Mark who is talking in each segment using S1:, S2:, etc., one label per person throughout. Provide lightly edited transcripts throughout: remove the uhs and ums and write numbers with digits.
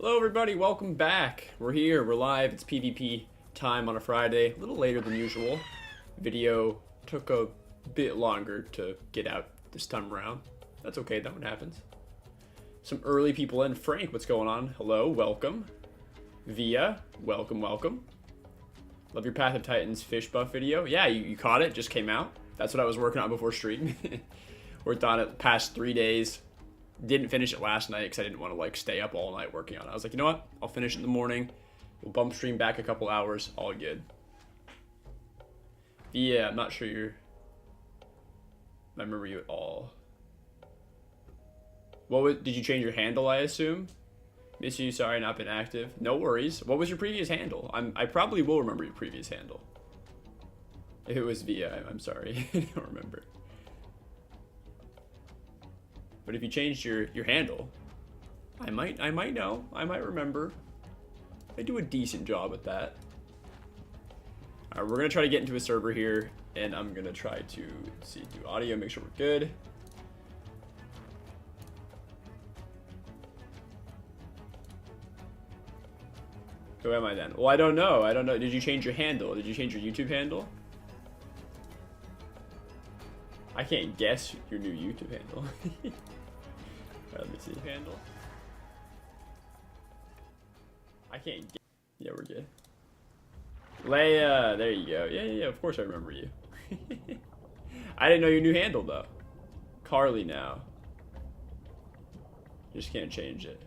S1: Hello everybody, welcome back. We're here, we're live, it's PvP time on a Friday, a little later than usual. Video took a bit longer to get out this time around. That's okay, that one happens. Some early people in. Frank, what's going on? Hello, welcome. Via, welcome, welcome. Love your Path of Titans fish buff video. Yeah, you caught it, just came out. That's what I was working on before stream. Worked on it the past 3 days. Didn't finish it last night because I didn't want to like stay up all night working on it. I was like, you know what? I'll finish it in the morning. We'll bump stream back a couple hours. All good. Yeah, I'm not sure I remember you at all. Did you change your handle, I assume? Miss you, sorry, not been active. No worries. What was your previous handle? I probably will remember your previous handle. If it was Via, I'm sorry. I don't remember. But if you changed your handle, I might know. I might remember. I do a decent job at that. Alright, we're gonna try to get into a server here, and I'm gonna try to do audio, make sure we're good. Who am I then? Well, I don't know. Did you change your handle? Did you change your YouTube handle? I can't guess your new YouTube handle. Let me see. Handle. I can't get. Yeah, we're good. Leia, there you go. Yeah, of course I remember you. I didn't know your new handle though. Carly now. Just can't change it.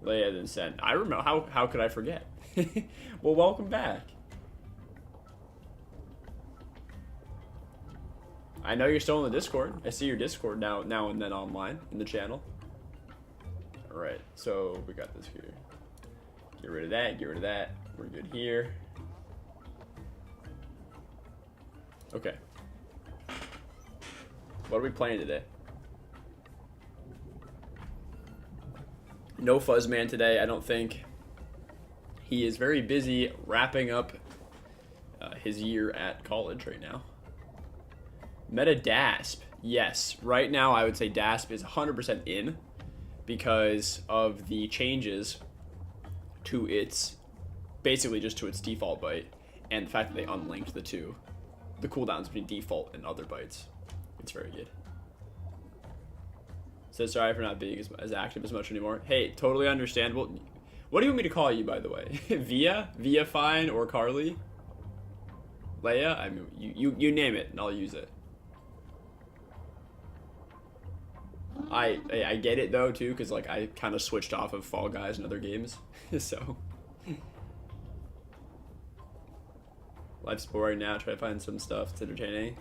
S1: Leia then sent. I remember. How could I forget? Well, welcome back. I know you're still in the Discord. I see your Discord now and then online in the channel. Alright, so we got this here. Get rid of that, get rid of that. We're good here. Okay. What are we playing today? No Fuzzman today, I don't think. He is very busy wrapping up his year at college right now. Meta Dasp, yes. Right now, I would say Dasp is 100% in because of the changes to its, basically just to its default byte, and the fact that they unlinked the cooldowns between default and other bytes. It's very good. So sorry for not being as active as much anymore. Hey, totally understandable. What do you want me to call you, by the way? Via fine, or Carly? Leia? I mean, you name it, and I'll use it. I get it though too, because like I kind of switched off of Fall Guys and other games, so life's boring now. Try to find some stuff that's entertaining.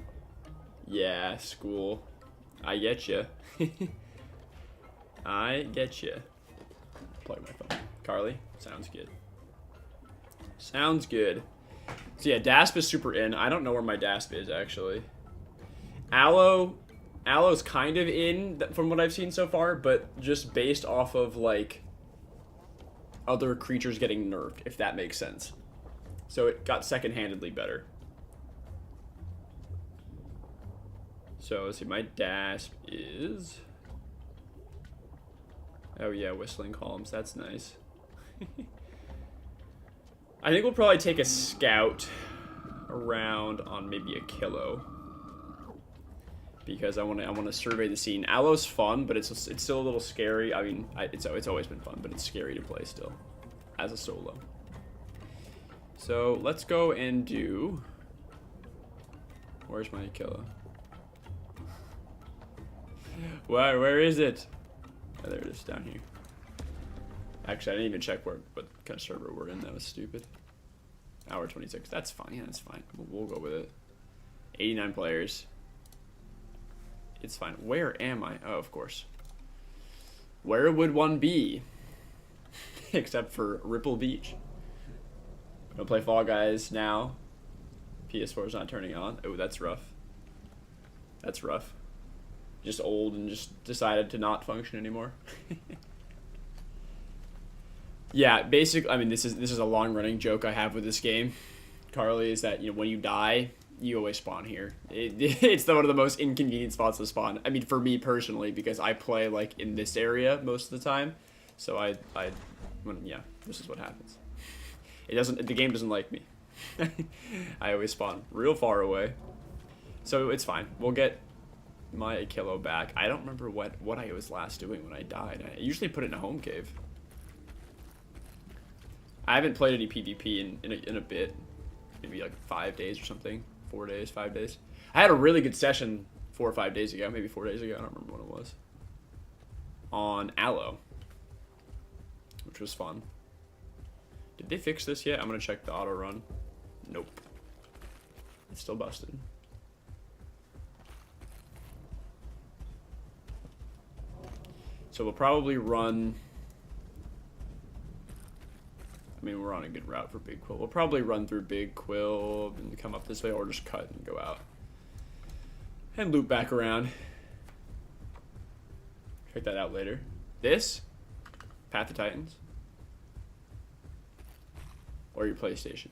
S1: Yeah, school. I get you. I get you. Plug my phone. Carly, sounds good. Sounds good. So yeah, Dasp is super in. I don't know where my Dasp is actually. Aloe's kind of in from what I've seen so far, but just based off of like other creatures getting nerfed, if that makes sense. So it got second-handedly better. So let's see, my Dasp is... Oh yeah, whistling columns, that's nice. I think we'll probably take a scout around on maybe achillo, because I want to survey the scene. Aloe's fun, but it's still a little scary. I mean, it's always been fun, but it's scary to play still as a solo. So let's go and do. Where's my achillo? Where is it? Oh, there it is, down here. Actually, I didn't even check what kind of server we're in. That was stupid. Hour 26. That's fine. Yeah, that's fine. We'll go with it. 89 players. It's fine. Where am I? Oh, of course. Where would one be? Except for Ripple Beach. I'm gonna play Fall Guys now. PS4 is not turning on. Oh, that's rough. That's rough. Just old and just decided to not function anymore. Yeah, basically, I mean, this is a long-running joke I have with this game, Carly, is that, you know, when you die, you always spawn here. It's one of the most inconvenient spots to spawn. I mean, for me personally, because I play like in this area most of the time, so I yeah, this is what happens. It doesn't. The game doesn't like me. I always spawn real far away, so it's fine. We'll get my achillo back. I don't remember what I was last doing when I died. I usually put it in a home cave. I haven't played any PvP in a bit, maybe like 5 days or something. 4 days, 5 days. I had a really good session 4 or 5 days ago, maybe 4 days ago. I don't remember when it was. On Aloe, which was fun. Did they fix this yet? I'm gonna check the auto run. Nope. It's still busted. So we'll probably run. I mean, we're on a good route for Big Quill. We'll probably run through Big Quill and come up this way, or just cut and go out. And loop back around. Check that out later. This, Path of Titans, or your PlayStation.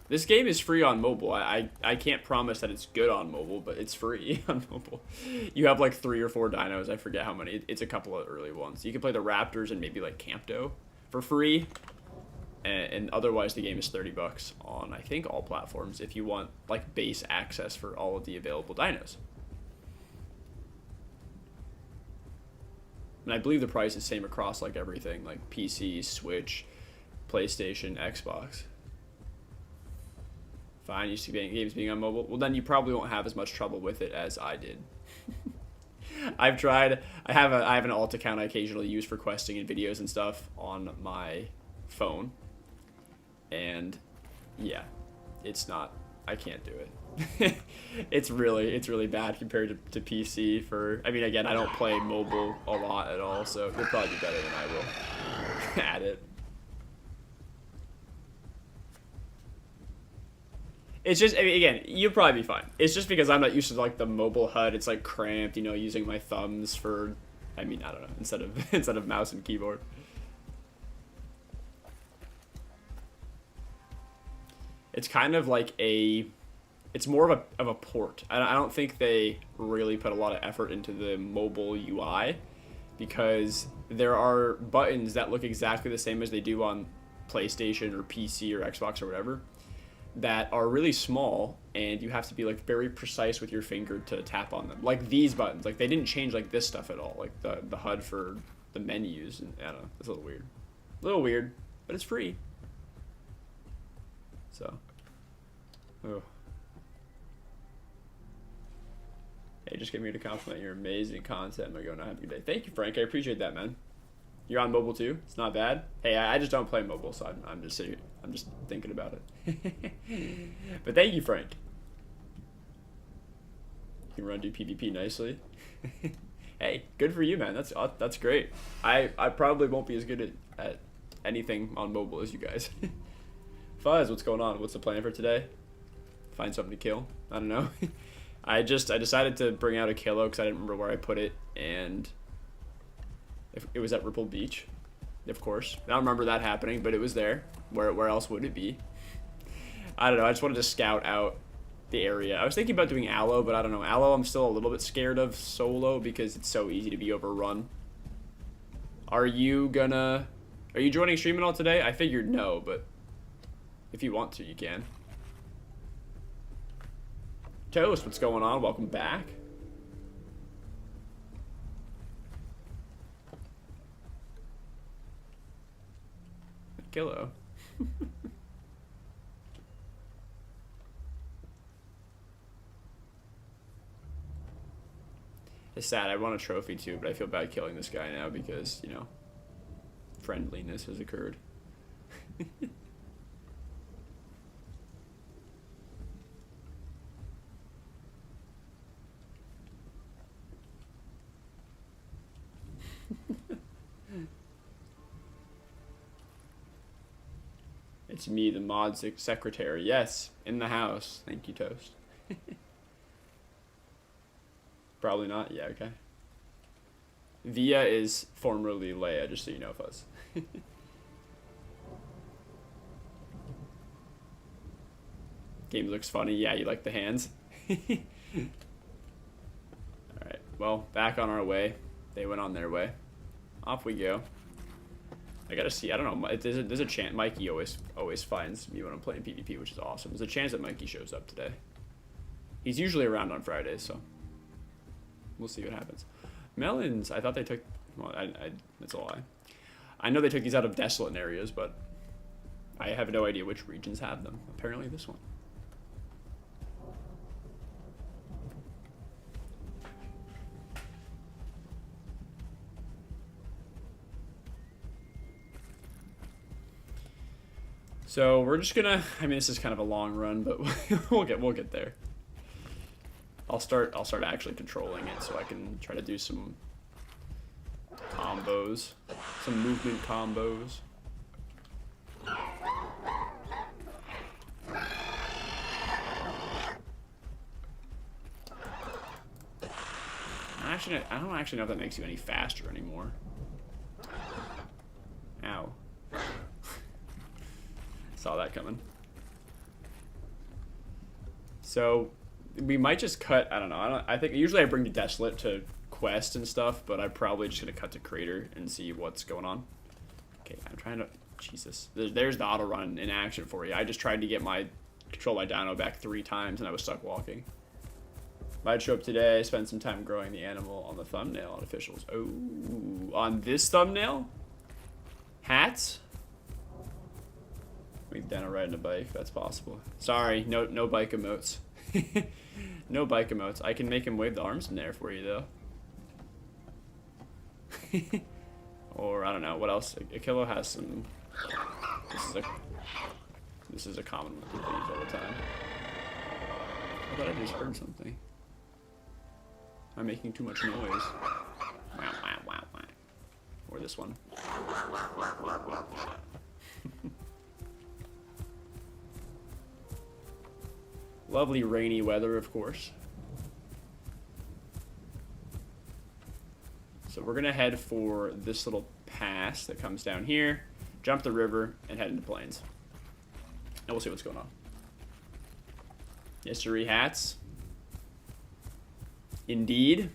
S1: This game is free on mobile. I can't promise that it's good on mobile, but it's free on mobile. You have like 3 or 4 dinos. I forget how many. It's a couple of early ones. You can play the Raptors and maybe like Campto for free. And otherwise the game is $30 on, I think, all platforms if you want like base access for all of the available dinos. And I believe the price is same across like everything, like PC, Switch, PlayStation, Xbox. Fine, you see games being on mobile. Well, then you probably won't have as much trouble with it as I did. I've tried. I have an alt account I occasionally use for questing and videos and stuff on my phone. And yeah, it's not. I can't do it. It's really bad compared to PC. For I mean, again, I don't play mobile a lot at all, so you'll probably be better than I will at it. It's just, I mean, again, you'll probably be fine. It's just because I'm not used to like the mobile HUD. It's like cramped, you know, using my thumbs for, I mean, I don't know, instead of mouse and keyboard. It's kind of like it's more of a port. I don't think they really put a lot of effort into the mobile UI, because there are buttons that look exactly the same as they do on PlayStation or PC or Xbox or whatever, that are really small, and you have to be like very precise with your finger to tap on them. Like these buttons, like they didn't change like this stuff at all, like the HUD for the menus, and I don't know, it's a little weird, but it's free. So, oh. Hey, just get me to compliment your amazing content. I'm gonna go now. Have a good day. Thank you, Frank. I appreciate that, man. You're on mobile too. It's not bad. Hey, I just don't play mobile, so I'm just sitting. I'm just thinking about it. But thank you, Frank. You can run do PvP nicely. Hey, good for you, man. That's great. I probably won't be as good at anything on mobile as you guys. Fuzz, what's going on? What's the plan for today? Find something to kill? I don't know. I decided to bring out achillo because I didn't remember where I put it, and it was at Ripple Beach, of course. I don't remember that happening, but it was there. Where else would it be? I don't know. I just wanted to scout out the area. I was thinking about doing Aloe, but I don't know. Aloe, I'm still a little bit scared of solo because it's so easy to be overrun. Are you joining stream at all today? I figured no, but if you want to, you can. Toast, what's going on? Welcome back. Kilo. It's sad. I want a trophy too, but I feel bad killing this guy now because, you know, friendliness has occurred. It's me, the mod secretary. Yes, in the house. Thank you, Toast. Probably not. Yeah, okay. Via is formerly Leia, just so you know, Fuzz. Game looks funny. Yeah, you like the hands? Alright, well, back on our way. They went on their way. Off we go. I gotta see. I don't know. There's a chance Mikey always finds me when I'm playing PvP, which is awesome. There's a chance that Mikey shows up today. He's usually around on Fridays, so we'll see what happens. Melons. I thought they took. Well, that's a lie. I know they took these out of desolate areas, but I have no idea which regions have them. Apparently, this one. So we're just gonna. I mean, this is kind of a long run, but we'll get there. I'll start actually controlling it, so I can try to do some combos, some movement combos. Actually, I don't actually know if that makes you any faster anymore. Ow. Saw that coming. So we might just cut. I don't know. I think usually I bring the Desolate to quest and stuff, but I'm probably just gonna cut to Crater and see what's going on. Okay, I'm trying to. Jesus, there's the auto run in action for you. I just tried to get my control my Dino back 3 times and I was stuck walking. Might show up today. Spend some time growing the animal on the thumbnail on officials. Oh, on this thumbnail, hats. Make Dino riding a bike. That's possible. Sorry, no bike emotes. No bike emotes. I can make him wave the arms in there for you though. Or I don't know what else. Achillo has some. This is a common one people use all the time. I thought I just heard something. I'm making too much noise. Wow, wow, wow, wow. Or this one. Lovely rainy weather, of course. So we're gonna head for this little pass that comes down here, jump the river, and head into plains. And we'll see what's going on. History hats. Indeed.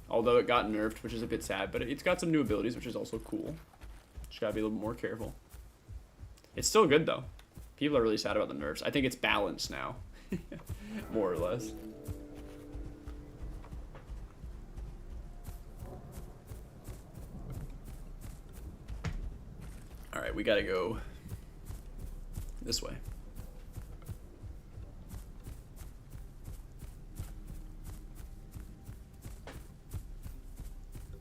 S1: Although it got nerfed, which is a bit sad, but it's got some new abilities, which is also cool. Just gotta be a little more careful. It's still good, though. People are really sad about the nerfs. I think it's balanced now. More or less. Alright, we gotta go this way.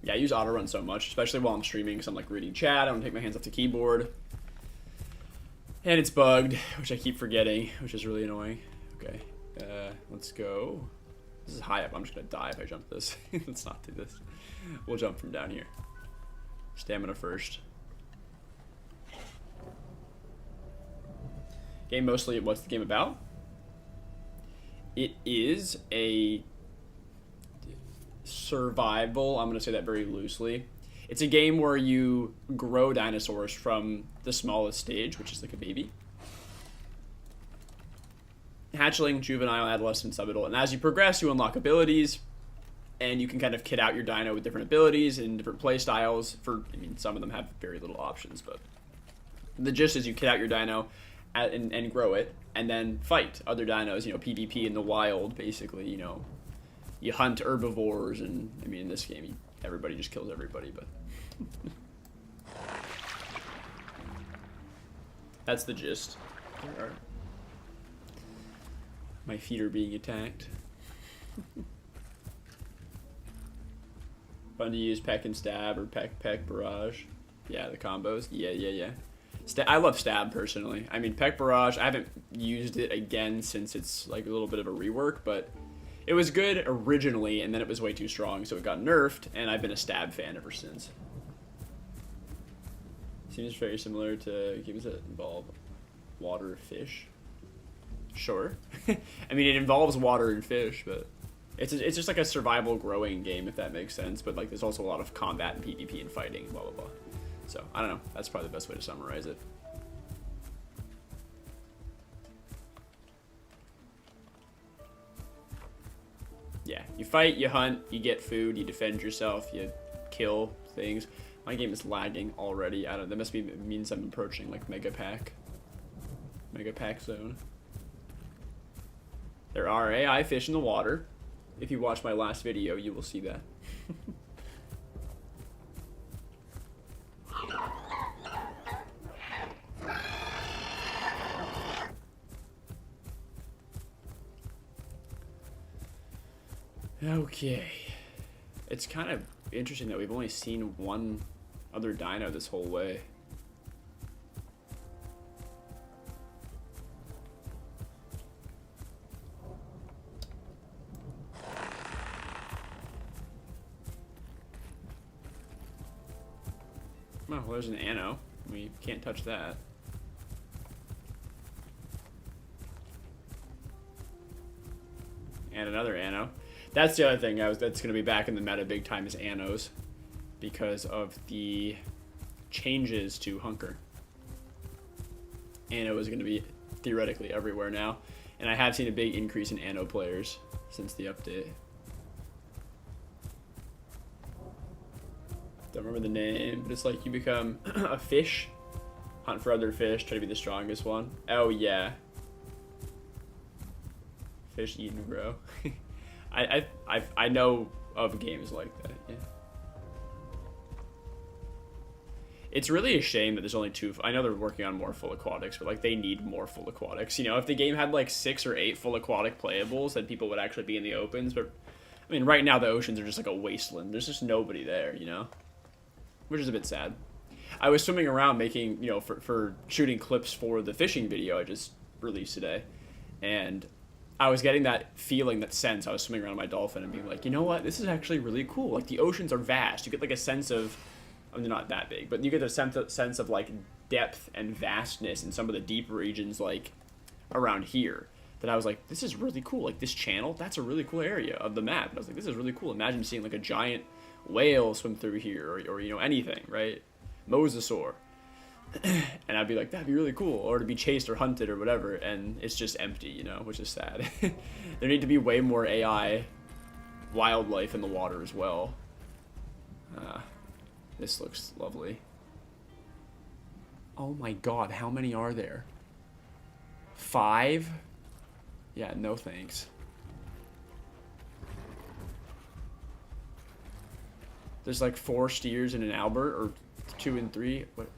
S1: Yeah, I use auto run so much, especially while I'm streaming, because I'm like reading chat. I don't take my hands off the keyboard. And it's bugged, which I keep forgetting, which is really annoying. Okay, let's go. This is high up. I'm just gonna die if I jump this. Let's not do this. We'll jump from down here. Stamina first. Game mostly, what's the game about? It is a survival, I'm gonna say that very loosely. It's a game where you grow dinosaurs from the smallest stage, which is like a baby. Hatchling, juvenile, adolescent, subadult, and as you progress, you unlock abilities, and you can kind of kit out your dino with different abilities and different play styles. I mean, some of them have very little options, but the gist is you kit out your dino and grow it, and then fight other dinos. You know, PvP in the wild, basically. You know, you hunt herbivores, and I mean, in this game, everybody just kills everybody, but that's the gist. My feet are being attacked. Fun to use peck and stab or peck barrage. Yeah, the combos. Yeah. I love stab personally. I mean, peck barrage, I haven't used it again since it's like a little bit of a rework, but it was good originally, and then it was way too strong, so it got nerfed, and I've been a stab fan ever since. Seems very similar to games that involve water, fish. Sure. I mean, it involves water and fish, but it's just like a survival growing game, if that makes sense. But like, there's also a lot of combat and PvP and fighting, blah blah blah. So I don't know. That's probably the best way to summarize it. Yeah, you fight, you hunt, you get food, you defend yourself, you kill things. My game is lagging already. I don't. That must be means I'm approaching like Mega Pack zone. There are AI fish in the water. If you watch my last video, you will see that. Okay. It's kind of interesting that we've only seen one other dino this whole way. Oh, well, there's an ano. We can't touch that. And another ano. That's the other thing that's going to be back in the meta big time is anos, because of the changes to Hunker. Ano is going to be theoretically everywhere now, and I have seen a big increase in ano players since the update. Don't remember the name, but it's like you become a fish, hunt for other fish, try to be the strongest one. Oh yeah. Fish eating, bro. I know of games like that, yeah. It's really a shame that there's only 2. I know they're working on more full aquatics, but like they need more full aquatics. You know, if the game had like 6 or 8 full aquatic playables, then people would actually be in the opens. But I mean, right now the oceans are just like a wasteland. There's just nobody there, you know, which is a bit sad. I was swimming around making, you know, for shooting clips for the fishing video I just released today, and I was getting that feeling, that sense. I was swimming around my dolphin and being like, you know what? This is actually really cool. Like, the oceans are vast. You get, like, a sense of... I mean, they're not that big, but you get a sense of, like, depth and vastness in some of the deeper regions, like, around here. That I was like, this is really cool. Like, this channel, that's a really cool area of the map. And I was like, this is really cool. Imagine seeing, like, a giant whale swim through here, or you know, anything, right? Mosasaur. And I'd be like, that'd be really cool, or to be chased or hunted or whatever, and it's just empty, you know, which is sad. There need to be way more AI wildlife in the water as well. This looks lovely. Oh my god, how many are there? 5? Yeah, no thanks. There's like 4 steers and an Albert, or 2 and 3. What?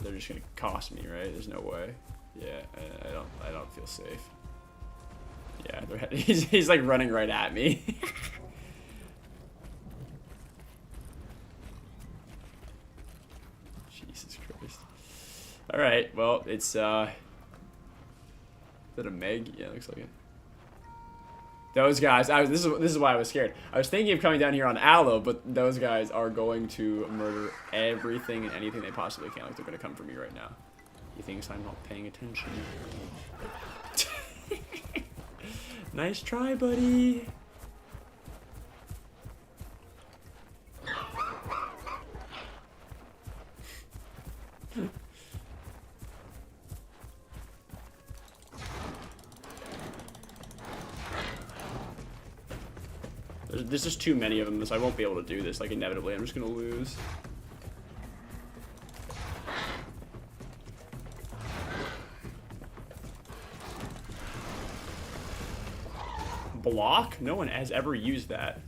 S1: They're just gonna cost me, right? There's no way. Yeah, I don't feel safe. Yeah, he's like running right at me. Jesus Christ. All right, well, it's is that a Meg? Yeah, it looks like it. Those guys, this is why I was scared. I was thinking of coming down here on Aloe, but those guys are going to murder everything and anything they possibly can. Like, they're going to come for me right now. He thinks I'm not paying attention. Nice try, buddy. There's just too many of them, so I won't be able to do this. Like, inevitably, I'm just gonna lose. Block? No one has ever used that.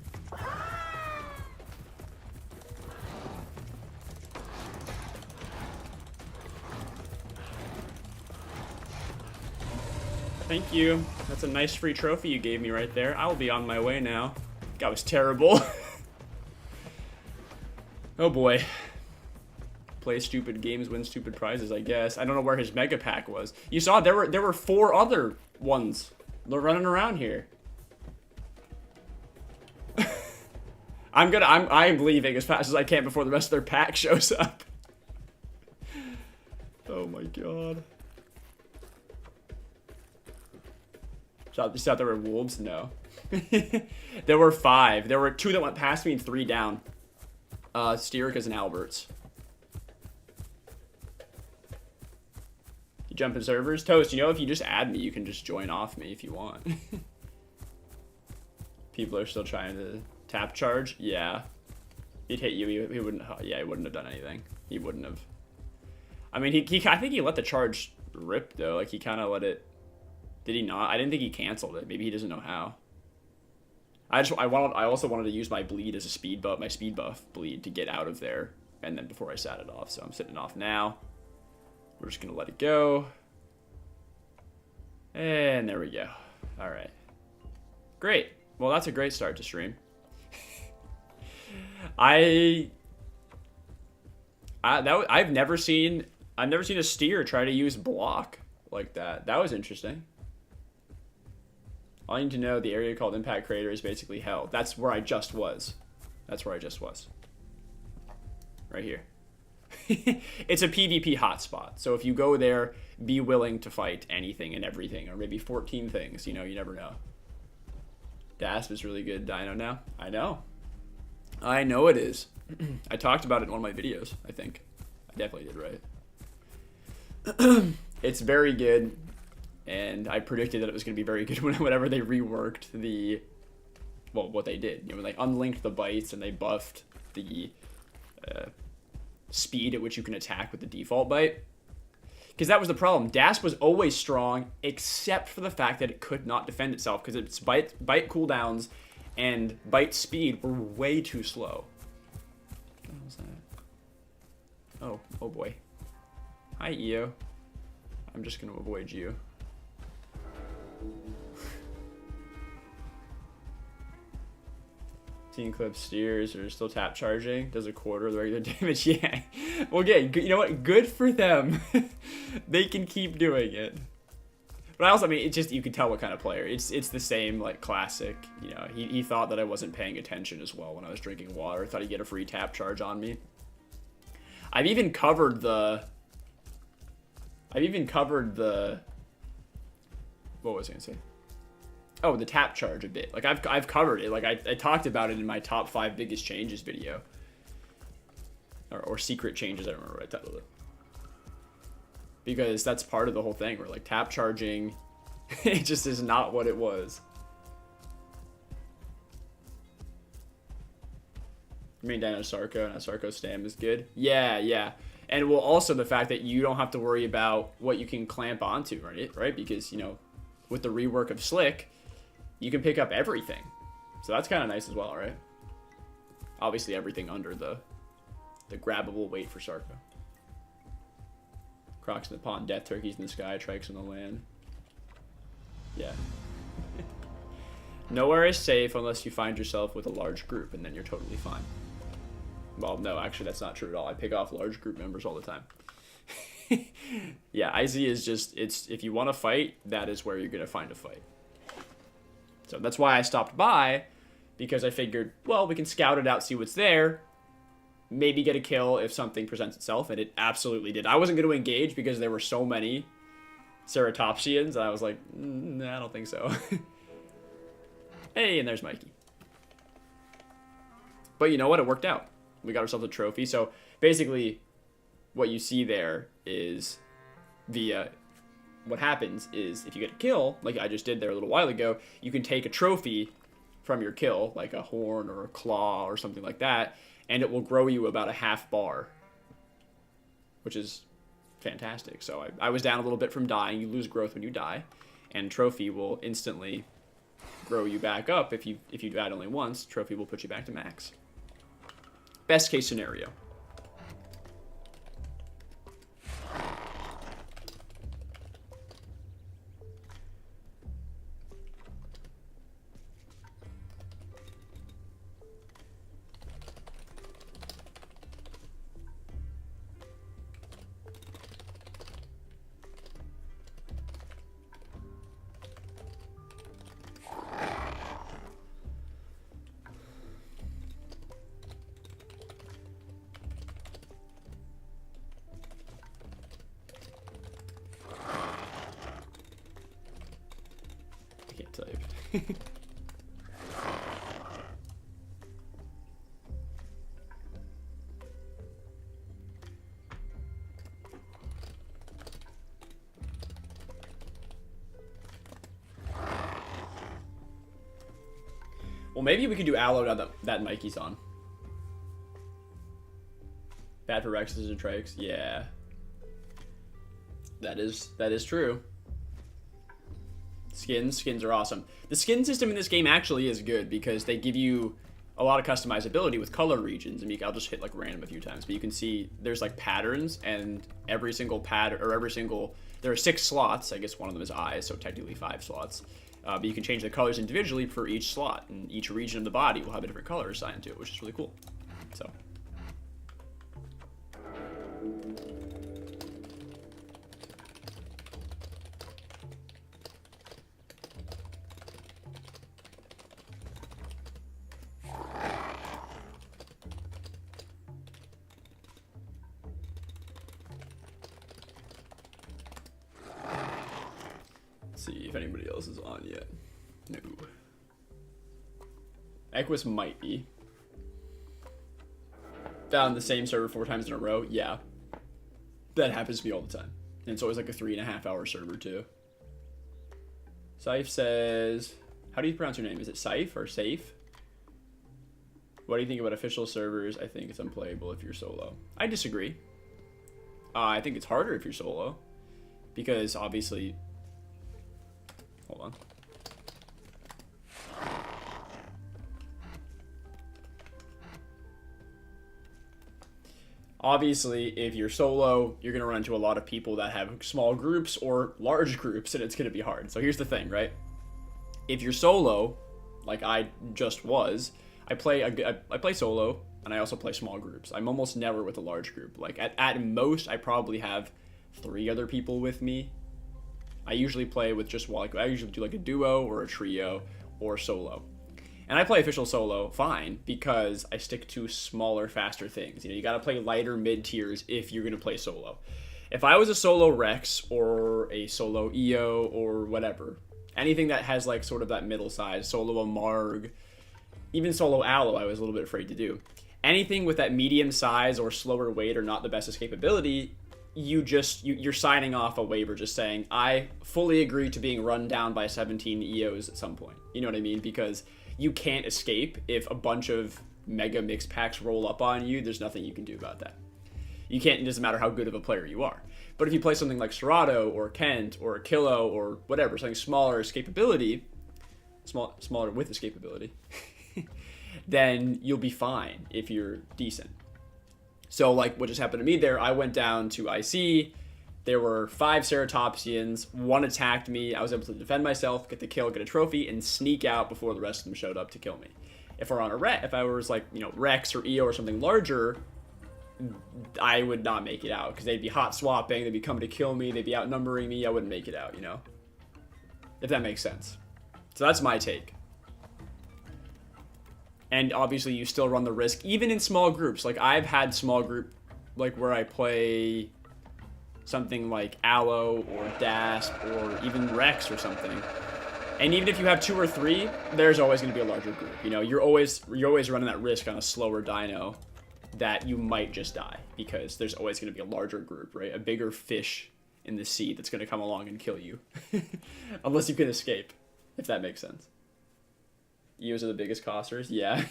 S1: Thank you. That's a nice free trophy you gave me right there. I will be on my way now. That was terrible. Oh boy. Play stupid games, win stupid prizes, I guess. I don't know where his mega pack was. You saw there were 4 other ones running around here. I'm leaving as fast as I can before the rest of their pack shows up. Oh my god. You thought there were wolves? No. There were 5. There were 2 that went past me and 3 down. Steericas and Alberts. You jump in servers? Toast, you know, if you just add me, you can just join off me if you want. People are still trying to tap charge? Yeah. He'd hit you. He wouldn't. Yeah, he wouldn't have done anything. He wouldn't have. I mean, I think he let the charge rip though. Like he kind of let it. Did he not? I didn't think he canceled it. Maybe he doesn't know how. I also wanted to use my bleed as a speed buff, my speed buff bleed to get out of there, and then before I sat it off. So I'm sitting it off now. We're just gonna let it go. And there we go. All right. Great. Well, that's a great start to stream. I've never seen a steer try to use block like that. That was interesting. All you need to know, the area called Impact Crater is basically hell. That's where I just was. That's where I just was. Right here. It's a PvP hotspot. So if you go there, be willing to fight anything and everything, or maybe 14 things. You know, you never know. Dasp is really good Dino now. I know. I know it is. I talked about it in one of my videos, I think. I definitely did, right? It's very good, and I predicted that it was going to be very good whenever they reworked the... Well, what they did. You know, they unlinked the bites, and they buffed the speed at which you can attack with the default bite. Because that was the problem. Dasp was always strong, except for the fact that it could not defend itself, because its bite cooldowns and bite speed were way too slow. What was that? Oh boy. Hi, EO. I'm just going to avoid you. Team clip steers are still tap charging. Does a quarter of the regular damage. Yeah. Well, again, you know what? Good for them. They can keep doing it. But I mean, it's just, you can tell what kind of player. It's the same, like, classic. You know, he thought that I wasn't paying attention as well when I was drinking water. Thought he'd get a free tap charge on me. I've even covered the... What was I gonna say? Oh, the tap charge a bit. Like, I've covered it. Like, I talked about it in my top 5 biggest changes video. Or secret changes, I don't remember what I titled it. Because that's part of the whole thing, where, like, tap charging, it just is not what it was. I mean, Dino Sarko and Sarko Stam is good. Yeah. And, well, also the fact that you don't have to worry about what you can clamp onto, right? Because, you know, with the rework of Slick, you can pick up everything. So that's kind of nice as well, right? Obviously everything under the grabbable weight for Sarko. Crocs in the pond, death turkeys in the sky, trikes in the land. Yeah. Nowhere is safe unless you find yourself with a large group, and then you're totally fine. Well, no, actually that's not true at all. I pick off large group members all the time. Yeah, IZ is just, if you want to fight, that is where you're going to find a fight. So that's why I stopped by, because I figured, well, we can scout it out, see what's there, maybe get a kill if something presents itself, and it absolutely did. I wasn't going to engage because there were so many Ceratopsians, and I was like, nah, I don't think so. Hey, and there's Mikey. But you know what? It worked out. We got ourselves a trophy. So basically, what you see there is what happens is if you get a kill, like I just did there a little while ago, you can take a trophy from your kill, like a horn or a claw or something like that, and it will grow you about a half bar, which is fantastic. So I was down a little bit from dying. You lose growth when you die, and trophy will instantly grow you back up. If you died only once, trophy will put you back to max. Best case scenario. Well, maybe we could do Aloe now that Mikey's on. Bad for Rexes and Trikes. Yeah. That is true. Skins are awesome. The skin system in this game actually is good because they give you a lot of customizability with color regions. I mean, I'll just hit like random a few times, but you can see there's like patterns, and every single pattern, or there are 6 slots. I guess one of them is eyes, so technically 5 slots. But you can change the colors individually for each slot, and each region of the body will have a different color assigned to it, which is really cool. So. See if anybody else is on yet. No. Equus might be. Found the same server 4 times in a row? Yeah. That happens to me all the time. And it's always like a 3.5 hour server too. Saif says, how do you pronounce your name? Is it Saif or Safe? What do you think about official servers? I think it's unplayable if you're solo. I disagree. I think it's harder if you're solo. Because obviously... Hold on. Obviously, if you're solo, you're going to run into a lot of people that have small groups or large groups, and it's going to be hard. So here's the thing, right? If you're solo, like I just was, I play solo, and I also play small groups. I'm almost never with a large group. Like, at most, I probably have 3 other people with me. I usually play with just one. Like, I usually do like a duo or a trio or solo. And I play official solo fine because I stick to smaller, faster things. You know, you got to play lighter mid-tiers if you're going to play solo. If I was a solo Rex or a solo EO or whatever, anything that has like sort of that middle size, solo a Marg, even solo Aloe, I was a little bit afraid to do. Anything with that medium size or slower weight or not the best escapability, you're signing off a waiver just saying, I fully agree to being run down by 17 EOs at some point. You know what I mean? Because you can't escape if a bunch of mega mix packs roll up on you. There's nothing you can do about that. You can't, it doesn't matter how good of a player you are. But if you play something like Serato or Kent or Achillo or whatever, something smaller escapability, smaller with escapability, then you'll be fine if you're decent. So like what just happened to me there, I went down to IC, there were 5 Ceratopsians, 1 attacked me, I was able to defend myself, get the kill, get a trophy, and sneak out before the rest of them showed up to kill me. If I was like, you know, Rex or EO or something larger, I would not make it out, because they'd be hot swapping, they'd be coming to kill me, they'd be outnumbering me, I wouldn't make it out, you know? If that makes sense. So that's my take. And obviously you still run the risk, even in small groups. Like, I've had small group, like, where I play something like Aloe or Dasp or even Rex or something. And even if you have 2 or 3, there's always going to be a larger group. You know, you're always running that risk on a slower dino that you might just die, because there's always going to be a larger group, right? A bigger fish in the sea that's going to come along and kill you. Unless you can escape, if that makes sense. EOs are the biggest costers, yeah.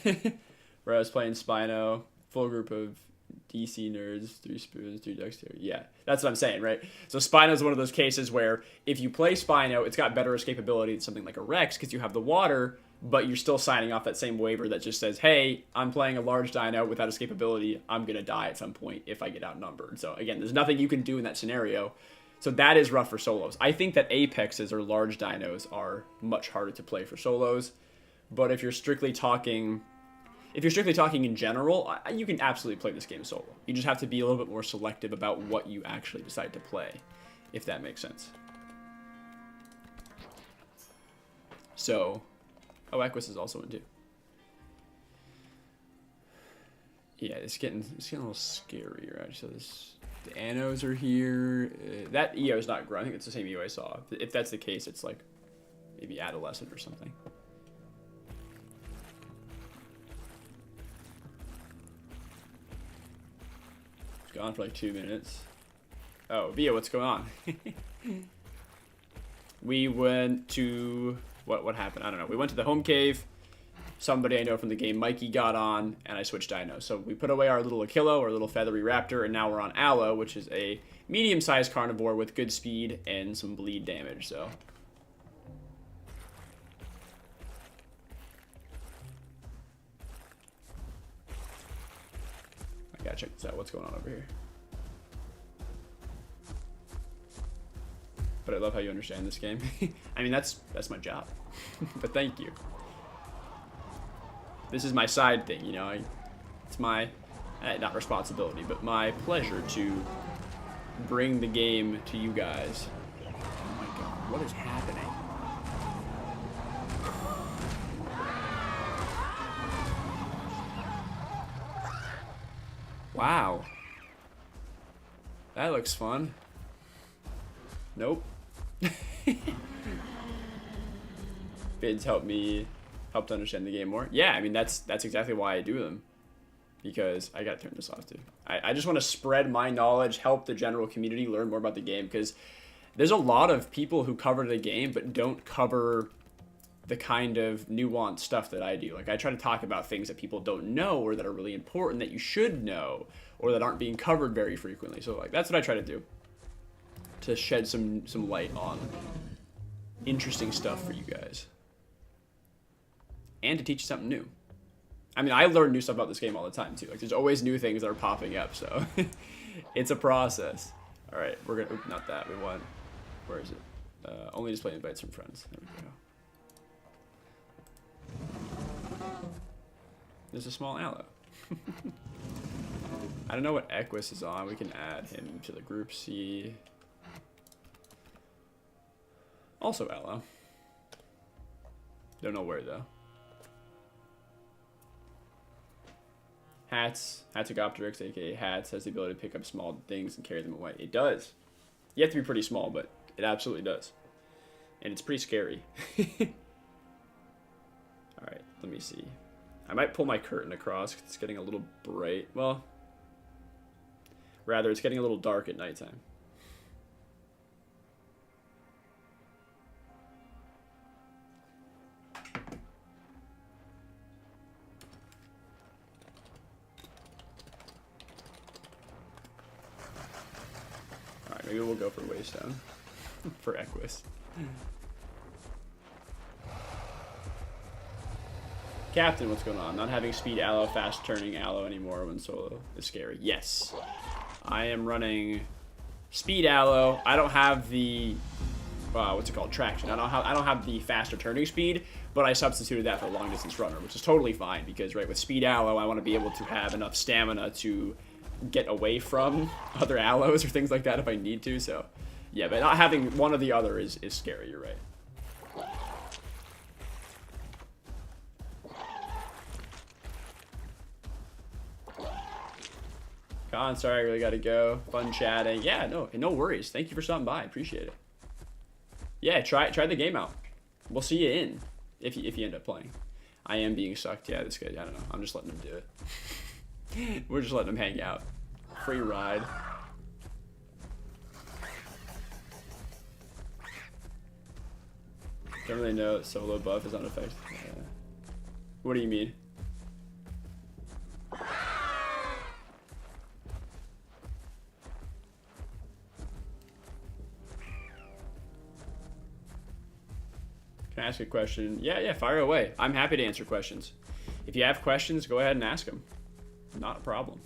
S1: Where I was playing Spino, full group of DC nerds, 3 spoons, 3 dexterity. Yeah, that's what I'm saying, right? So Spino's one of those cases where if you play Spino, it's got better escapability than something like a Rex because you have the water, but you're still signing off that same waiver that just says, hey, I'm playing a large dino without escapability. I'm going to die at some point if I get outnumbered. So again, there's nothing you can do in that scenario. So that is rough for solos. I think that Apexes or large dinos are much harder to play for solos. But if you're strictly talking in general, you can absolutely play this game solo. You just have to be a little bit more selective about what you actually decide to play, if that makes sense. So, oh, Equus is also in too. Yeah, it's getting a little scary, right? So the Anos are here. That EO is not grown. I think it's the same EO I saw. If that's the case, it's like maybe adolescent or something. Gone for like 2 minutes. Oh, Via, what's going on? We went to... What happened? I don't know. We went to the home cave. somebody I know from the game, Mikey, got on, and I switched Dino. So we put away our little achillo, our little feathery raptor, and now we're on Allo, which is a medium-sized carnivore with good speed and some bleed damage, so... I gotta check this out. What's going on over here? But I love how you understand this game. I mean, that's my job. But thank you. This is my side thing, you know. It's my, not responsibility, but my pleasure to bring the game to you guys. Oh my god, what is happening? Wow. That looks fun. Nope. Vids helped to understand the game more. Yeah, I mean that's exactly why I do them. Because I gotta turn this off too. I just want to spread my knowledge, help the general community learn more about the game, because there's a lot of people who cover the game but don't cover the kind of nuanced stuff that I do. Like, I try to talk about things that people don't know or that are really important that you should know or that aren't being covered very frequently. So, like, that's what I try to do, to shed some light on interesting stuff for you guys. And to teach you something new. I mean, I learn new stuff about this game all the time, too. Like, there's always new things that are popping up, so it's a process. All right, we're going to... Not that. We want... Where is it? Only display invites from friends. There we go. There's a small Allo. I don't know what Equus is on. We can add him to the group C. Also Allo. Don't know where, though. Hatzicopteryx, aka Hatz, has the ability to pick up small things and carry them away. It does. You have to be pretty small, but it absolutely does. And it's pretty scary. Alright, let me see. I might pull my curtain across because it's getting a little bright. Well, rather, it's getting a little dark at nighttime. Alright, maybe we'll go for Waystone. For Equus. Captain, what's going on? Not having speed Allo, fast turning Allo anymore when solo is scary. Yes. I am running speed Allo. I don't have the what's it called? Traction. I don't have the faster turning speed, but I substituted that for long distance runner, which is totally fine because right with speed Allo, I want to be able to have enough stamina to get away from other Allos or things like that if I need to. So, yeah, but not having one or the other is scary. You're right. Con, sorry, I really gotta go. Fun chatting. Yeah, no worries. Thank you for stopping by. I appreciate it. Yeah, try the game out. We'll see you in if you end up playing. I am being sucked. Yeah, this guy. I don't know. I'm just letting him do it. We're just letting him hang out. Free ride. Don't really know. Solo buff is unaffected. What do you mean? Can I ask a question? Yeah, fire away. I'm happy to answer questions. If you have questions, go ahead and ask them. Not a problem.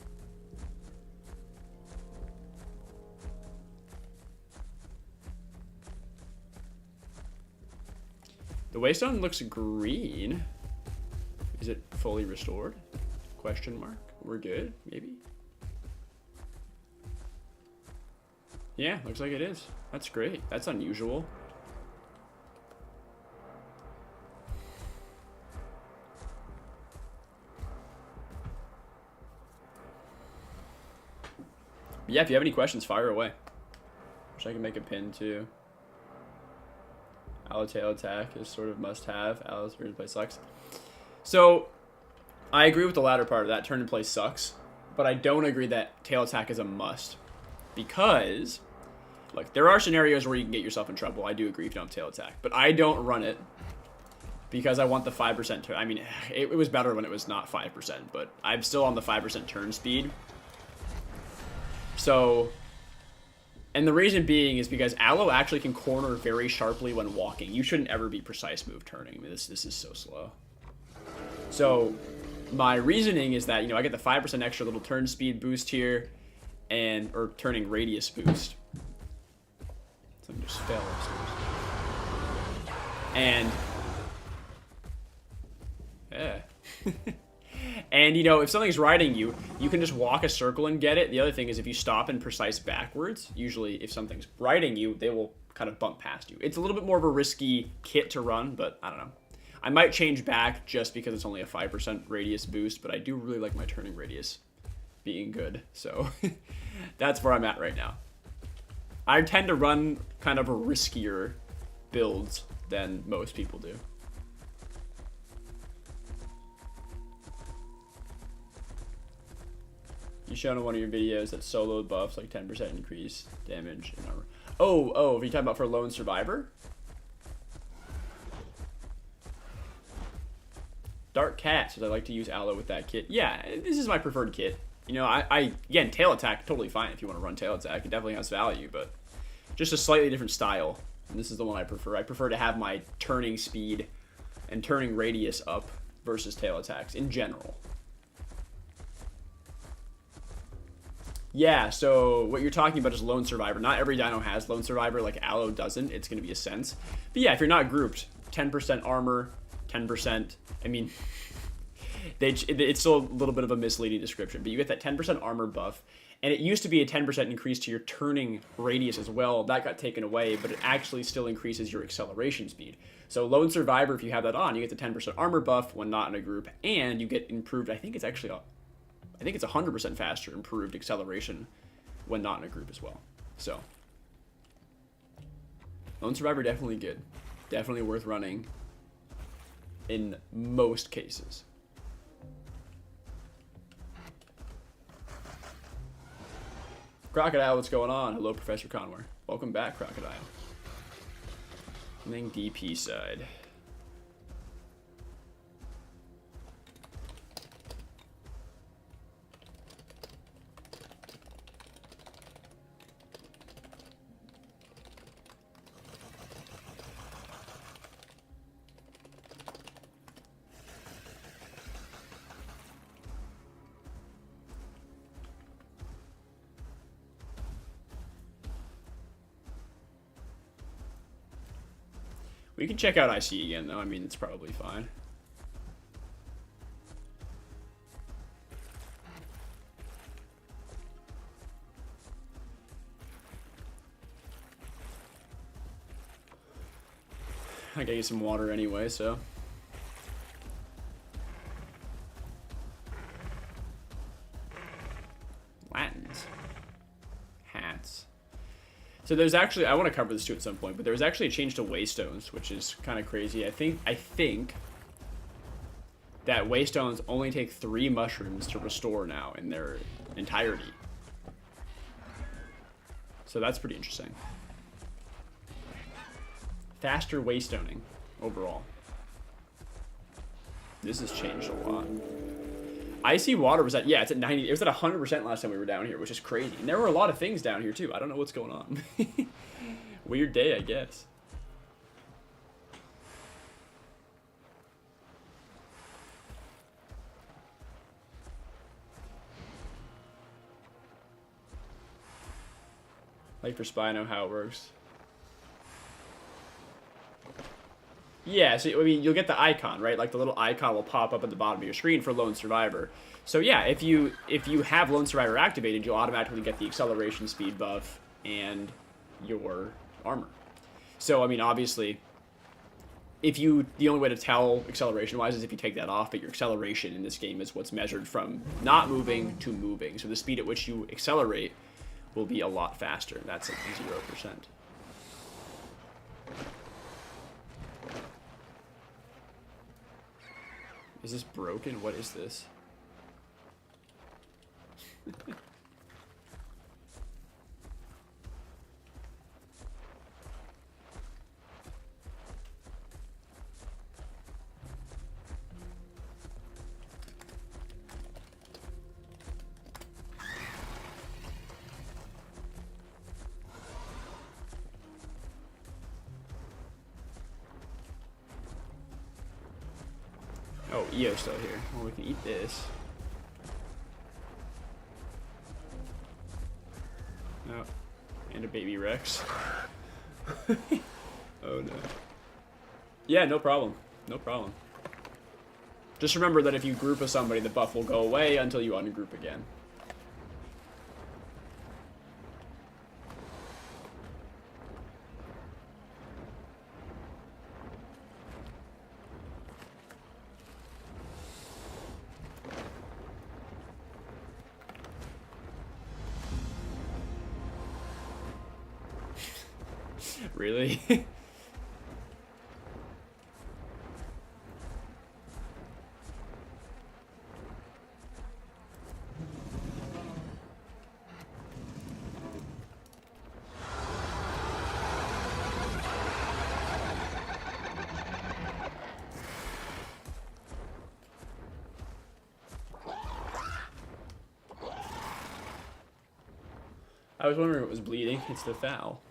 S1: The Waystone looks green. Is it fully restored? Question mark. We're good, maybe? Yeah, looks like it is. That's great. That's unusual. Yeah, if you have any questions, fire away. Wish I could make a pin too. Allo tail attack is sort of must-have. Allo's turn to play sucks. So, I agree with the latter part of that. Turn to play sucks. But I don't agree that tail attack is a must. Because, look, there are scenarios where you can get yourself in trouble. I do agree if you don't have tail attack. But I don't run it because I want the 5% turn. I mean, it was better when it was not 5%, but I'm still on the 5% turn speed. So, and the reason being is because Aloe actually can corner very sharply when walking. You shouldn't ever be precise move turning. I mean, this is so slow. So, my reasoning is that, you know, I get the 5% extra little turn speed boost here, or turning radius boost. Something just fell upstairs. And, yeah. And, you know, if something's riding you, you can just walk a circle and get it. The other thing is if you stop in precise backwards, usually if something's riding you, they will kind of bump past you. It's a little bit more of a risky kit to run, but I don't know. I might change back just because it's only a 5% radius boost, but I do really like my turning radius being good. So that's where I'm at right now. I tend to run kind of a riskier builds than most people do. You showed in one of your videos that solo buffs like 10% increase damage and armor. Oh, are you talking about for Lone Survivor? Dark Cat says I like to use Aloe with that kit. Yeah, this is my preferred kit. You know, again, tail attack, totally fine if you want to run tail attack. It definitely has value, but just a slightly different style. And this is the one I prefer. I prefer to have my turning speed and turning radius up versus tail attacks in general. Yeah, so what you're talking about is Lone Survivor. Not every dino has Lone Survivor, like Aloe doesn't. It's going to be a sense. But yeah, if you're not grouped, 10% armor, 10%, I mean, it's still a little bit of a misleading description, but you get that 10% armor buff, and it used to be a 10% increase to your turning radius as well. That got taken away, but it actually still increases your acceleration speed. So Lone Survivor, if you have that on, you get the 10% armor buff when not in a group, and you get improved, I think it's 100% faster improved acceleration when not in a group as well. So, Lone Survivor definitely good. Definitely worth running in most cases. Crocodile, what's going on? Hello, Professor Conwar. Welcome back, Crocodile. And then DP side. We can check out IC again, though. I mean, it's probably fine. I gotta get some water anyway, so. Latins. Hats. So there's actually, I want to cover this too at some point, but there's actually a change to waystones, which is kind of crazy. I think that waystones only take 3 mushrooms to restore now in their entirety. So that's pretty interesting. Faster waystoning overall. This has changed a lot. Icy water was at, yeah, it's at 90. It was at 100% last time we were down here, which is crazy. And there were a lot of things down here too. I don't know what's going on. Weird day, I guess. Like for Spy, I know how it works. Yeah, so I mean, you'll get the icon, right? Like the little icon will pop up at the bottom of your screen for Lone Survivor. So yeah, if you have Lone Survivor activated, you'll automatically get the acceleration speed buff and your armor. So I mean, obviously, the only way to tell acceleration-wise is if you take that off, but your acceleration in this game is what's measured from not moving to moving. So the speed at which you accelerate will be a lot faster. That's at 0%. Is this broken? What is this? Oh, Eo's still here. Well, we can eat this. Oh, and a baby Rex. Oh no. Yeah, no problem. No problem. Just remember that if you group with somebody, the buff will go away until you ungroup again. Really? I was wondering if it was bleeding. It's the foul.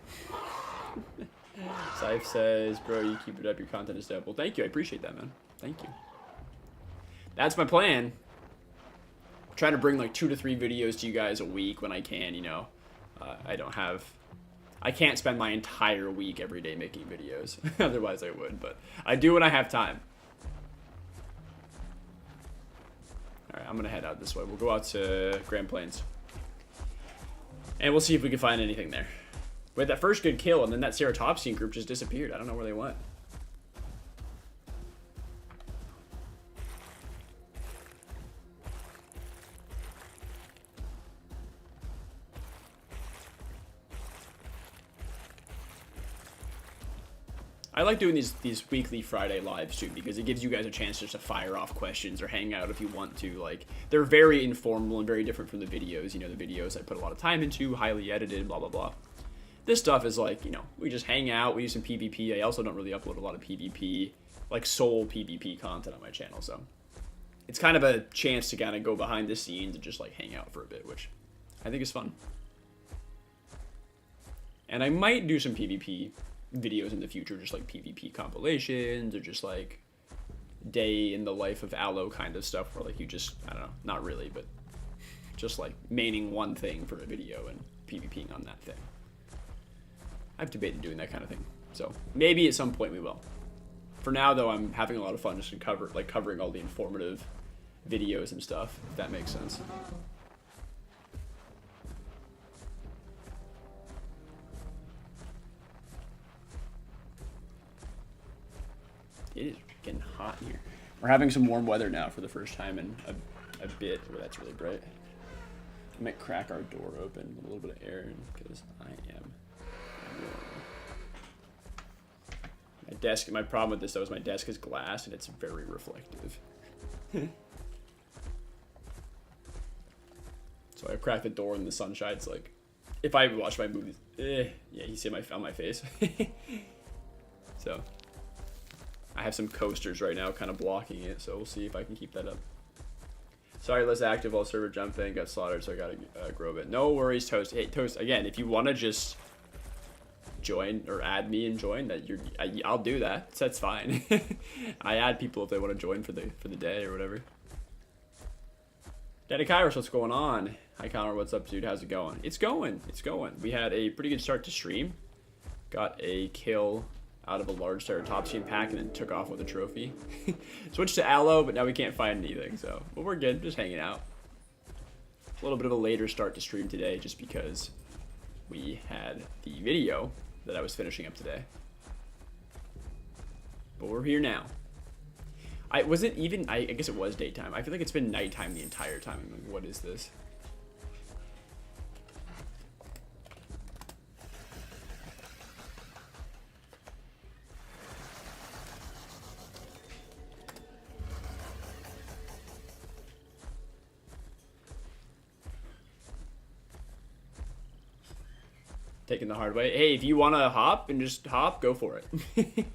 S1: Scythe says, bro, you keep it up. Your content is dope. Well, thank you. I appreciate that, man. Thank you. That's my plan. I'm trying to bring like 2 to 3 videos to you guys a week when I can, you know. I can't spend my entire week every day making videos. Otherwise I would, but I do when I have time. Alright, I'm going to head out this way. We'll go out to Grand Plains. And we'll see if we can find anything there. We had that first good kill, and then that Ceratopsian group just disappeared. I don't know where they went. I like doing these weekly Friday lives too, because it gives you guys a chance just to fire off questions or hang out if you want to. Like, they're very informal and very different from the videos. You know, the videos I put a lot of time into, highly edited, blah, blah, blah. This stuff is like, you know, we just hang out, we do some PvP. I also don't really upload a lot of PvP, like sole PvP content on my channel, so it's kind of a chance to kind of go behind the scenes and just like hang out for a bit, which I think is fun. And I might do some PvP videos in the future, just like PvP compilations or just like day in the life of Aloe kind of stuff, where like you just, I don't know, not really, but just like maining one thing for a video and PvPing on that thing. I've debated doing that kind of thing, so maybe at some point we will. For now, though, I'm having a lot of fun just covering all the informative videos and stuff, if that makes sense. It is getting hot here. We're having some warm weather now for the first time in a bit. Oh, that's really bright. I might crack our door open with a little bit of air in, because I am warm. My desk, my problem with this though is my desk is glass and it's very reflective. So I crack the door and the sun shines, like, if I watch my movies, yeah, you see on my face. So I have some coasters right now kind of blocking it, so we'll see if I can keep that up. Sorry, less active while server jumping, got slaughtered, so I gotta grow a bit. No worries, Toast. Hey, Toast, again, if you want to just join or add me and join, I'll do that. That's fine. I add people if they want to join for the day or whatever. Daddy Kairos, what's going on? Hi Connor, what's up, dude? How's it going? It's going. We had a pretty good start to stream. Got a kill out of a large Ceratopsian pack and then took off with a trophy. Switched to Aloe, but now we can't find anything, so, but we're good, just hanging out. A little bit of a later start to stream today just because we had the video that I was finishing up today. But we're here now. I guess it was daytime. I feel like it's been nighttime the entire time. I'm like, what is this? Taking the hard way. Hey, if you want to hop and just hop, go for it.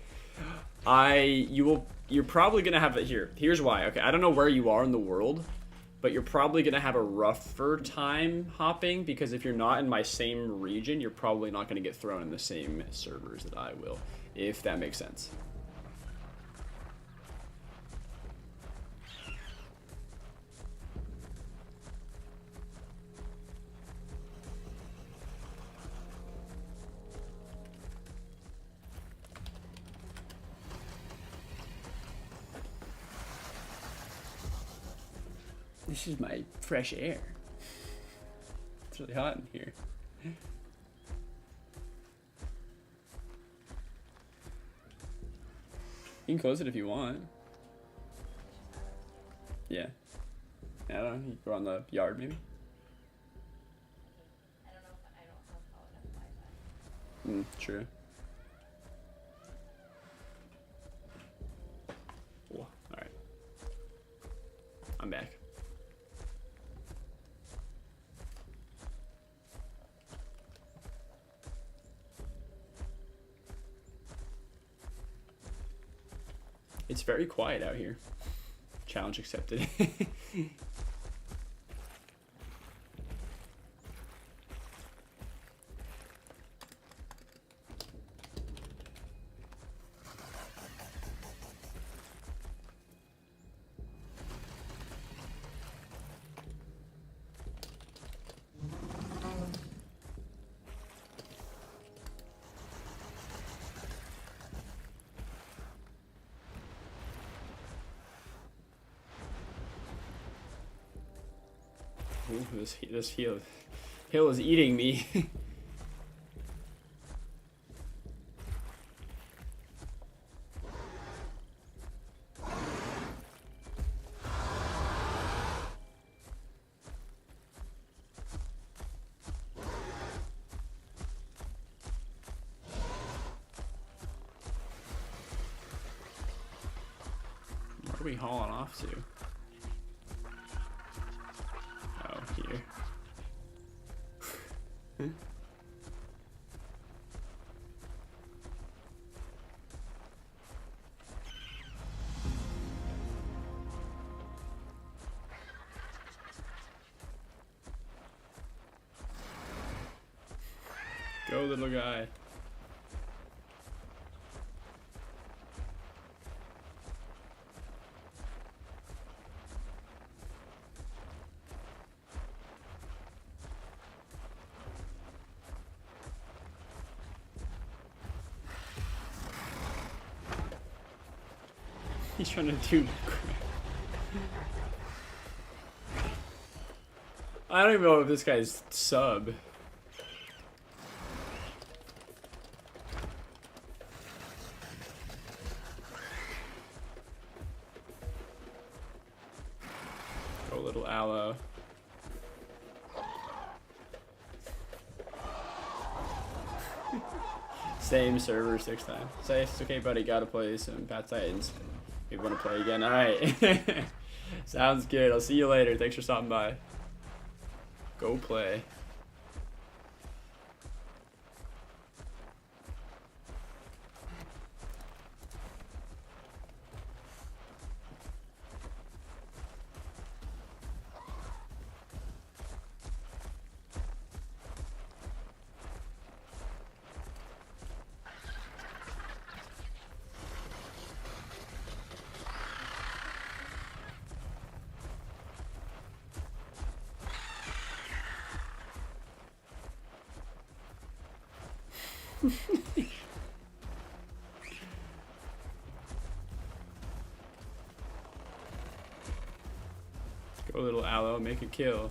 S1: You're probably gonna have it here. Here's why. Okay, I don't know where you are in the world, but you're probably gonna have a rougher time hopping, because if you're not in my same region, you're probably not gonna get thrown in the same servers that I will, if that makes sense. This is my fresh air. It's really hot in here. You can close it if you want. Yeah. I don't know. You can go on the yard maybe.
S2: I don't know if I don't have how enough Wi-Fi.
S1: True. Oh, alright. I'm back. It's very quiet out here. Challenge accepted. Ooh, this hill is eating me. Where are we hauling off to? Here. Go, little guy. He's trying to do crap. I don't even know if this guy's sub. Go, little aloe. Same server 6 times. Say it's okay, buddy. Gotta play some Pat Titans. We want to play again. All right. Sounds good. I'll see you later. Thanks for stopping by. Go play. Go, little aloe, make a kill.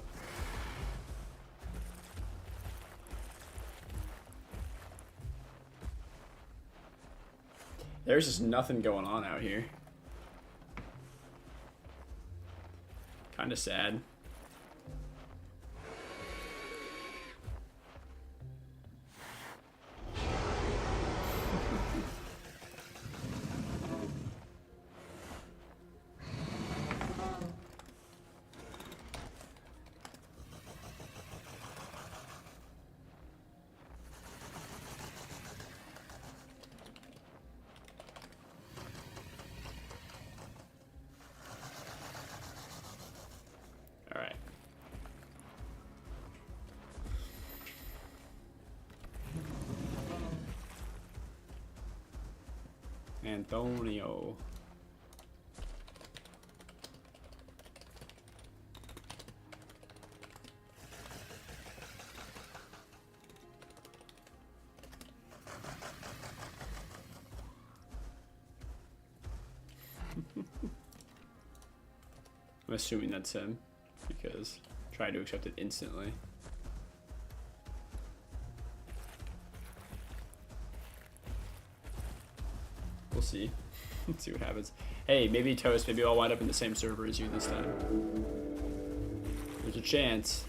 S1: There's just nothing going on out here. Kind of sad. Alright. Antonio. I'm assuming that's him. because I'm trying to accept it instantly. We'll see. Let's see what happens. Hey, maybe Toast, maybe I'll wind up in the same server as you this time. There's a chance.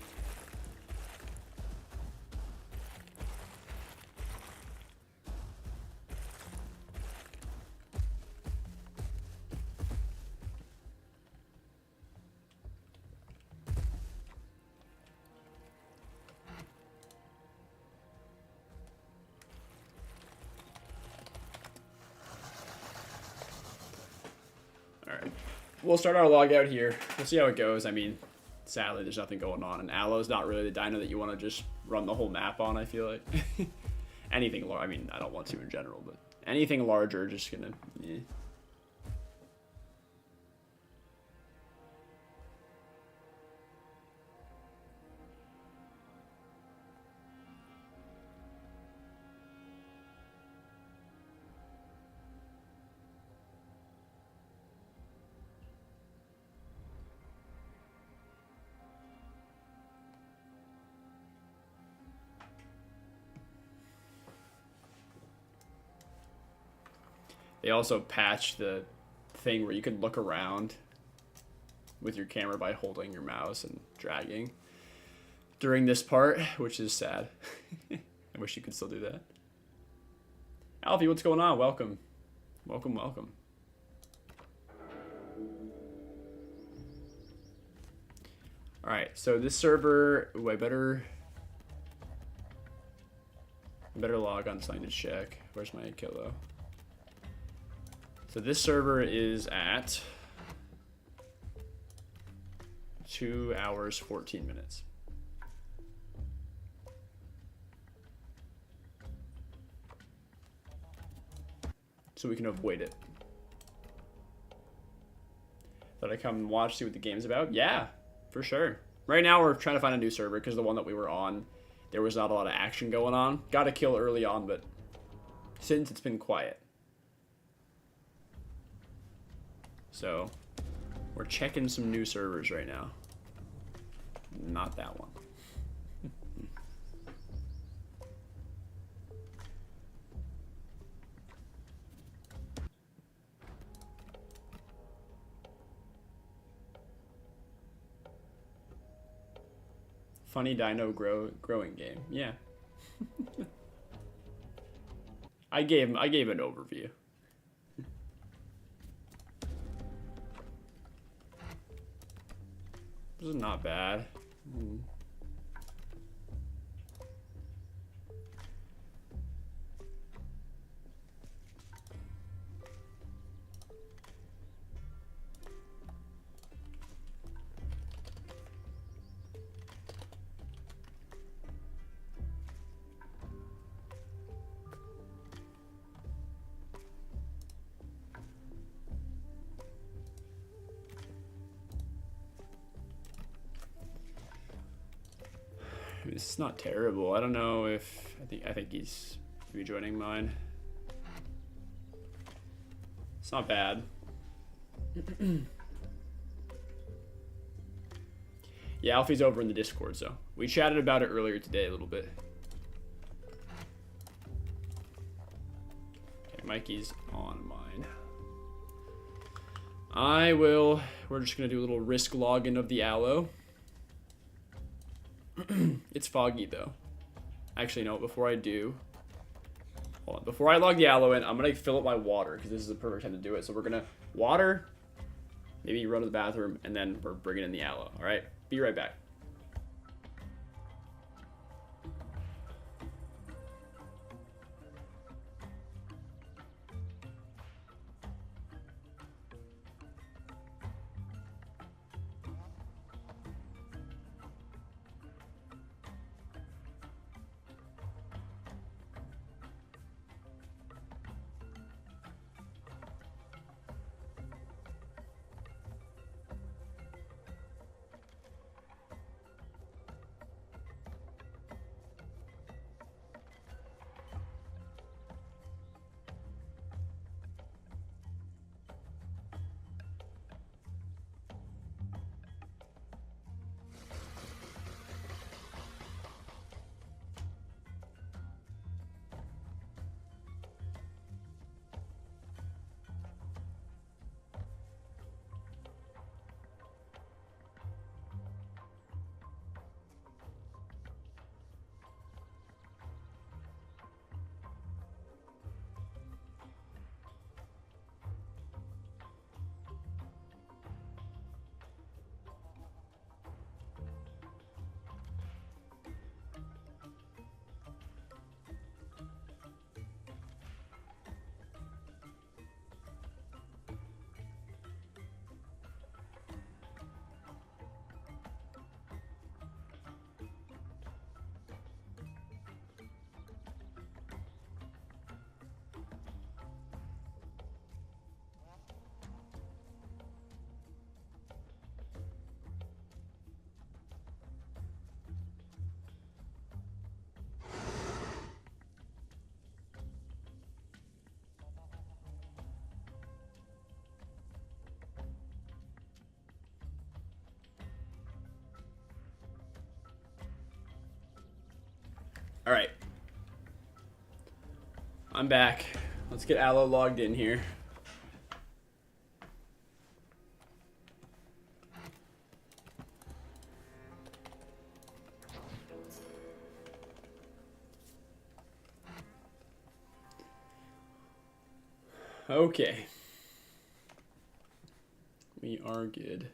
S1: Alright. We'll start our log out here. We'll see how it goes. I mean, sadly, there's nothing going on. And Aloe's not really the dino that you want to just run the whole map on, I feel like. Anything large. I mean, I don't want to in general, but anything larger, just gonna... Eh. They also patched the thing where you could look around with your camera by holding your mouse and dragging during this part, which is sad. I wish you could still do that. Alfie, what's going on? Welcome. Welcome, welcome. Alright, so this server... Ooh, I better log on something to check. Where's my achillo? So this server is at 2 hours, 14 minutes. So we can avoid it. Thought I'd come and watch, see what the game's about? Yeah, for sure. Right now we're trying to find a new server because the one that we were on, there was not a lot of action going on. Got a kill early on, but since it's been quiet. So, we're checking some new servers right now. Not that one. Funny dino growing game. Yeah. I gave an overview. This is not bad. This is not terrible. I don't know if I think he's rejoining mine. It's not bad. Yeah, Alfie's over in the Discord, so we chatted about it earlier today a little bit. Okay, Mikey's on mine. We're just gonna do a little risk login of the Aloe. It's foggy though. Actually, no, before I do, hold on. Before I log the Aloe in, I'm gonna fill up my water because this is the perfect time to do it. So we're gonna water, maybe run to the bathroom, and then we're bringing in the Aloe. All right, be right back. All right. I'm back. Let's get Allo logged in here. Okay. We are good.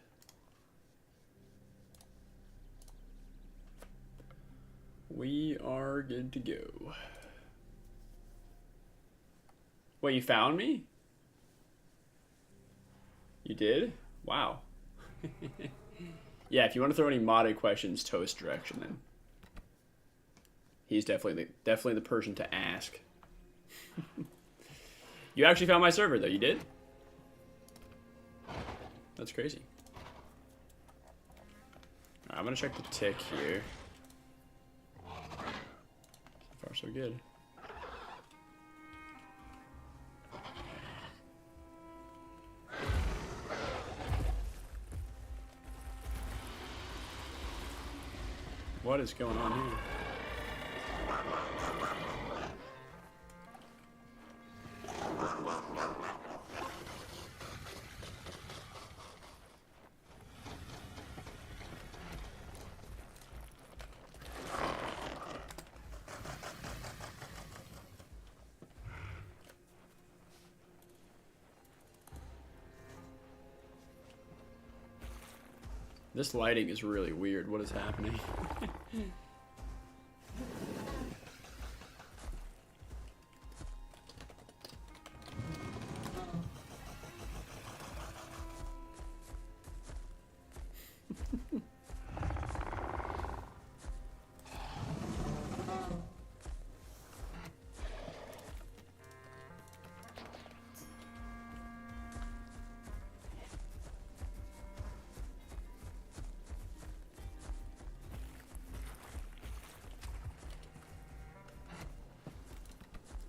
S1: We are good to go. Wait, you found me? You did? Wow. Yeah, if you want to throw any modded questions, Toast direction then. He's definitely the person to ask. You actually found my server though, you did? That's crazy. Alright, I'm gonna check the tick here. So far so good. What is going on here? This lighting is really weird. What is happening?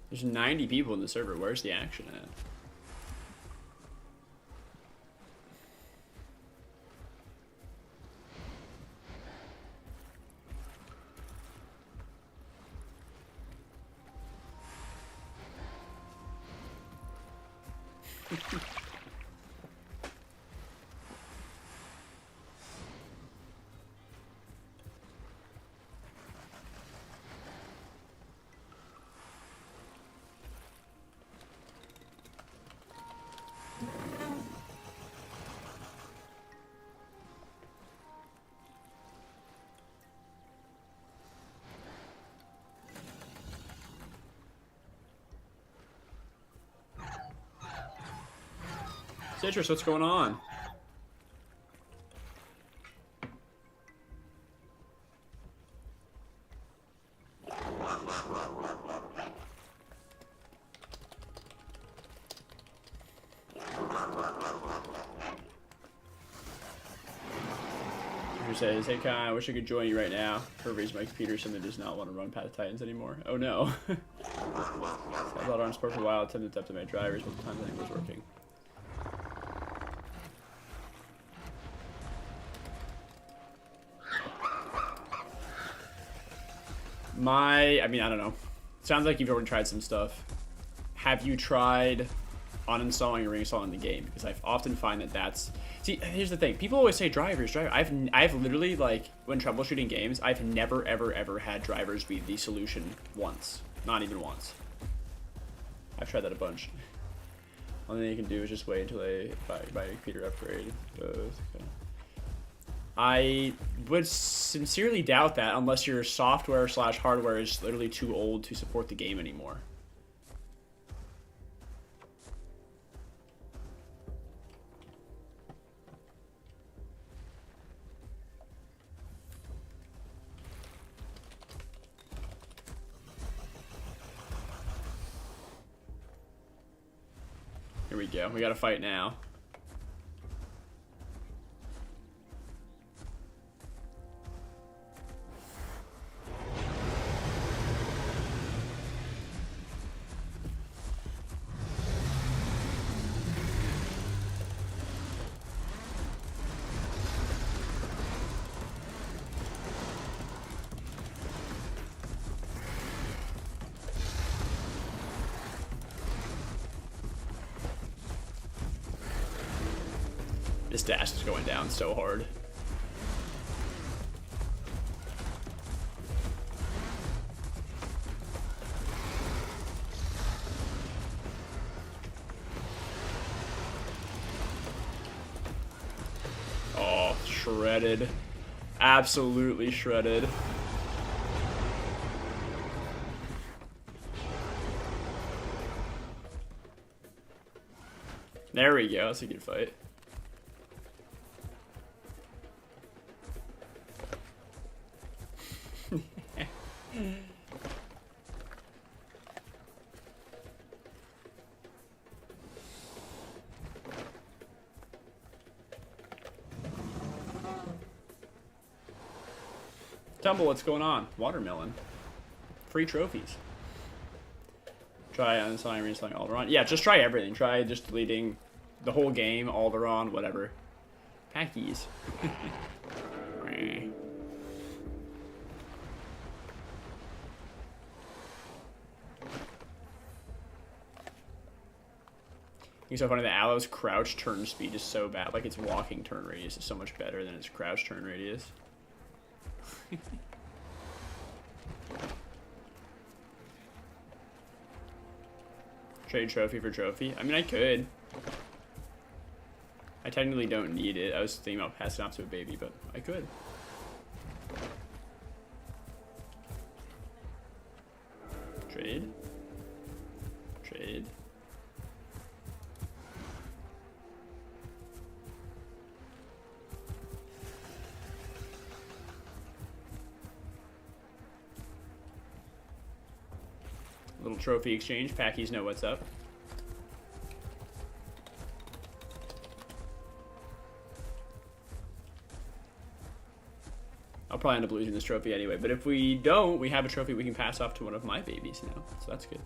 S1: There's 90 people in the server. Where's the action at? Citrus, what's going on? Citrus says, hey Kai, I wish I could join you right now. For reason my computer simply does not want to run Path of Titans anymore. Oh no. I've let on sport for a while, attempted to optimize drivers, but the time I think was working. I mean, I don't know. Sounds like you've already tried some stuff. Have you tried uninstalling or reinstalling the game? Because I often find that that's... See, here's the thing. People always say drivers. I've literally, like, when troubleshooting games, I've never, ever, ever had drivers be the solution once. Not even once. I've tried that a bunch. Only thing you can do is just wait until they buy a computer upgrade. I would sincerely doubt that unless your software / hardware is literally too old to support the game anymore. Here we go. We gotta fight now. This dash is going down so hard. Oh, shredded. Absolutely shredded. There we go. That's a good fight. Tumble, what's going on? Watermelon. Free trophies. Try uninstalling, reinstalling Alderon. Yeah, just try everything. Try just deleting the whole game, Alderon, whatever. Packies. It's so funny, the Aloe's crouch turn speed is so bad. Like, its walking turn radius is so much better than its crouch turn radius. Trade trophy for trophy. I mean, I could. I technically don't need it. I was thinking about passing off to a baby, but I could. Trade. Trade. Little trophy exchange. Packies know what's up. I'll probably end up losing this trophy anyway, but if we don't, we have a trophy we can pass off to one of my babies now, so that's good.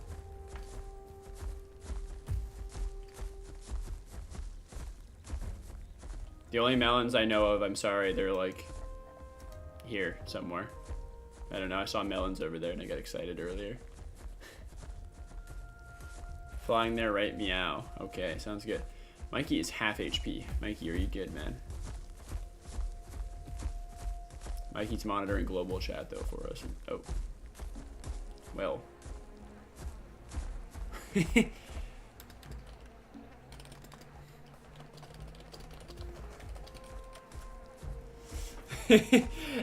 S1: The only melons I know of, I'm sorry, they're like here somewhere. I don't know, I saw melons over there and I got excited earlier. Flying there, right? Meow. Okay, sounds good. Mikey is half HP. Mikey, are you good, man? Mikey's monitoring global chat, though, for us. Oh. Well.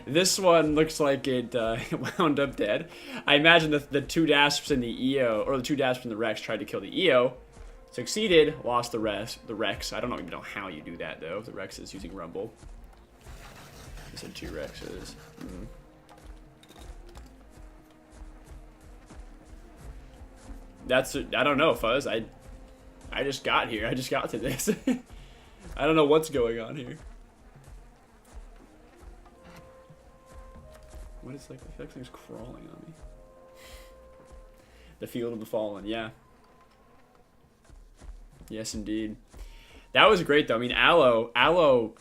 S1: This one looks like it wound up dead. I imagine the two Dasps and the EO, or the two Dasps and the Rex tried to kill the EO, succeeded, lost the Rex. I don't even know how you do that though. The Rex is using Rumble. I said two Rexes. That's I don't know, Fuzz. I just got here. I just got to this. I don't know what's going on here. What is like? I feel like things crawling on me. The field of the fallen, yeah. Yes, indeed. That was great though. I mean, Aloe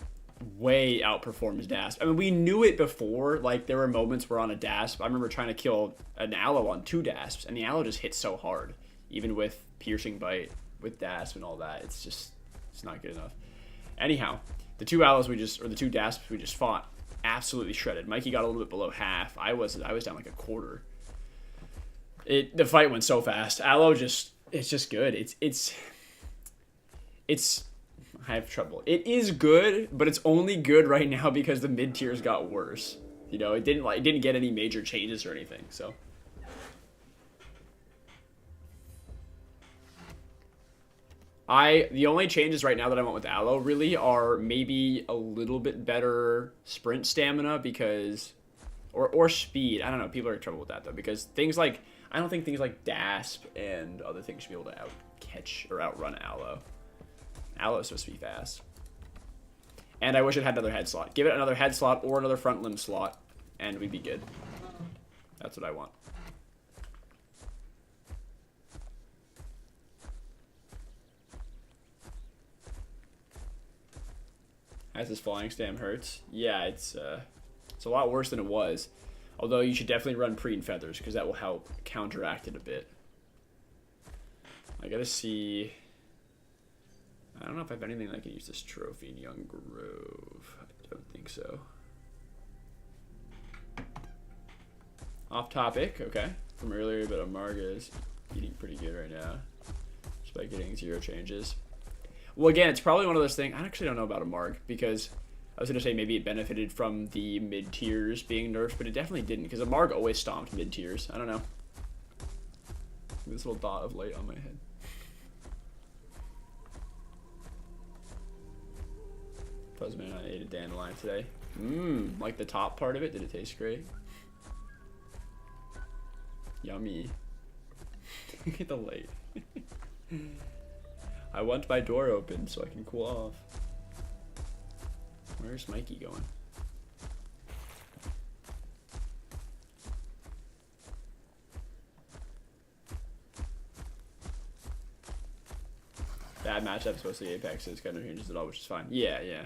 S1: way outperforms Dasp. I mean, we knew it before. Like, there were moments where on a Dasp, I remember trying to kill an Aloe on two Dasps, and the Aloe just hits so hard, even with piercing bite, with Dasp and all that. It's just, it's not good enough. Anyhow, the two Aloes the two Dasps we just fought, absolutely shredded. Mikey got a little bit below half. I was down like a quarter. The fight went so fast. Aloe just, it's just good. It's I have trouble. It is good, but it's only good right now because the mid tiers got worse. You know, it didn't get any major changes or anything. So the only changes right now that I want with Aloe really are maybe a little bit better sprint stamina because or speed. I don't know. People are in trouble with that though because things like I don't think things like Dasp and other things should be able to out-catch or outrun Aloe. Aloe is supposed to be fast. And I wish it had another head slot. Give it another head slot or another front limb slot, and we'd be good. That's what I want. As this flying stam hurts. Yeah, it's a lot worse than it was. Although you should definitely run Preen Feathers, because that will help counteract it a bit. I gotta see... I don't don't know if I have anything that I can use this trophy in Young Grove. I don't think so. Off topic, okay, from earlier, but Amarga is eating pretty good right now, despite getting 0 changes. Well, again, it's probably one of those things. I actually don't know about Amarg, because I was going to say maybe it benefited from the mid-tiers being nerfed, but it definitely didn't, because Amarg always stomped mid-tiers. I don't know. This little dot of light on my head. Fuzzman, I ate a dandelion today. Like the top part of it, did it taste great? Yummy. Look at the light. I want my door open so I can cool off. Where's Mikey going? Bad matchup, especially Apex, so it's kind of changes it all, which is fine. Yeah, yeah.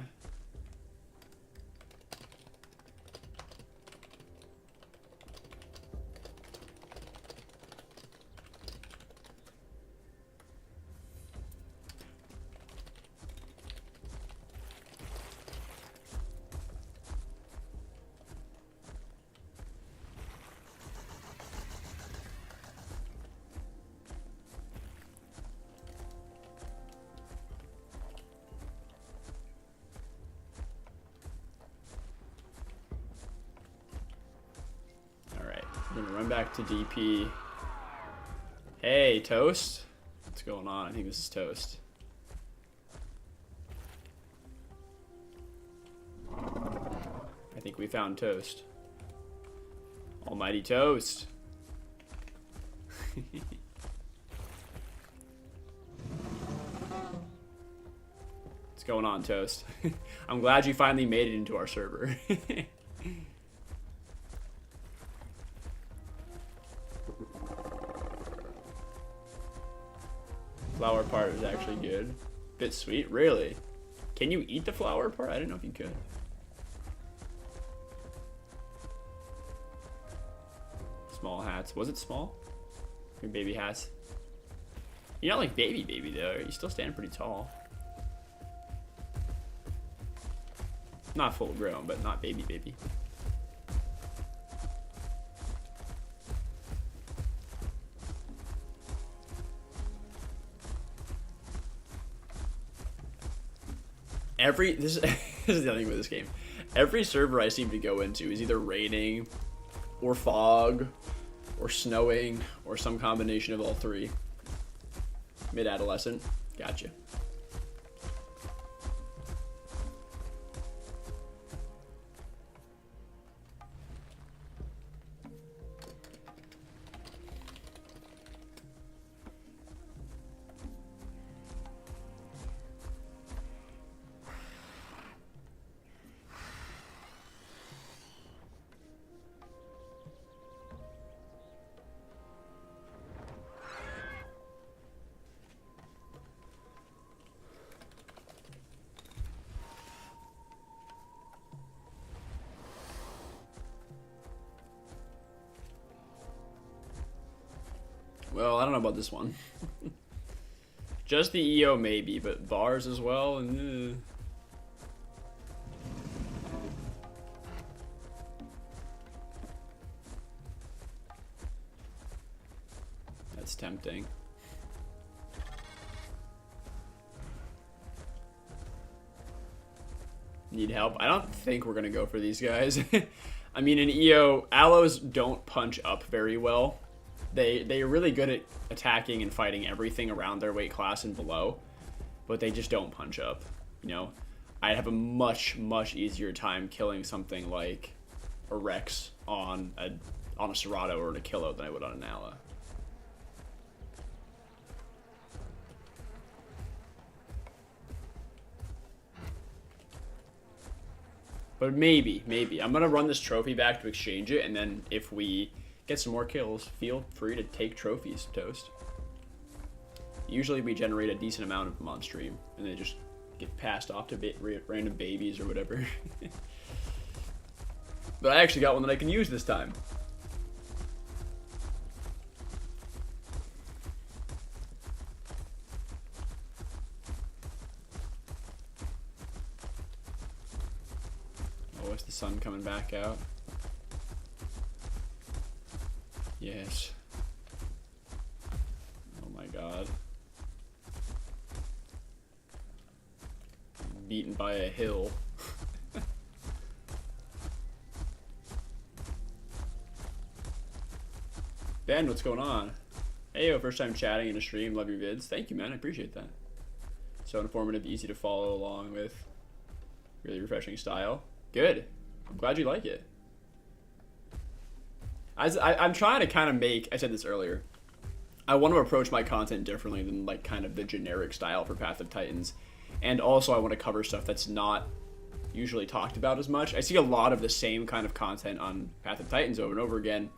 S1: I'm gonna run back to DP. Hey, Toast. What's going on? I think this is Toast. I think we found Toast. Almighty Toast. What's going on, Toast? I'm glad you finally made it into our server. Flower part is actually good. Bit sweet, really? Can you eat the flower part? I didn't know if you could. Small hats. Was it small? Your baby hats. You're not like baby though. You still stand pretty tall. Not full grown, but not baby. This is the thing with this game. Every server I seem to go into is either raining, or fog, or snowing, or some combination of all three. Mid-adolescent. Gotcha. Well, I don't know about this one. Just the EO maybe, but bars as well. And that's tempting. Need help? I don't think we're gonna go for these guys. I mean, in EO, allos don't punch up very well. They are really good at attacking and fighting everything around their weight class and below, but they just don't punch up. You know, I'd have a much easier time killing something like a Rex on a Serato or an Achillo than I would on an Ala. But maybe. I'm gonna run this trophy back to exchange it, and then if we get some more kills, feel free to take trophies, Toast. Usually we generate a decent amount of them on stream, and they just get passed off to random babies or whatever. But I actually got one that I can use this time. what's the sun coming back out? Yes. Oh my god. Beaten by a hill. Ben, what's going on? Hey, yo, first time chatting in a stream. Love your vids. Thank you, man. I appreciate that. So informative, easy to follow along with. Really refreshing style. Good. I'm glad you like it. I'm trying to kind of make, I said this earlier, I want to approach my content differently than like kind of the generic style for Path of Titans. And also I want to cover stuff that's not usually talked about as much. I see a lot of the same kind of content on Path of Titans over and over again.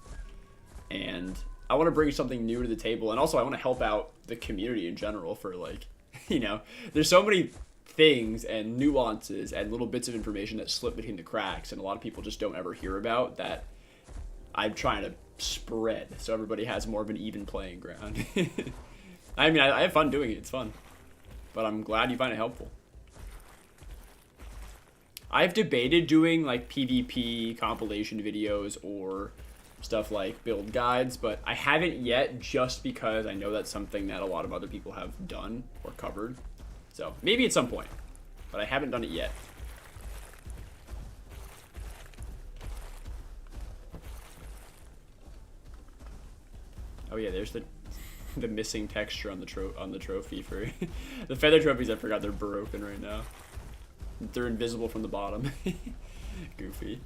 S1: And I want to bring something new to the table. And also I want to help out the community in general for like, you know, there's so many things and nuances and little bits of information that slip between the cracks and a lot of people just don't ever hear about that I'm trying to spread so everybody has more of an even playing ground. I mean, I have fun doing it. It's fun. But I'm glad you find it helpful. I've debated doing like PvP compilation videos or stuff like build guides, but I haven't yet just because I know that's something that a lot of other people have done or covered. So maybe at some point, but I haven't done it yet. Oh yeah, there's the missing texture on the trophy for the feather trophies. I forgot they're broken right now. They're invisible from the bottom. Goofy.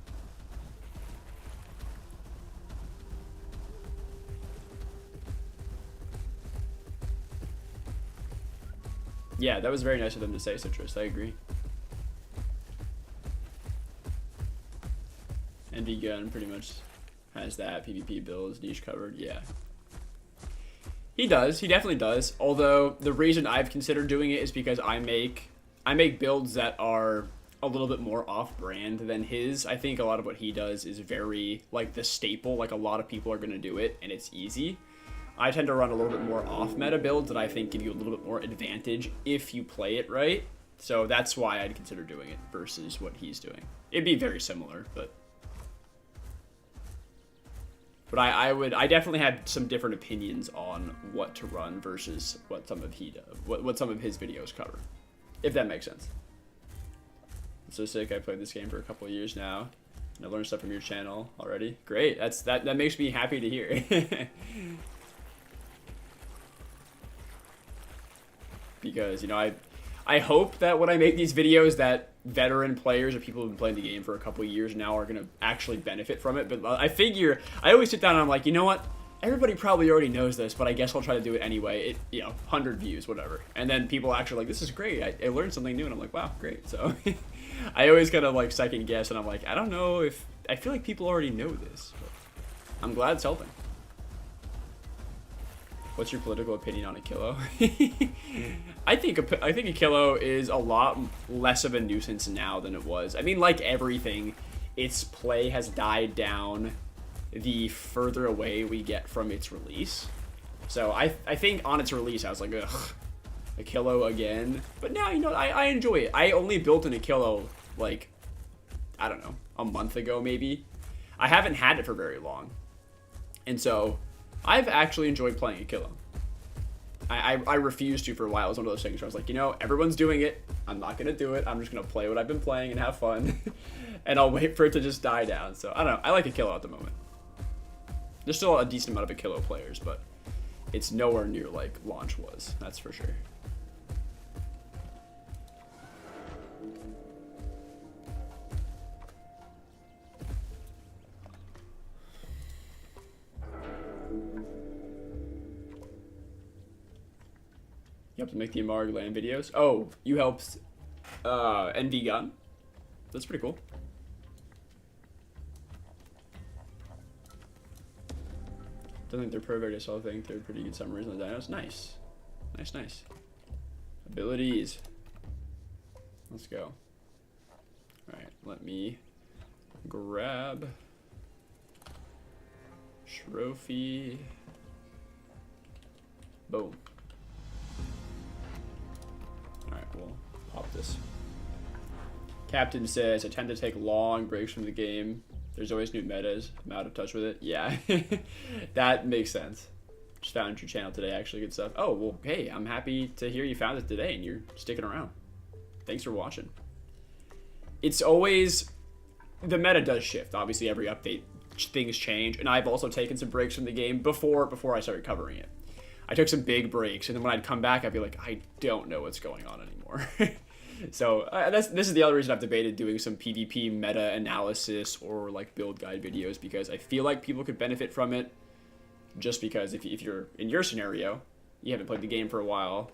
S1: Yeah, that was very nice of them to say, Citrus. I agree. NV Gun pretty much has that PvP builds niche covered. Yeah. He does. He definitely does. Although the reason I've considered doing it is because I make builds that are a little bit more off-brand than his. I think a lot of what he does is very like the staple. Like a lot of people are going to do it, and it's easy. I tend to run a little bit more off-meta builds that I think give you a little bit more advantage if you play it right. So that's why I'd consider doing it versus what he's doing. It'd be very similar, but I definitely had some different opinions on what to run versus what some of what some of his videos cover, if that makes sense. It's so sick. I played this game for a couple of years now, and I learned stuff from your channel already. Great. That makes me happy to hear. Because, you know, I hope that when I make these videos that veteran players or people who've been playing the game for a couple of years now are going to actually benefit from it. But I figure, I always sit down and I'm like, you know what? Everybody probably already knows this, but I guess I'll try to do it anyway. You know, 100 views, whatever. And then people actually like, this is great. I learned something new. And I'm like, wow, great. So I always kind of like second guess. And I'm like, I don't know if, I feel like people already know this. But I'm glad it's helping. What's your political opinion on Achillo? I think Achillo is a lot less of a nuisance now than it was. I mean, like everything, its play has died down the further away we get from its release. So I think on its release, I was like, ugh, Achillo again. But now, you know, I enjoy it. I only built an Achillo, like, I don't know, a month ago maybe. I haven't had it for very long. And so I've actually enjoyed playing Achillo. I refused to for a while. It was one of those things where I was like, you know, everyone's doing it. I'm not going to do it. I'm just going to play what I've been playing and have fun. And I'll wait for it to just die down. So, I don't know. I like Achillo at the moment. There's still a decent amount of Achillo players, but it's nowhere near like launch was. That's for sure. You helped make the Amarg land videos. Oh, you helped NV Gun. That's pretty cool. Don't think they're perfect. I still think they're pretty good summaries on the dinos. Nice. Nice, nice. Abilities. Let's go. Alright, let me grab trophy. Boom. Alright, we'll pop this. Captain says, I tend to take long breaks from the game. There's always new metas. I'm out of touch with it. Yeah, that makes sense. Just found your channel today, actually. Good stuff. Oh, well, hey, I'm happy to hear you found it today and you're sticking around. Thanks for watching. It's always... The meta does shift. Obviously, every update, things change. And I've also taken some breaks from the game before I started covering it. I took some big breaks, and then when I'd come back, I'd be like, I don't know what's going on anymore. So this is the other reason I've debated doing some PvP meta analysis or like build guide videos, because I feel like people could benefit from it. Just because if you're in your scenario, you haven't played the game for a while.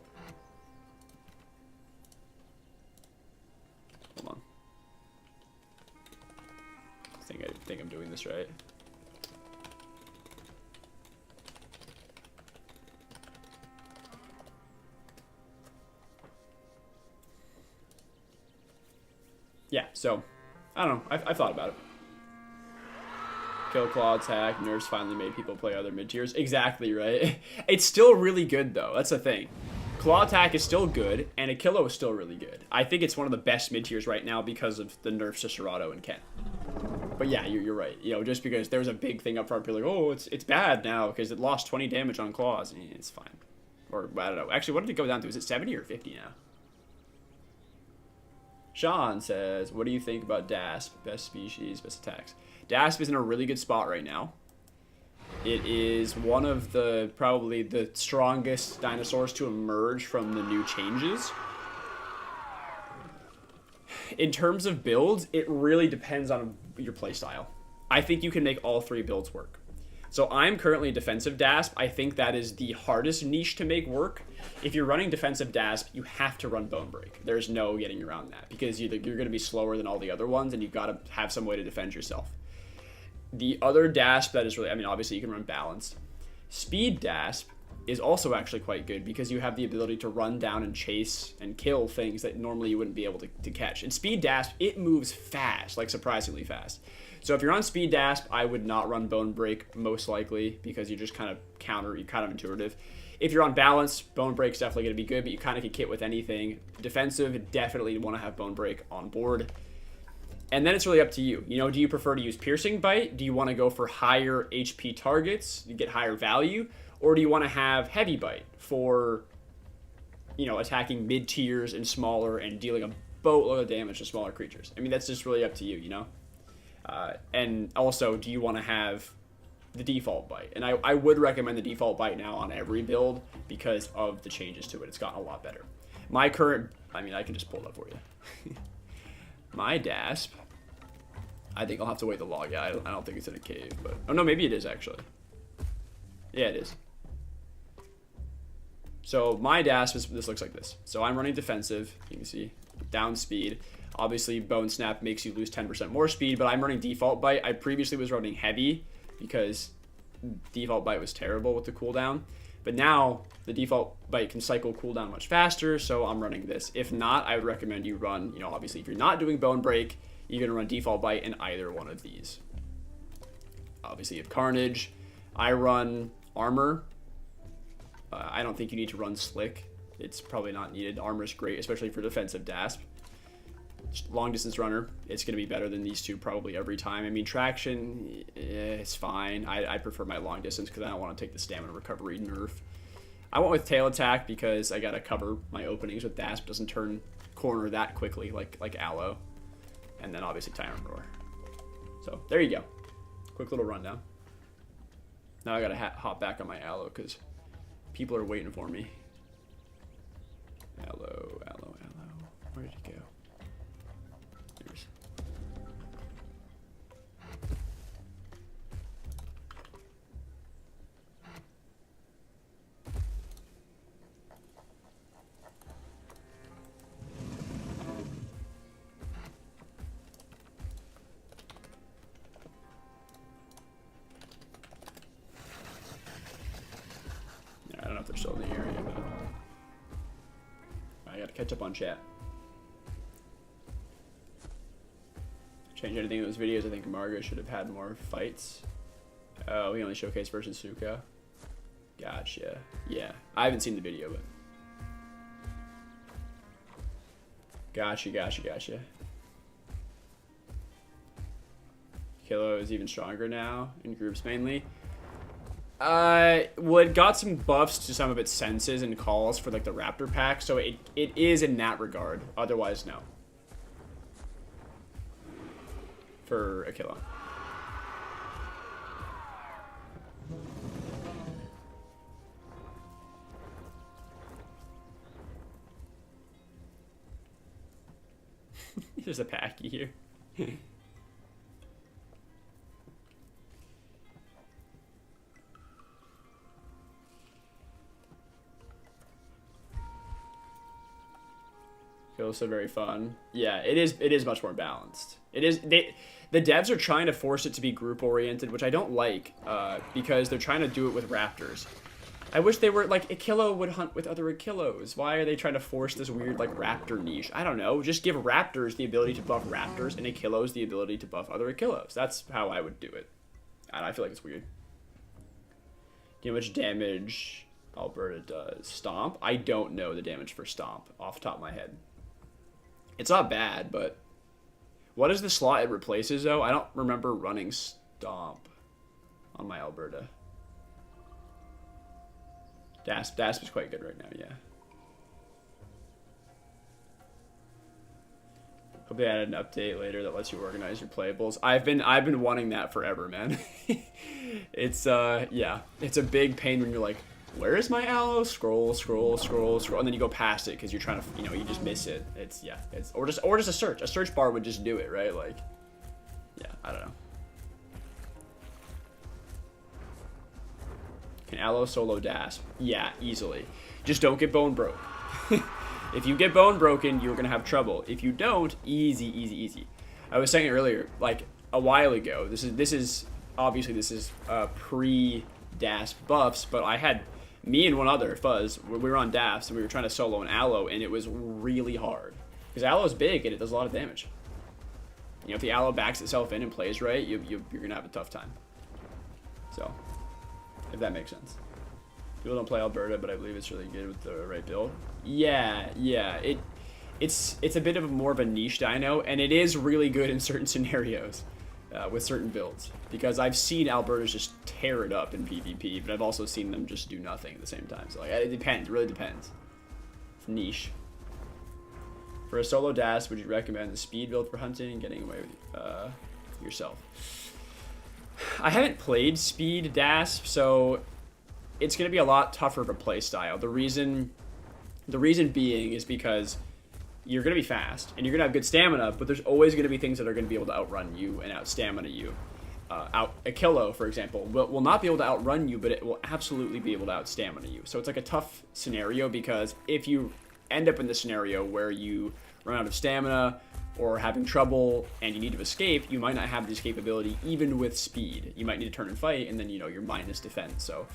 S1: Hold on. I think I'm doing this right. Yeah, so, I don't know. I've thought about it. Kill claw attack, nerfs finally made people play other mid-tiers. Exactly, right? It's still really good, though. That's the thing. Claw attack is still good, and achillo is still really good. I think it's one of the best mid-tiers right now because of the nerfs to Serato and Ken. But yeah, you're right. You know, just because there's a big thing up front, people are like, oh, it's bad now because it lost 20 damage on claws. It's fine. Or, I don't know. Actually, what did it go down to? Is it 70 or 50 now? Sean says, what do you think about Dasp? Best species, best attacks. Dasp is in a really good spot right now. It is one of the, probably the strongest dinosaurs to emerge from the new changes. In terms of builds, it really depends on your playstyle. I think you can make all three builds work. So I'm currently defensive Dasp. I think that is the hardest niche to make work. If you're running defensive Dasp, you have to run Bone Break. There's no getting around that because you're going to be slower than all the other ones, and you've got to have some way to defend yourself. The other Dasp that is really, I mean, obviously you can run Balanced. Speed Dasp is also actually quite good because you have the ability to run down and chase and kill things that normally you wouldn't be able to catch. And Speed Dasp, it moves fast, like surprisingly fast. So if you're on Speed Dasp, I would not run Bone Break most likely because you just kind of you're kind of intuitive. If you're on Balance, Bone Break's definitely going to be good, but you kind of can kit with anything. Defensive, definitely want to have Bone Break on board. And then it's really up to you. You know, do you prefer to use Piercing Bite? Do you want to go for higher HP targets, you get higher value? Or do you want to have Heavy Bite for, you know, attacking mid-tiers and smaller and dealing a boatload of damage to smaller creatures? I mean, that's just really up to you, you know? And also, do you want to have the default bite? And I would recommend the default bite now on every build because of the changes to it. It's gotten a lot better. My current, I mean, I can just pull it up for you. My Dasp, I think I'll have to wait the log. Yeah, I don't think it's in a cave, but, oh no, maybe it is actually. Yeah, it is. So my Dasp this looks like this. So I'm running defensive. You can see down speed. Obviously, Bone Snap makes you lose 10% more speed, but I'm running Default Bite. I previously was running Heavy because Default Bite was terrible with the cooldown. But now, the Default Bite can cycle cooldown much faster, so I'm running this. If not, I would recommend you run, you know, obviously, if you're not doing Bone Break, you're going to run Default Bite in either one of these. Obviously, you have Carnage. I run Armor. I don't think you need to run Slick. It's probably not needed. Armor's great, especially for defensive Dasp. Long distance runner, it's going to be better than these two probably every time. I mean, traction, it's fine. I prefer my long distance because I don't want to take the stamina recovery nerf. I went with tail attack because I got to cover my openings with Dasp. Doesn't turn corner that quickly like Aloe. And then obviously Tyrant Roar. So there you go. Quick little rundown. Now I got to hop back on my Aloe because people are waiting for me. Aloe. Where did it go? I don't know if they're still in the area, but I gotta catch up on chat. Change anything in those videos? I think Margaret should have had more fights. Oh, we only showcase versus Suka. Gotcha. Yeah, I haven't seen the video, but gotcha. Achillo is even stronger now in groups mainly. Well, it got some buffs to some of its senses and calls for like the Raptor pack, so it is in that regard. Otherwise, no. For Achillo. There's a packy here. Also very fun. Yeah, it is much more balanced. The devs are trying to force it to be group oriented, which I don't like, because they're trying to do it with raptors. I wish they were like Achillo would hunt with other Achillos. Why are they trying to force this weird like raptor niche? I don't know. Just give raptors the ability to buff raptors and Achillos the ability to buff other Achillos. That's how I would do it. I feel like it's weird. You know how much damage Alberta does? Stomp? I don't know the damage for Stomp off the top of my head. It's not bad, but what is the slot it replaces, though? I don't remember running Stomp on my Alberta. Dasp is quite good right now, yeah. Hope they added an update later that lets you organize your playables. I've been wanting that forever, man. It's yeah, it's a big pain when you're like, where is my aloe? Scroll, scroll, scroll, scroll, and then you go past it because you're trying to, you know, you just miss it. It's yeah, it's or just a search. A search bar would just do it, right? Like, yeah, I don't know. Can aloe solo Dasp? Yeah, easily. Just don't get bone broke. If you get bone broken, you're gonna have trouble. If you don't, easy, easy, easy. I was saying earlier, like a while ago. This is obviously pre-Dasp buffs, but I had me and one other Fuzz. We were on Dasp and we were trying to solo an aloe, and it was really hard because aloe is big and it does a lot of damage. You know, if the aloe backs itself in and plays right, you're gonna have a tough time. So, if that makes sense. People don't play Alberta, but I believe it's really good with the right build. Yeah, it's a bit of more of a niche dino, and it is really good in certain scenarios with certain builds. Because I've seen Albertas just tear it up in PvP, but I've also seen them just do nothing at the same time. So like, it depends, it really depends. It's niche. For a solo Dasp, would you recommend the speed build for hunting and getting away with yourself? I haven't played speed Dasp, so it's going to be a lot tougher of a play style. The reason being is because you're going to be fast and you're going to have good stamina, but there's always going to be things that are going to be able to outrun you and out-stamina you. Achillo, for example, will not be able to outrun you, but it will absolutely be able to out-stamina you. So it's like a tough scenario, because if you end up in the scenario where you run out of stamina or having trouble and you need to escape, you might not have the escapability even with speed. You might need to turn and fight, and then, you know, you're minus defense. So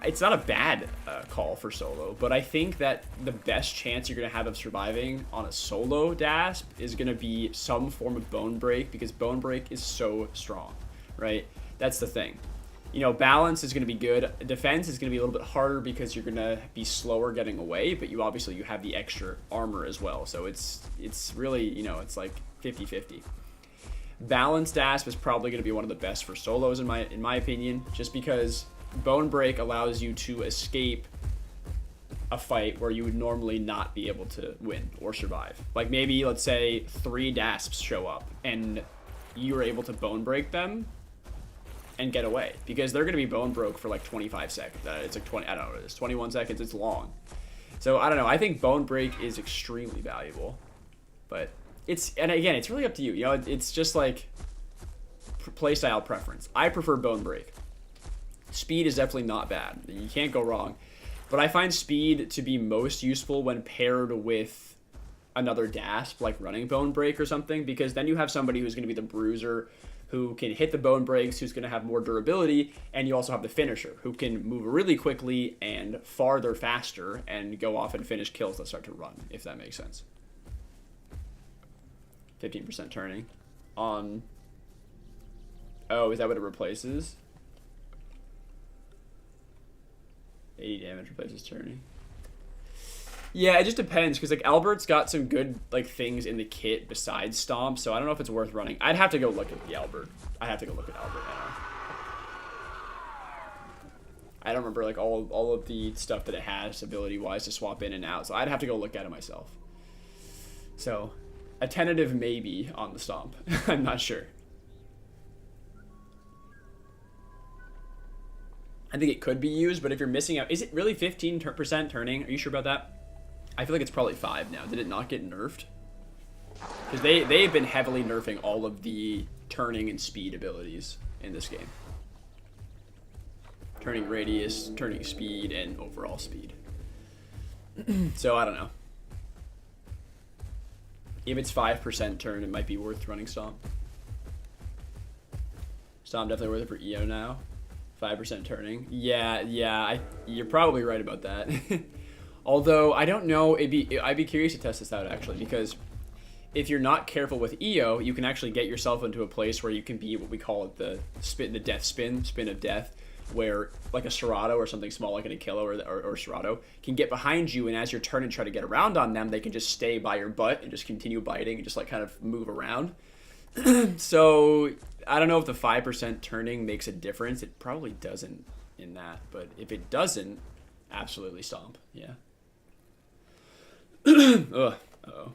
S1: it's not a bad call for solo, but I think that the best chance you're going to have of surviving on a solo Dasp is going to be some form of bone break, because bone break is so strong, right? That's the thing. You know, balance is going to be good. Defense is going to be a little bit harder because you're going to be slower getting away, but you have the extra armor as well. So it's really, you know, it's like 50-50. Balanced Dasp is probably going to be one of the best for solos in my opinion, just because bone break allows you to escape a fight where you would normally not be able to win or survive. Like maybe, let's say 3 Dasps show up and you're able to bone break them and get away, because they're going to be bone broke for like 25 seconds. It's like 20, I don't know, it's 21 seconds, it's long. So I don't know, I think bone break is extremely valuable, but and again, it's really up to you. You know, it's just like playstyle preference. I prefer bone break. Speed is definitely not bad. You can't go wrong. But I find speed to be most useful when paired with another Dasp, like running bone break or something, because then you have somebody who's going to be the bruiser, who can hit the bone breaks, who's going to have more durability, and you also have the finisher, who can move really quickly and farther faster and go off and finish kills that start to run, if that makes sense. 15% turning on... Oh, is that what it replaces? 80 damage replaces turning. Yeah, it just depends, because, like, Albert's got some good, like, things in the kit besides Stomp, so I don't know if it's worth running. I'd have to go look at the Albert. I'd have to go look at Albert now. I don't remember, like, all of the stuff that it has ability-wise to swap in and out, so I'd have to go look at it myself. So, a tentative maybe on the Stomp. I'm not sure. I think it could be used, but if you're missing out... Is it really 15% turning? Are you sure about that? I feel like it's probably 5 now. Did it not get nerfed? Because they've been heavily nerfing all of the turning and speed abilities in this game. Turning radius, turning speed, and overall speed. So, I don't know. If it's 5% turn, it might be worth running Stomp. Stomp definitely worth it for EO now. 5% turning. Yeah, you're probably right about that. Although, I don't know, I'd be curious to test this out, actually, because if you're not careful with EO, you can actually get yourself into a place where you can be what we call it the death spin of death, where like a Serato or something small like an Achillo or Serato can get behind you, and as you're turning to try to get around on them, they can just stay by your butt and just continue biting and just like kind of move around. So I don't know if the 5% turning makes a difference. It probably doesn't in that, but if it doesn't, absolutely Stomp. Yeah. Ugh. Uh-oh.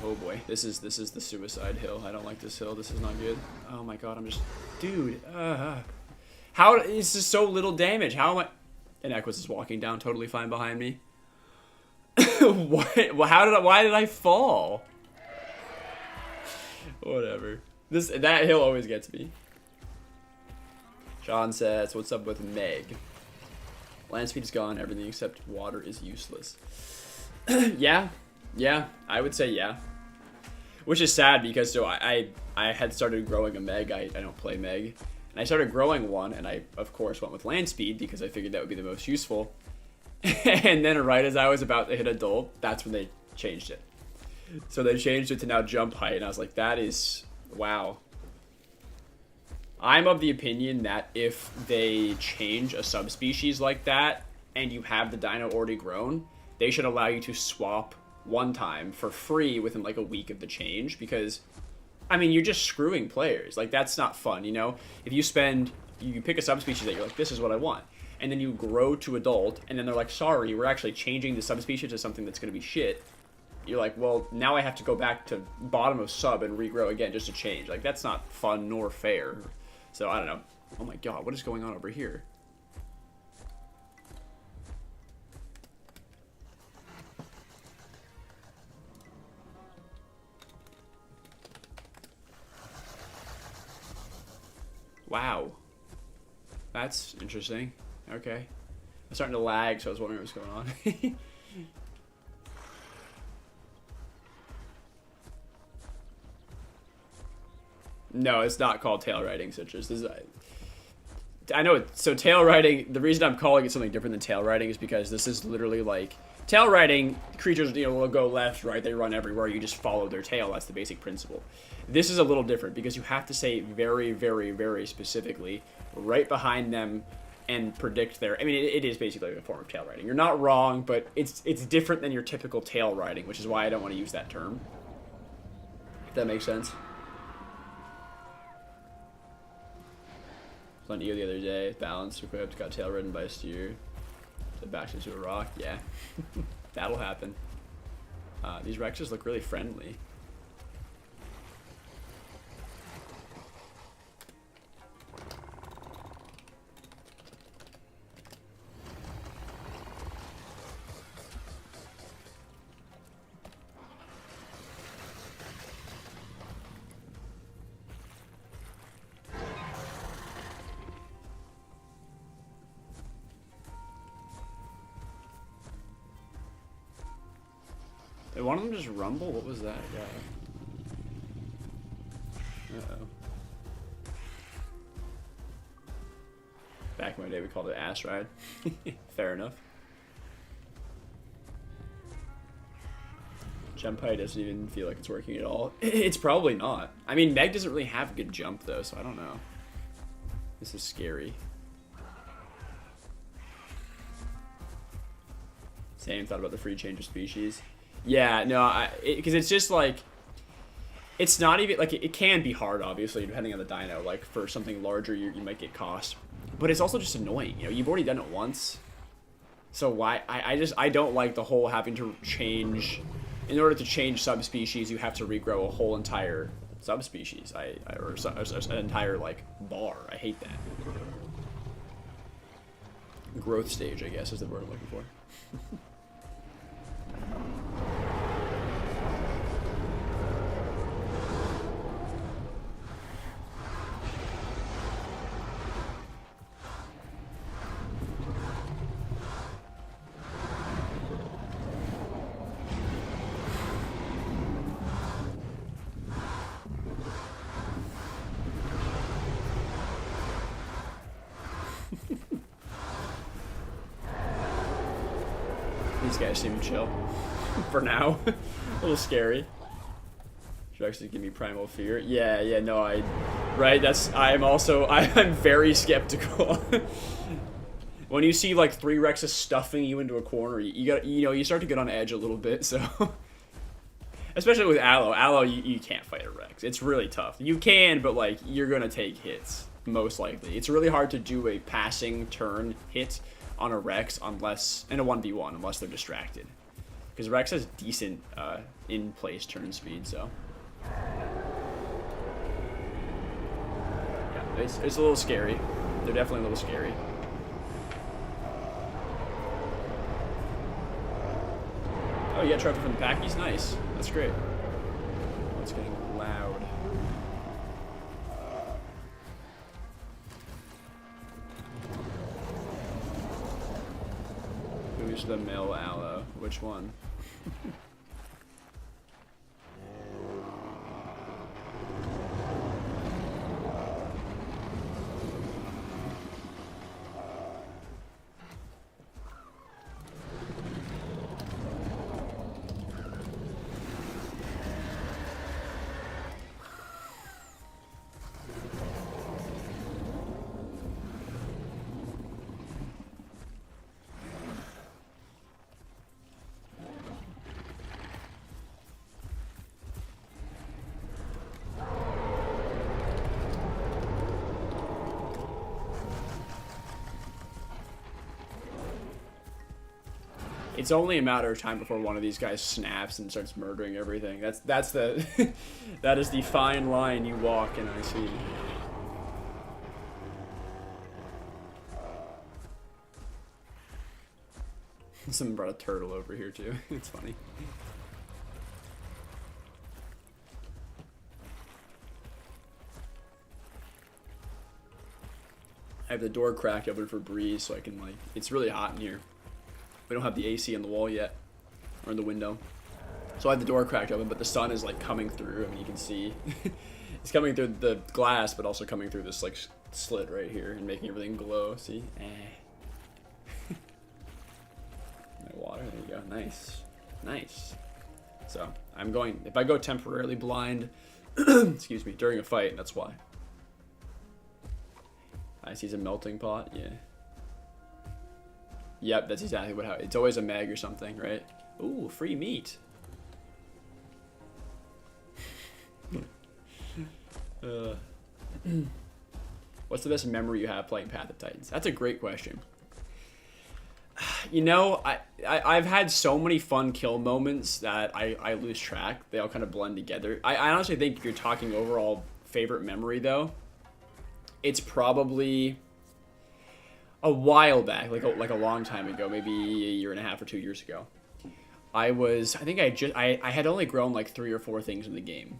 S1: Oh boy, this is the suicide hill. I don't like this hill. This is not good. Oh my god, I'm just, dude. How is this so little damage? How am I? And Equus is walking down totally fine behind me. What? Why did I fall? Whatever. That hill always gets me. Sean says, "What's up with Meg? Land speed is gone. Everything except water is useless." Yeah, I would say yeah. Which is sad because so I had started growing a Meg. I don't play Meg. And I started growing one, and I, of course, went with land speed because I figured that would be the most useful. And then right as I was about to hit adult, that's when they changed it. So they changed it to now jump height, and I was like, that is... wow. I'm of the opinion that if they change a subspecies like that, and you have the dino already grown, they should allow you to swap one time for free within like a week of the change, because... I mean, you're just screwing players. Like, that's not fun, you know? If you pick a subspecies that you're like, this is what I want, and then you grow to adult, and then they're like, sorry, we're actually changing the subspecies to something that's going to be shit. You're like, well, now I have to go back to bottom of sub and regrow again just to change. Like, that's not fun nor fair. So, I don't know. Oh my god, what is going on over here? Wow. That's interesting. Okay. I'm starting to lag, so I was wondering what's going on. No, it's not called tail riding citrus. This is... I know it. So tail riding, the reason I'm calling it something different than tail riding is because this is literally like... Tail riding, creatures, you know, will go left, right, they run everywhere, you just follow their tail. That's the basic principle. This is a little different because you have to say very, very, very specifically right behind them and predict their... I mean, it is basically a form of tail riding. You're not wrong, but it's different than your typical tail riding, which is why I don't want to use that term. If that makes sense. I was on EO the other day, balanced, equipped, got tail ridden by a steer. So backed into a rock, yeah. That'll happen. These Rexes look really friendly. Did one of them just rumble? What was that? Uh-oh. Back in my day, we called it ass ride. Fair enough. Jump height doesn't even feel like it's working at all. It's probably not. I mean, Meg doesn't really have a good jump, though, so I don't know. This is scary. Same thought about the free change of species. Yeah, no, because it's just like, it's not even, like, it can be hard, obviously, depending on the dino. Like, for something larger, you might get cost. But it's also just annoying, you know? You've already done it once. So why, I don't like the whole having to change, in order to change subspecies, you have to regrow a whole entire subspecies. Or an entire, like, bar. I hate that. Growth stage, I guess, is the word I'm looking for. These guys seem chill. For now. A little scary. Should actually give me primal fear. Yeah, no, I'm very skeptical. When you see like 3 Rexes stuffing you into a corner, you start to get on edge a little bit, so. Especially with Allo. Allo, you can't fight a Rex. It's really tough. You can, but like, you're gonna take hits, most likely. It's really hard to do a passing turn hit on a Rex unless, in a 1v1, unless they're distracted. Because Rex has decent in-place turn speed, so. Yeah, it's a little scary. They're definitely a little scary. Oh, you got trophy from the packies? Nice. That's great. Oh, it's getting loud. Who's the male Allo? Which one? It's only a matter of time before one of these guys snaps and starts murdering everything. That's the that is the fine line you walk in IC. Someone brought a turtle over here too. It's funny. I have the door cracked open for breeze so I can, like, it's really hot in here. We don't have the AC on the wall yet, or in the window. So I have the door cracked open, but the sun is like coming through. I mean, you can see it's coming through the glass, but also coming through this like slit right here and making everything glow. See? My water, there you go. Nice, nice. So I'm going, if I go temporarily blind, excuse me, during a fight, that's why. I see a melting pot, yeah. Yep, that's exactly what it's always a mag or something, right? Ooh, free meat. What's the best memory you have playing Path of Titans? That's a great question. You know, I've had so many fun kill moments that I lose track. They all kind of blend together. I honestly think if you're talking overall favorite memory, though, it's probably a while back, like a long time ago, maybe a year and a half or 2 years ago. I had only grown like 3 or 4 things in the game.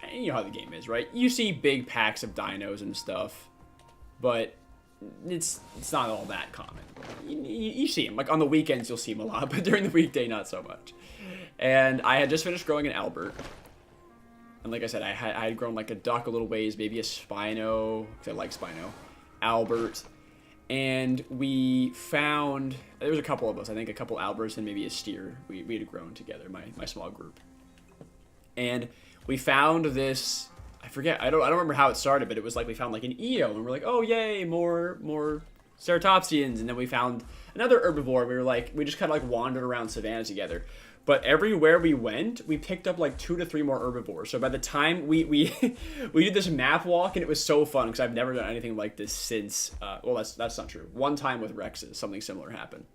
S1: And you know how the game is, right? You see big packs of dinos and stuff, but it's not all that common. You see them, like on the weekends you'll see them a lot, but during the weekday not so much. And I had just finished growing an Albert. And like I said, I had grown like a duck a little ways, maybe a Spino, because I like Spino, Albert. And we found, there was a couple of us, I think a couple Alberts and maybe a steer. We had grown together, my small group. And we found this, I forget, I don't remember how it started, but it was like we found like an Eo, and we're like, oh yay, more ceratopsians. And then we found another herbivore. We just kind of like wandered around savanna together. But everywhere we went, we picked up like 2 to 3 more herbivores. So by the time we we did this map walk, and it was so fun because I've never done anything like this since. Well, that's not true. One time with Rexes, something similar happened.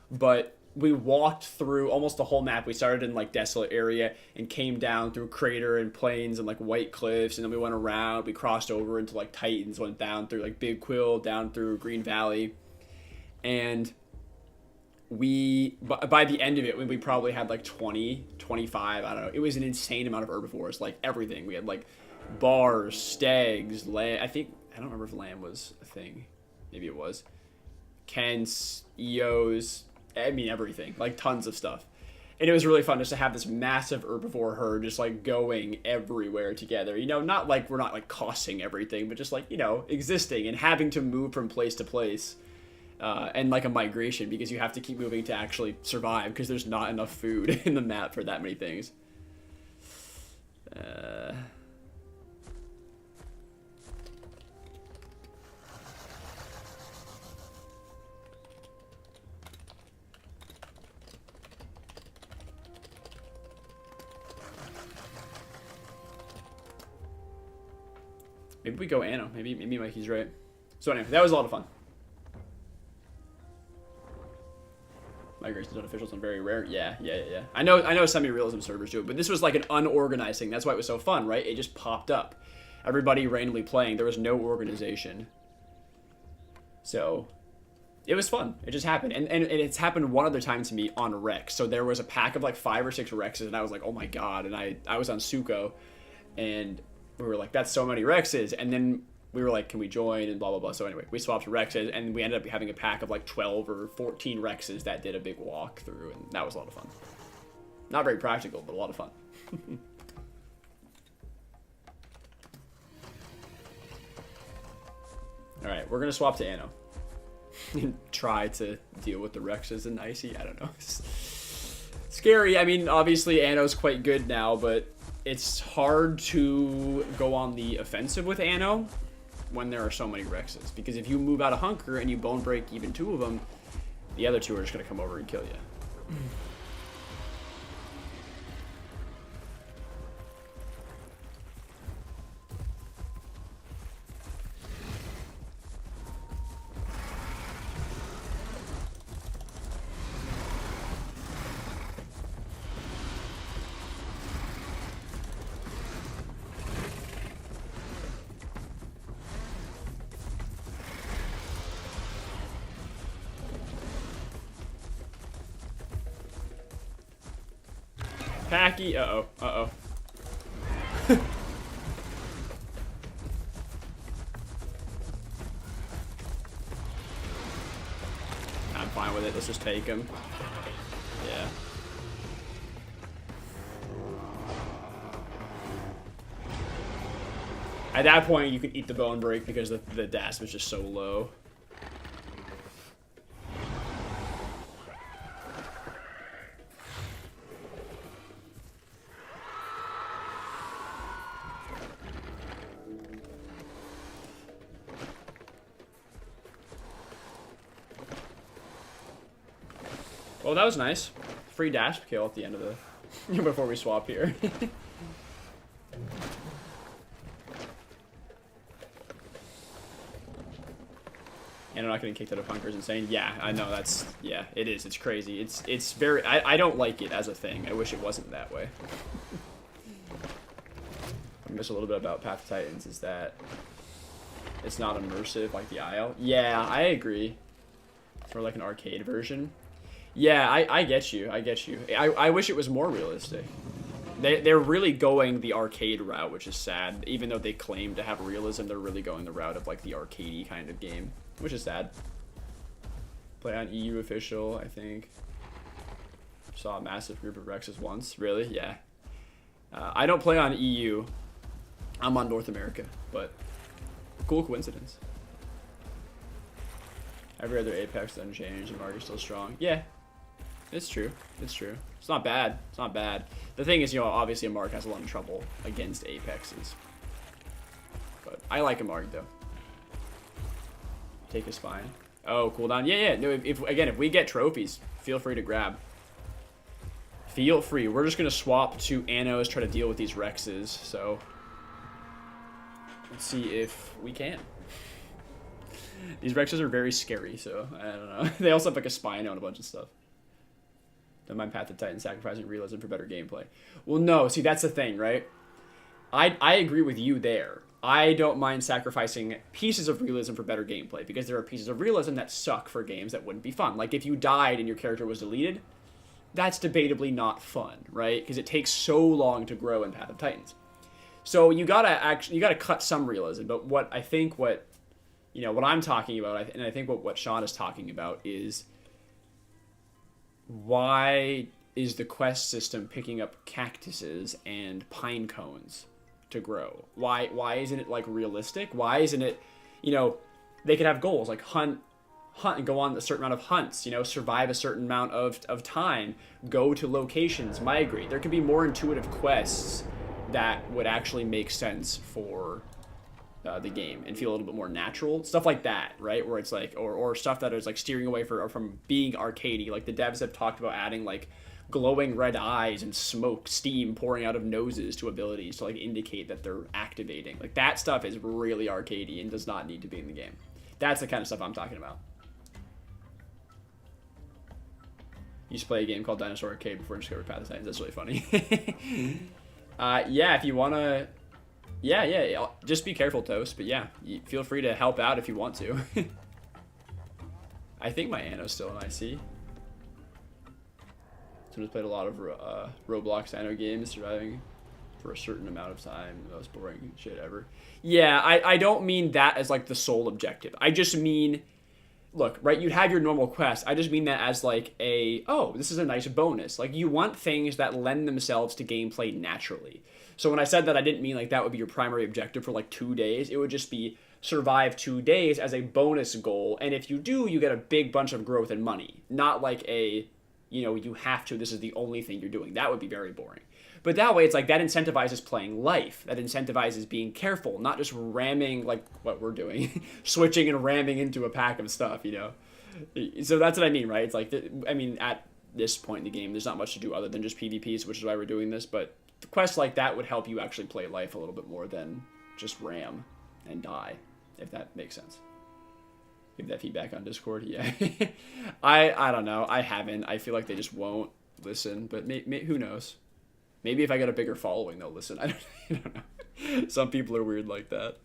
S1: But we walked through almost the whole map. We started in like desolate area and came down through crater and plains and like white cliffs, and then we went around. We crossed over into like Titans, went down through like Big Quill, down through Green Valley, and by the end of it, we probably had like 20, 25, I don't know. It was an insane amount of herbivores, like everything. We had like bars, stags, lamb. I don't remember if lamb was a thing. Maybe it was. Kents, EOs, I mean everything, like tons of stuff. And it was really fun just to have this massive herbivore herd just like going everywhere together. You know, not like we're not like costing everything, but just like, you know, existing and having to move from place to place. And like a migration, because you have to keep moving to actually survive because there's not enough food in the map for that many things. Maybe we go Anno. Maybe Mikey's right. So anyway, that was a lot of fun. Migrations on officials are very rare. Yeah. I know semi-realism servers do it, but this was like an unorganized thing. That's why it was so fun, right? It just popped up. Everybody randomly playing. There was no organization. So it was fun. It just happened. And it's happened one other time to me on Rex. So there was a pack of like 5 or 6 Rexes, and I was like, oh my god. And I was on Suko, and we were like, that's so many Rexes. And then we were like, can we join, and blah, blah, blah. So anyway, we swapped Rexes, and we ended up having a pack of like 12 or 14 Rexes that did a big walk through, and that was a lot of fun. Not very practical, but a lot of fun. Alright, we're going to swap to Anno. And try to deal with the Rexes and Icy. I don't know. Scary. I mean, obviously Anno's quite good now, but it's hard to go on the offensive with Anno when there are so many Rexes, because if you move out of Hunker and you bone break even 2 of them, the other 2 are just going to come over and kill you. Packy, uh-oh. I'm fine with it, let's just take him. Yeah. At that point, you can eat the bone break because the Dasp is just so low. Oh, that was nice. Free Dasp kill at the end of the... before we swap here. And I'm not getting kicked out of Hunker is insane. Yeah, I know, that's... Yeah, it is. It's crazy. It's very... I don't like it as a thing. I wish it wasn't that way. I miss a little bit about Path of Titans is that it's not immersive like the Isle. Yeah, I agree. It's more like an arcade version. Yeah, I get you. I get you. I wish it was more realistic. They're really going the arcade route, which is sad. Even though they claim to have realism, they're really going the route of like the arcadey kind of game, which is sad. Play on EU official, I think. Saw a massive group of Rexes once. Really? Yeah. I don't play on EU. I'm on North America, but cool coincidence. Every other Apex is unchanged and Mark is still strong. Yeah. It's true. It's true. It's not bad. It's not bad. The thing is, you know, obviously a Mark has a lot of trouble against Apexes. But I like a Mark, though. Take his spine. Oh, cooldown. Yeah. No, if again, if we get trophies, feel free to grab. Feel free. We're just gonna swap to Annos, try to deal with these Rexes. So let's see if we can. These Rexes are very scary, so I don't know. They also have like a Spino and a bunch of stuff. Don't mind Path of Titan sacrificing realism for better gameplay. Well, no. See, that's the thing, right? I agree with you there. I don't mind sacrificing pieces of realism for better gameplay, because there are pieces of realism that suck for games that wouldn't be fun. Like if you died and your character was deleted, that's debatably not fun, right? Because it takes so long to grow in Path of Titans. So you gotta cut some realism. But what I'm talking about, and I think what Sean is talking about is, why is the quest system picking up cactuses and pine cones to grow? Why isn't it like realistic? Why isn't it, they could have goals like hunt and go on a certain amount of hunts, survive a certain amount of time, go to locations, migrate. There could be more intuitive quests that would actually make sense for the game and feel a little bit more natural. Stuff like that, right? Where it's like, or stuff that is like steering away from being arcadey. Like the devs have talked about adding like glowing red eyes and smoke, steam pouring out of noses to abilities to like indicate that they're activating. Like that stuff is really arcadey and does not need to be in the game. That's the kind of stuff I'm talking about. Used to play a game called Dinosaur Arcade before I discovered Path of Titans. That's really funny. Yeah, if you want to... Yeah. Just be careful, Toast. But yeah, feel free to help out if you want to. I think my Anno's still in IC. Someone's played a lot of Roblox Anno games, surviving for a certain amount of time. The most boring shit ever. Yeah, I don't mean that as like the sole objective. I just mean... Look, right, you'd have your normal quest. I just mean that as like this is a nice bonus. Like you want things that lend themselves to gameplay naturally. So when I said that, I didn't mean like that would be your primary objective for like 2 days. It would just be survive 2 days as a bonus goal. And if you do, you get a big bunch of growth and money. Not like you have to, this is the only thing you're doing. That would be very boring. But that way, it's like that incentivizes playing life. That incentivizes being careful, not just ramming like what we're doing, switching and ramming into a pack of stuff, So that's what I mean, right? It's like, at this point in the game, there's not much to do other than just PvPs, which is why we're doing this. But quests like that would help you actually play life a little bit more than just ram and die, if that makes sense. Give that feedback on Discord, yeah. I don't know. I haven't. I feel like they just won't listen, but who knows? Maybe if I get a bigger following, they'll listen. I don't know. Some people are weird like that.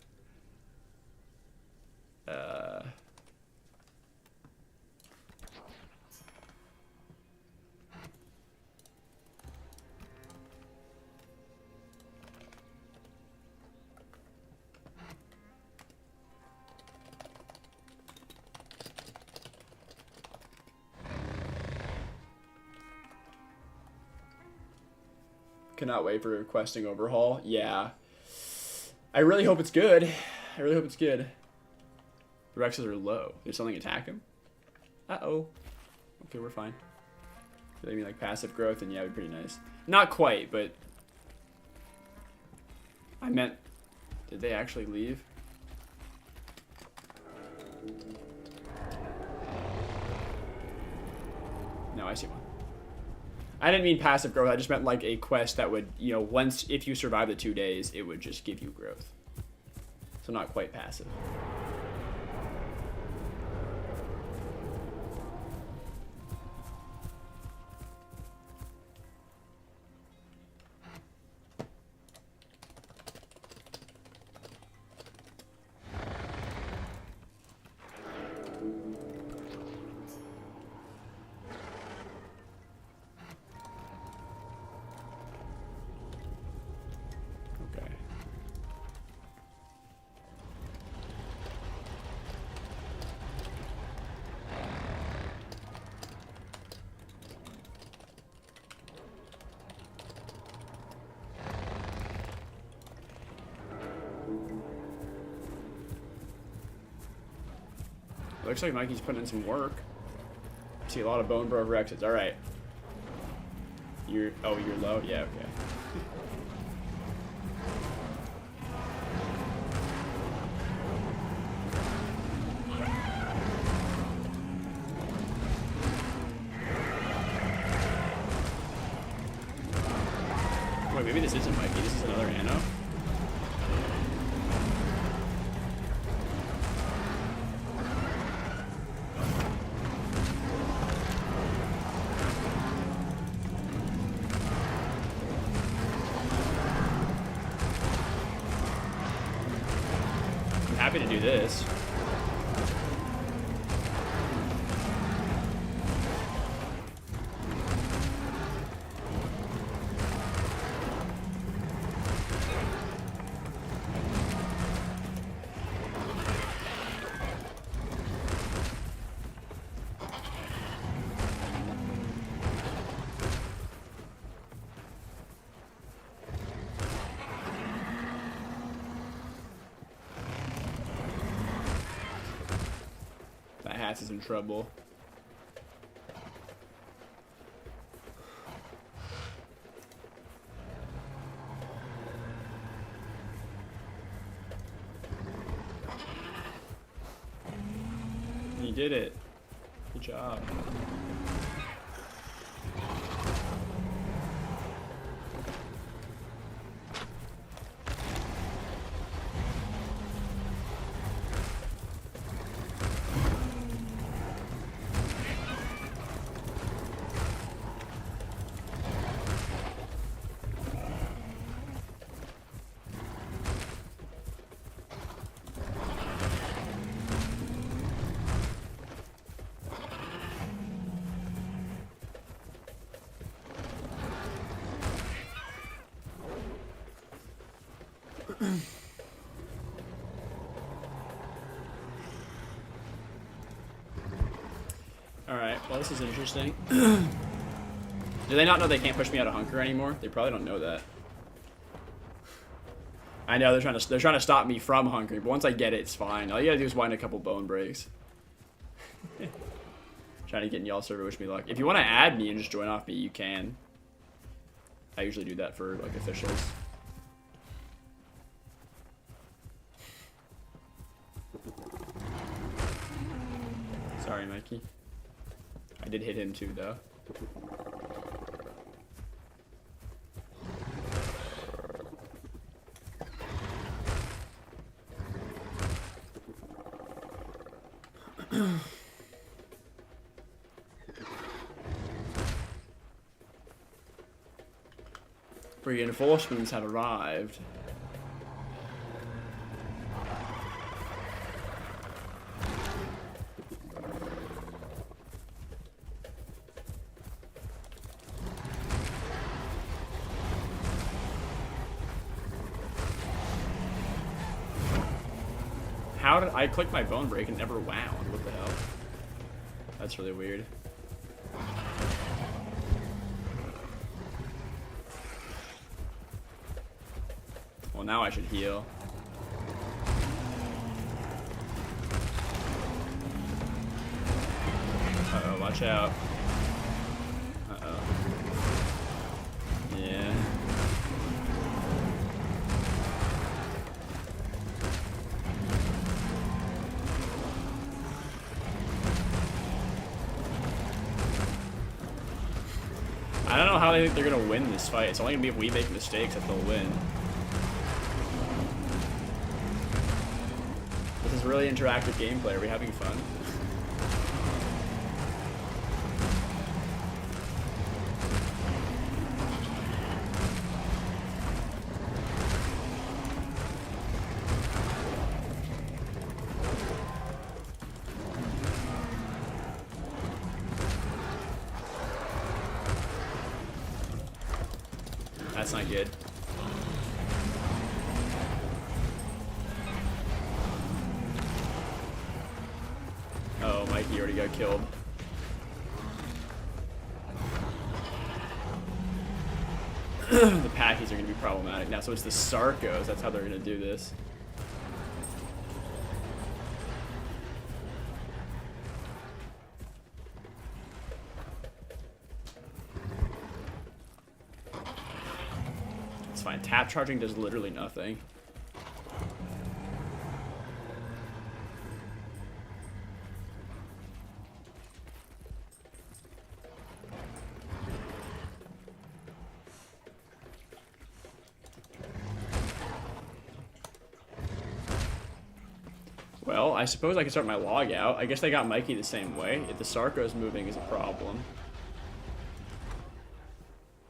S1: Cannot wait for questing overhaul. Yeah. I really hope it's good. The Rexes are low. Did something attack him? Uh-oh. Okay, we're fine. So they mean like passive growth, and yeah, it'd be pretty nice. Not quite, but... I meant... Did they actually leave? No, I see one. I didn't mean passive growth. I just meant like a quest that would, if you survive the 2 days, it would just give you growth. So not quite passive. Looks like Mikey's putting in some work. I see a lot of Bone Bro Rexes. Alright. You're low? Yeah, okay. maybe this isn't Mikey. This is another Anno. I'm happy to do this. That hatz is in trouble. You did it. Good job. Alright, well this is interesting. Do they not know they can't push me out of hunker anymore? They probably don't know that. I know they're trying to stop me from hunkering, but once I get it, it's fine. All you gotta do is wind a couple bone breaks. Trying to get in y'all server, wish me luck. If you want to add me and just join off me, you can. I usually do that for like officials. Sorry, Mikey. I did hit him too, though. Reinforcements have arrived. How did I click my bone break and never wound? What the hell? That's really weird. Well, now I should heal. Uh-oh, watch out. Uh-oh. Yeah. I don't know how they think they're gonna win this fight. It's only gonna be if we make mistakes that they'll win. This is really interactive gameplay. Are we having fun? That's not good. Oh, Mikey already got killed. The Packies are going to be problematic now. So it's the Sarcos. That's how they're going to do this. It's fine. Tap charging does literally nothing. Well, I suppose I can start my log out. I guess they got Mikey the same way. If the Sarco's moving is a problem.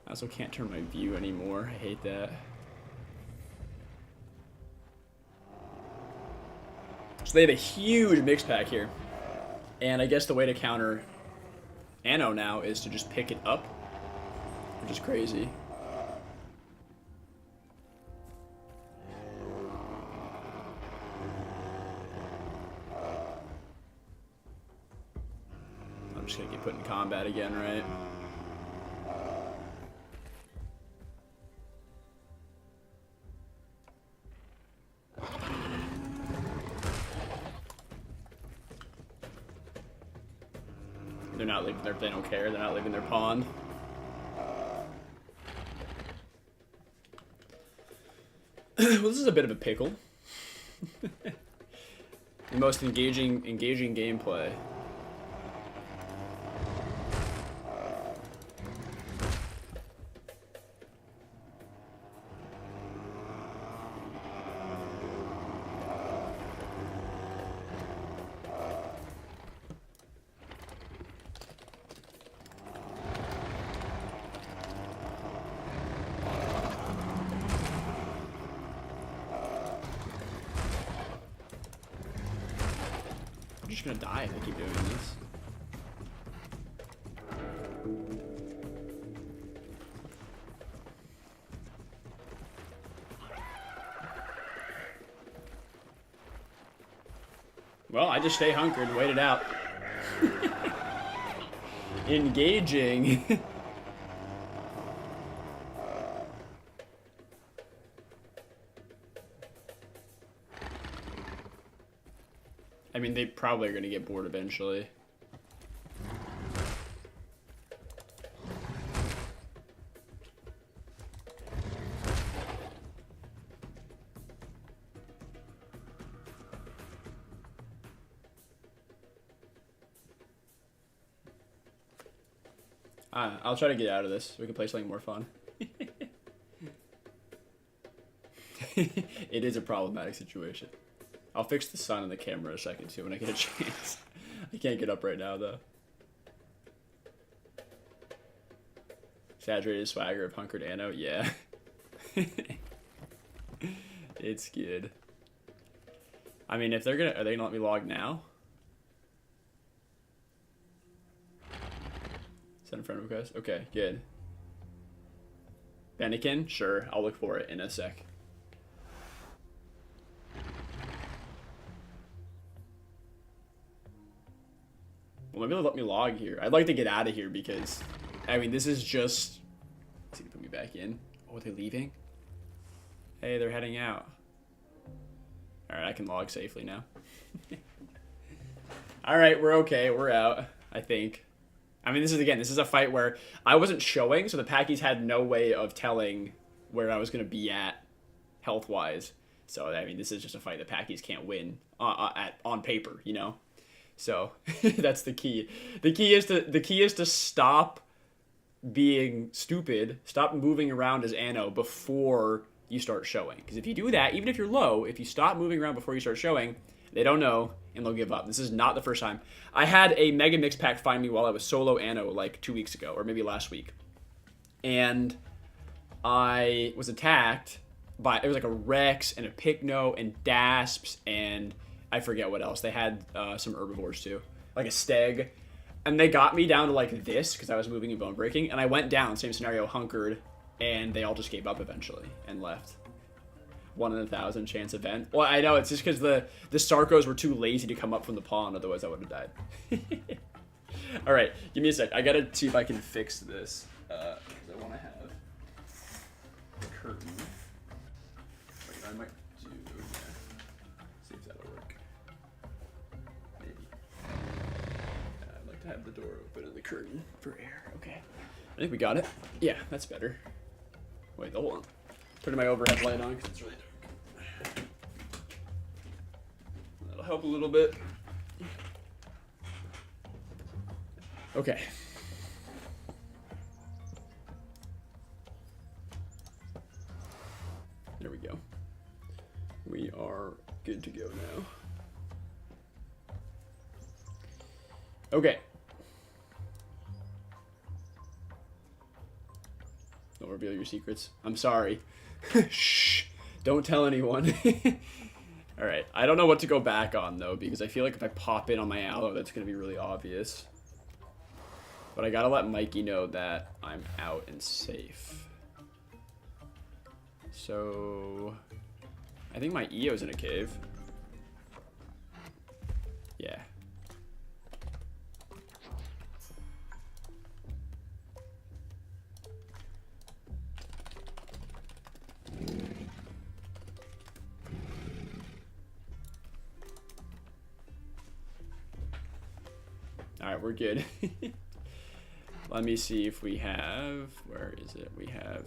S1: I also can't turn my view anymore. I hate that. So they have a huge mix pack here. And I guess the way to counter Anno now is to just pick it up, which is crazy. I'm just gonna get put in combat again, right? They're not leaving their, they don't care, they're not leaving their pond. Well, this is a bit of a pickle. The most engaging gameplay. I'm just gonna die if I keep doing this. Well, I just stay hunkered and wait it out. Engaging. I mean, they probably are going to get bored eventually. I'll try to get out of this so we can play something more fun. It is a problematic situation. I'll fix the sun and the camera in a second too when I get a chance. I can't get up right now though. Saturated swagger of hunkered Anno, yeah. It's good. I mean, if they're gonna, are they gonna let me log now? Send a friend request. Okay, good. Bennikin, sure. I'll look for it in a sec. Well, maybe they'll let me log here. I'd like to get out of here because, I mean, this is just... Let's see, put me back in. Oh, are they leaving? Hey, they're heading out. Alright, I can log safely now. Alright, we're okay. We're out, I think. I mean, this is a fight where I wasn't showing, so the Packies had no way of telling where I was going to be at health-wise. So, I mean, this is just a fight the Packies can't win on paper, you know? So, that's the key. The key is to stop being stupid, stop moving around as Anno before you start showing. Because if you do that, even if you're low, if you stop moving around before you start showing, they don't know, and they'll give up. This is not the first time. I had a Mega Mix Pack find me while I was solo Anno like 2 weeks ago, or maybe last week. And I was attacked by, it was like a Rex and a Pycno and Dasps and I forget what else. They had some herbivores too, like a Steg. And they got me down to like this because I was moving and bone breaking. And I went down, same scenario, hunkered, and they all just gave up eventually and left. 1 in 1,000 chance event. Well, I know, it's just because the Sarcos were too lazy to come up from the pond, otherwise I would have died. Alright, give me a sec. I gotta see if I can fix this. Because I want to have the curtain. Wait, I might do, yeah. See if that'll work. Maybe. I'd like to have the door open and the curtain for air. Okay. I think we got it. Yeah, that's better. Wait, hold on. Turning my overhead light on because it's really dark. That'll help a little bit. Okay. There we go. We are good to go now. Okay. Don't reveal your secrets. I'm sorry. Shh. Don't tell anyone. Alright. I don't know what to go back on, though, because I feel like if I pop in on my aloe, that's going to be really obvious. But I gotta let Mikey know that I'm out and safe. So... I think my EO's in a cave. Yeah. Alright, we're good. Let me see if we have... Where is it? We have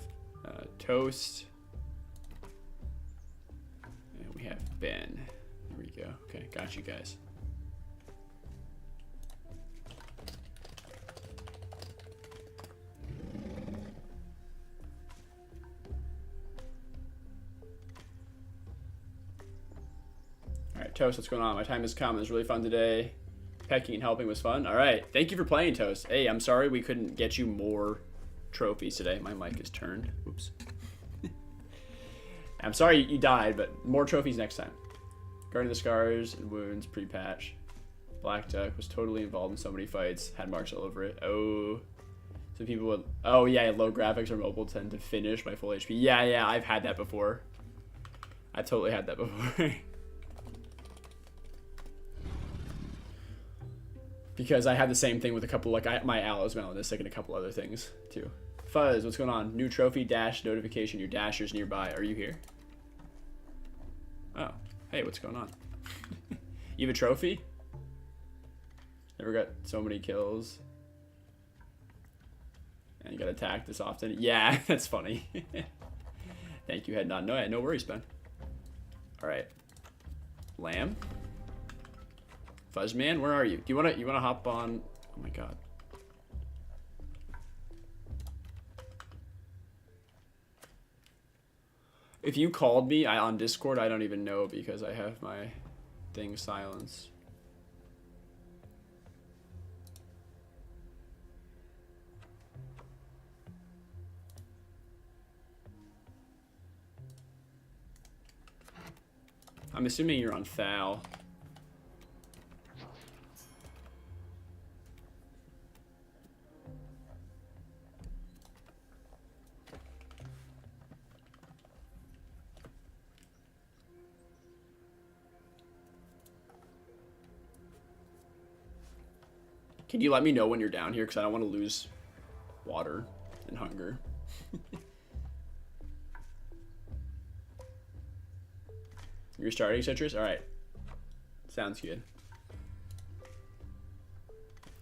S1: toast. And we have Ben. There we go. Okay, got you guys. Alright, Toast, what's going on? My time has come. It was really fun today. Pecking and helping was fun. Alright, thank you for playing, Toast. Hey, I'm sorry we couldn't get you more trophies today. My mic is turned. Oops. I'm sorry you died, but more trophies next time. Guarding the scars and wounds pre-patch. Black Duck was totally involved in so many fights. Had marks all over it. Oh. So people would... Oh, yeah, low graphics or mobile tend to finish my full HP. Yeah, I've had that before. I totally had that before. Because I had the same thing with a couple, like, my aloes, melanistic, and a couple other things, too. Fuzz, what's going on? New trophy, dash, notification, your dasher's nearby. Are you here? Oh. Hey, what's going on? You have a trophy? Never got so many kills. And you got attacked this often? Yeah, that's funny. Thank you, Head Nod. No worries, Ben. Alright. Lamb? Fuzzman, where are you? Do you wanna hop on? Oh my god. If you called me on Discord, I don't even know because I have my thing silenced. I'm assuming you're on Thal. Can you let me know when you're down here? Because I don't want to lose water and hunger. You're starting, Citrus? Alright. Sounds good.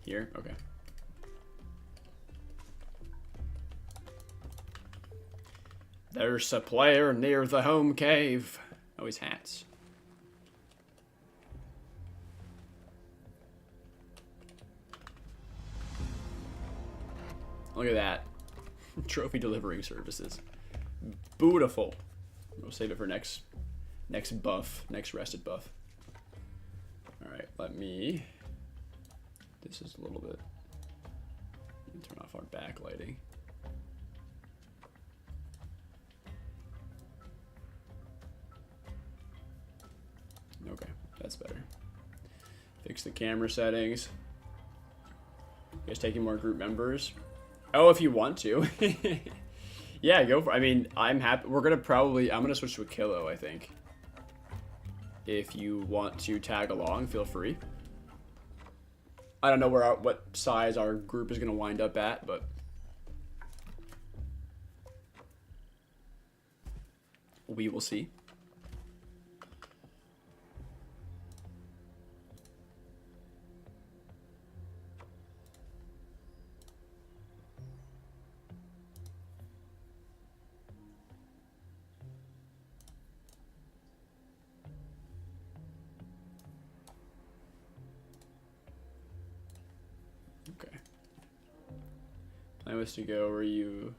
S1: Here? Okay. There's a player near the home cave. Oh, he's hats. Look at that. Trophy delivering services. Beautiful. We'll save it for next buff. Next rested buff. Alright, let me... This is a little bit... Turn off our backlighting. Okay, that's better. Fix the camera settings. You guys taking more group members? Oh, if you want to. Yeah, go for it. I mean, I'm happy. We're going to probably... I'm going to switch to achillo, I think. If you want to tag along, feel free. I don't know what size our group is going to wind up at, but... we will see. Plan was to go where you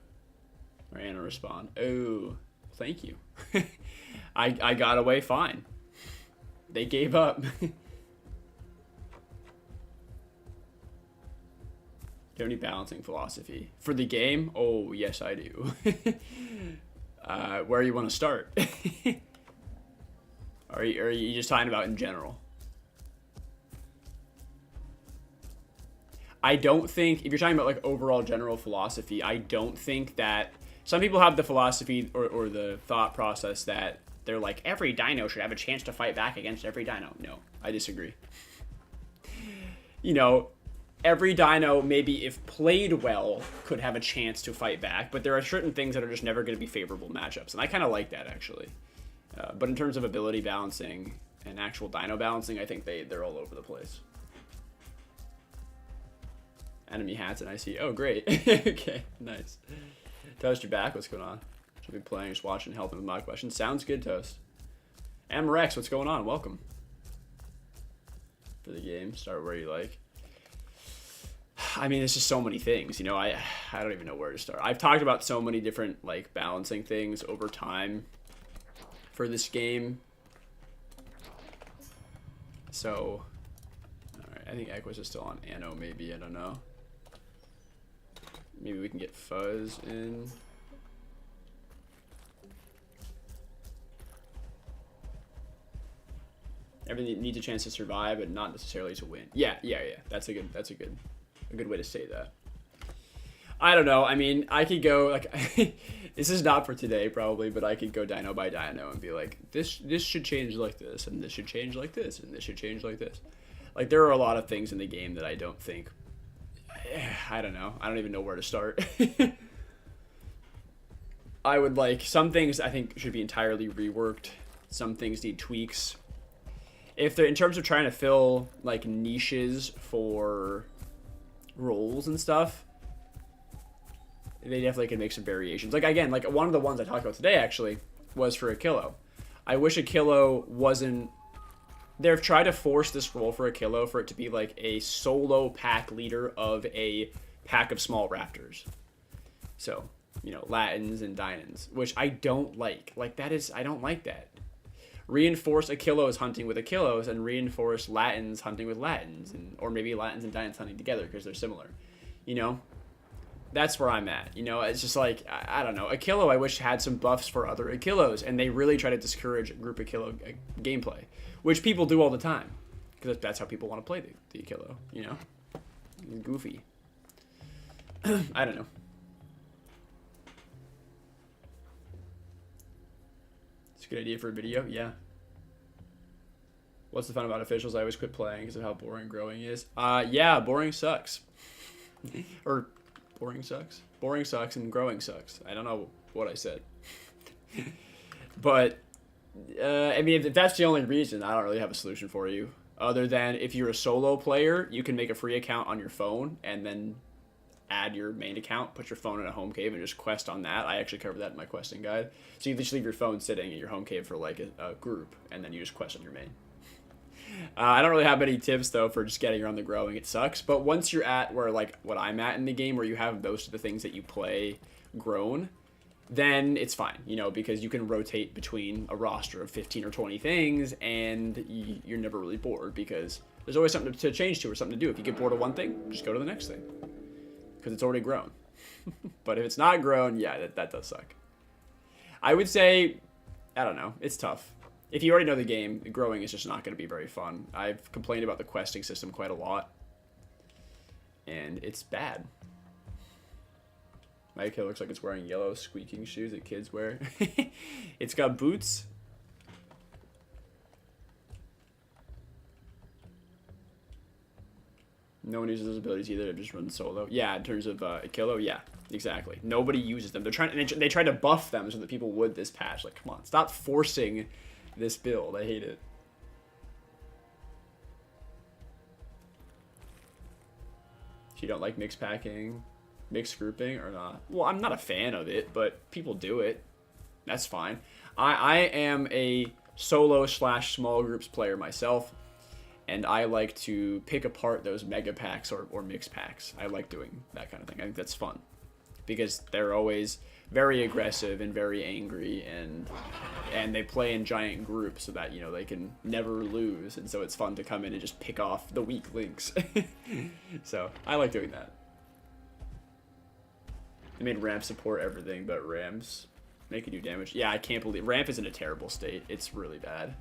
S1: or Anna respond. Oh, thank you. I got away fine. They gave up. Do you have any balancing philosophy? For the game? Oh, yes, I do. Where you want to start? Are you just talking about in general? I don't think, if you're talking about like overall general philosophy, I don't think that, some people have the philosophy or the thought process that they're like, every dino should have a chance to fight back against every dino. No, I disagree. You know, every dino, maybe if played well, could have a chance to fight back, but there are certain things that are just never going to be favorable matchups, and I kind of like that, actually. But in terms of ability balancing and actual dino balancing, I think they're all over the place. Enemy hats and I see. Oh, great. Okay, nice. Toast, you're back. What's going on? Should be playing, just watching, helping with my questions. Sounds good, Toast. M Rex, what's going on? Welcome. For the game, start where you like. I mean, there's just so many things, you know. I don't even know where to start. I've talked about so many different like balancing things over time for this game. So, all right, I think Equus is still on Anno. Maybe, I don't know. Maybe we can get Fuzz in. Everything needs a chance to survive, but not necessarily to win. Yeah. That's a good way to say that. I don't know. I mean, I could go like this is not for today probably, but I could go dino by dino and be like, this should change like this, and this should change like this, and this should change like this. Like there are a lot of things in the game that I don't think. I don't know. I don't even know where to start. I would like some things I think should be entirely reworked. Some things need tweaks. If they're in terms of trying to fill like niches for roles and stuff, they definitely can make some variations. Like again, like one of the ones I talked about today actually was for achillo. I wish achillo wasn't. They've tried to force this role for achillo for it to be like a solo pack leader of a pack of small raptors. So, you know, Latins and Dinans, which I don't like. Like that is, I don't like that. Reinforce achillos hunting with achillos and reinforce Latins hunting with Latins, and or maybe Latins and Dinans hunting together because they're similar. You know, that's where I'm at. You know, it's just like I don't know. Achillo, I wish had some buffs for other achillos, and they really try to discourage group achillo gameplay, which people do all the time because that's how people want to play the achillo. You know, goofy. I don't know. It's a good idea for a video, yeah. What's the fun about officials? I always quit playing because of how boring growing is. Yeah, boring sucks. Or boring sucks. Boring sucks and growing sucks. I don't know what I said. But, I mean, if that's the only reason, I don't really have a solution for you. Other than if you're a solo player, you can make a free account on your phone and then add your main account, put your phone in a home cave, and just quest on that. I actually covered that in my questing guide. So you just leave your phone sitting in your home cave for like a group, and then you just quest on your main. I don't really have any tips though for just getting around the growing. It sucks, but once you're at where like what I'm at in the game, where you have most of the things that you play grown, then it's fine, you know, because you can rotate between a roster of 15 or 20 things, and you're never really bored because there's always something to change to or something to do. If you get bored of one thing, just go to the next thing. Because it's already grown. But if it's not grown, yeah, that does suck. I would say, I don't know, it's tough. If you already know the game, growing is just not going to be very fun. I've complained about the questing system quite a lot, and it's bad. My kid looks like it's wearing yellow squeaking shoes that kids wear. It's got boots. No one uses those abilities either. It just runs solo. Yeah, in terms of achillo, yeah, exactly. Nobody uses them. They're trying. They try to buff them so that people would this patch. Like, come on, stop forcing this build. I hate it. So you don't like mixed packing, mixed grouping, or not? Well, I'm not a fan of it, but people do it. That's fine. I am a solo / small groups player myself. And I like to pick apart those mega packs or mix packs. I like doing that kind of thing. I think that's fun. Because they're always very aggressive and very angry, and they play in giant groups so that, you know, they can never lose. And so it's fun to come in and just pick off the weak links. So I like doing that. They made ramp support everything, but rams make you do damage. Yeah, I can't believe ramp is in a terrible state. It's really bad.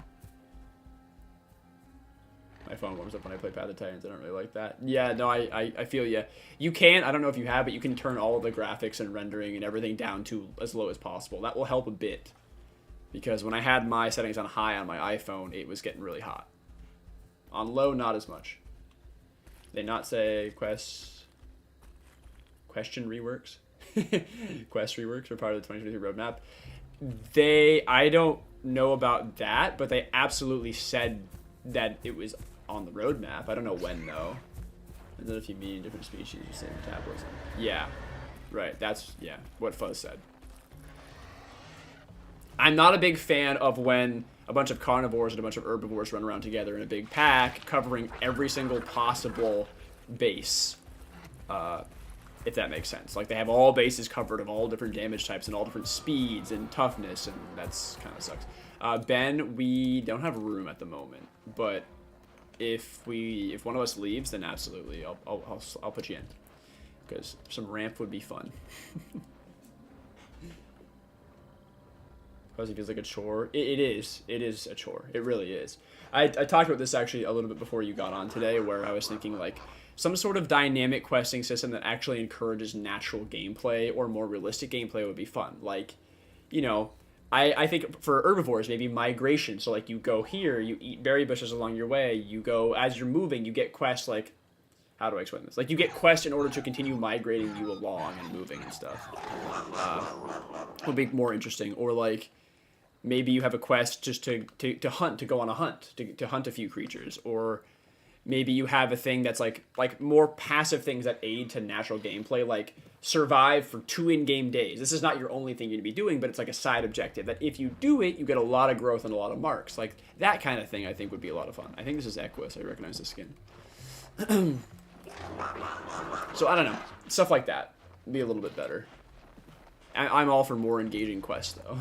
S1: My phone warms up when I play Path of Titans. I don't really like that. Yeah, no, I feel ya. You can, I don't know if you have, but you can turn all of the graphics and rendering and everything down to as low as possible. That will help a bit. Because when I had my settings on high on my iPhone, it was getting really hot. On low, not as much. They not say question reworks? Quest reworks are part of the 2023 roadmap. I don't know about that, but they absolutely said that it was on the roadmap. I don't know when, though. I don't know if you mean different species with the same metabolism. Yeah, right. That's, yeah, what Fuzz said. I'm not a big fan of when a bunch of carnivores and a bunch of herbivores run around together in a big pack, covering every single possible base. If that makes sense. Like, they have all bases covered of all different damage types and all different speeds and toughness, and that's kind of sucks. Ben, we don't have room at the moment, but if one of us leaves, then absolutely, I'll put you in, because some ramp would be fun. Because it feels like a chore. It is a chore. It really is. I talked about this actually a little bit before you got on today, where I was thinking like some sort of dynamic questing system that actually encourages natural gameplay or more realistic gameplay would be fun. Like, you know, I think for herbivores, maybe migration. So, like, you go here, you eat berry bushes along your way. You go, as you're moving, you get quests, like, how do I explain this? Like, you get quests in order to continue migrating you along and moving and stuff. Would be more interesting. Or, like, maybe you have a quest just to hunt, to go on a hunt, to hunt a few creatures. Or maybe you have a thing that's, like more passive things that aid to natural gameplay, like survive for 2 in-game days. This is not your only thing you're going to be doing, but it's like a side objective that if you do it, you get a lot of growth and a lot of marks. Like, that kind of thing I think would be a lot of fun. I think this is Equus. I recognize the skin. So, I don't know. Stuff like that would be a little bit better. I'm all for more engaging quests, though.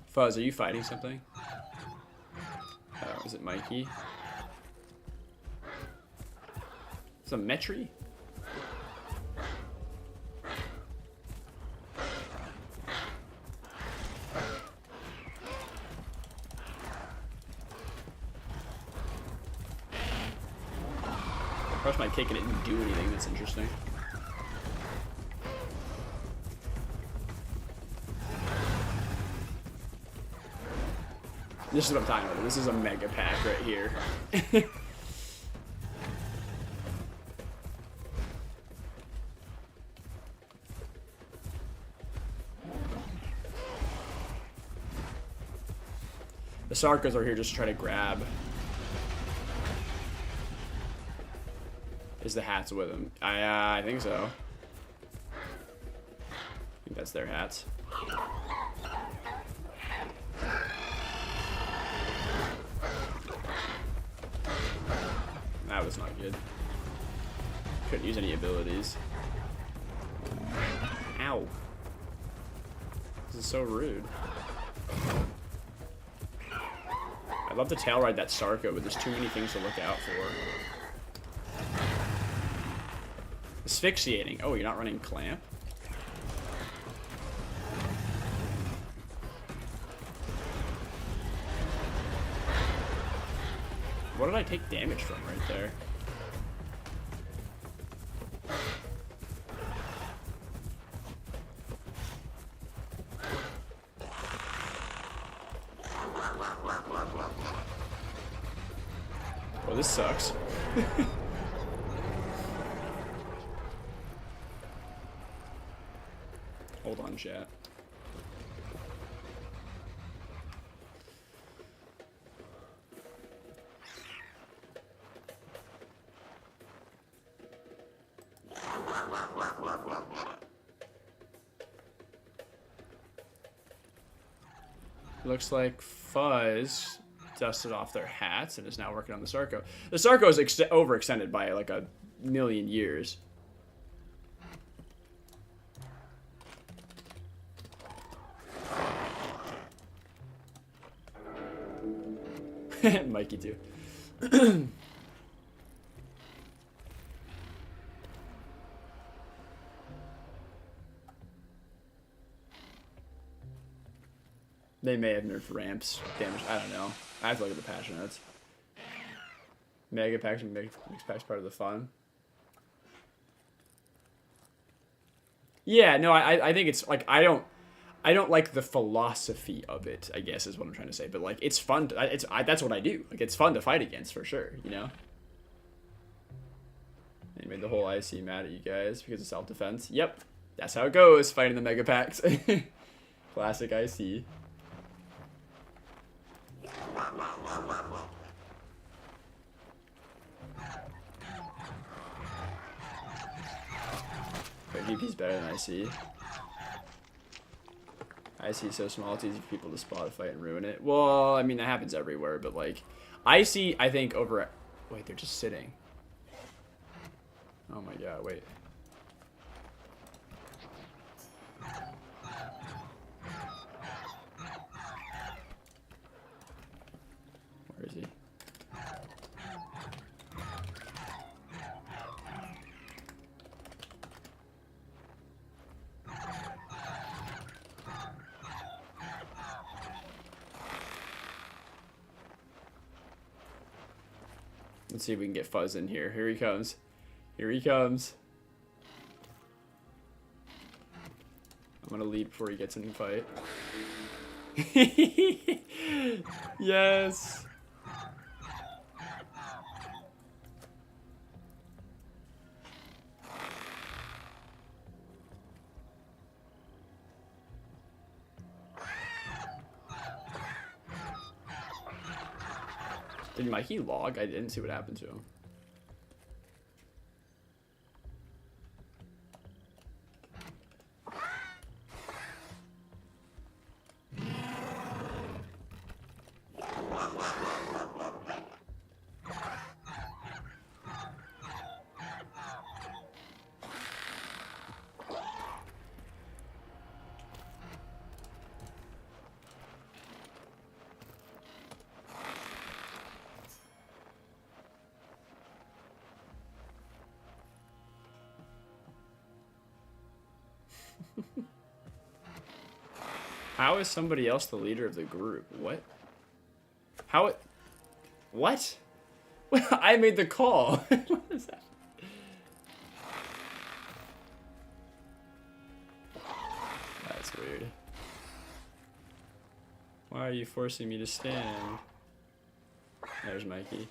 S1: Fuzz, are you fighting something? Is it Mikey? It's a Metri? I brushed my cake and it didn't do anything. That's interesting. This is what I'm talking about. This is a mega pack right here. The Sarkas are here just to try to grab. Is the hats with them? I think so. I think that's their hats. That was not good. Couldn't use any abilities. Ow. This is so rude. I'd love to tail ride that Sarko, but there's too many things to look out for. Asphyxiating. Oh, you're not running Clamp? What did I take damage from right there? Well, this sucks. Hold on, chat. Looks like Fuzz dusted off their hats and is now working on the Sarko. The Sarko is overextended by like a million years. Mikey too. They may have nerfed ramps damage. I don't know. I have to look at the patch notes. Mega packs and mix packs part of the fun. Yeah, no, I think it's like I don't like the philosophy of it, I guess is what I'm trying to say. But like it's fun. That's what I do. Like it's fun to fight against for sure. You know. They made the whole IC mad at you guys because of self-defense. Yep, that's how it goes. Fighting the mega packs. Classic IC. But VP's better than IC. IC is so small, it's easy for people to spot a fight and ruin it. Well, I mean, that happens everywhere, but like, IC, I think over at... Wait, they're just sitting. Oh my god, wait. Where is he? Let's see if we can get Fuzz in here. Here he comes. Here he comes. I'm gonna leap before he gets in the fight. Yes. Did Mikey log? I didn't see what happened to him. How is somebody else the leader of the group? What? How it... What? I made the call. What is that? That's weird. Why are you forcing me to stand? There's Mikey.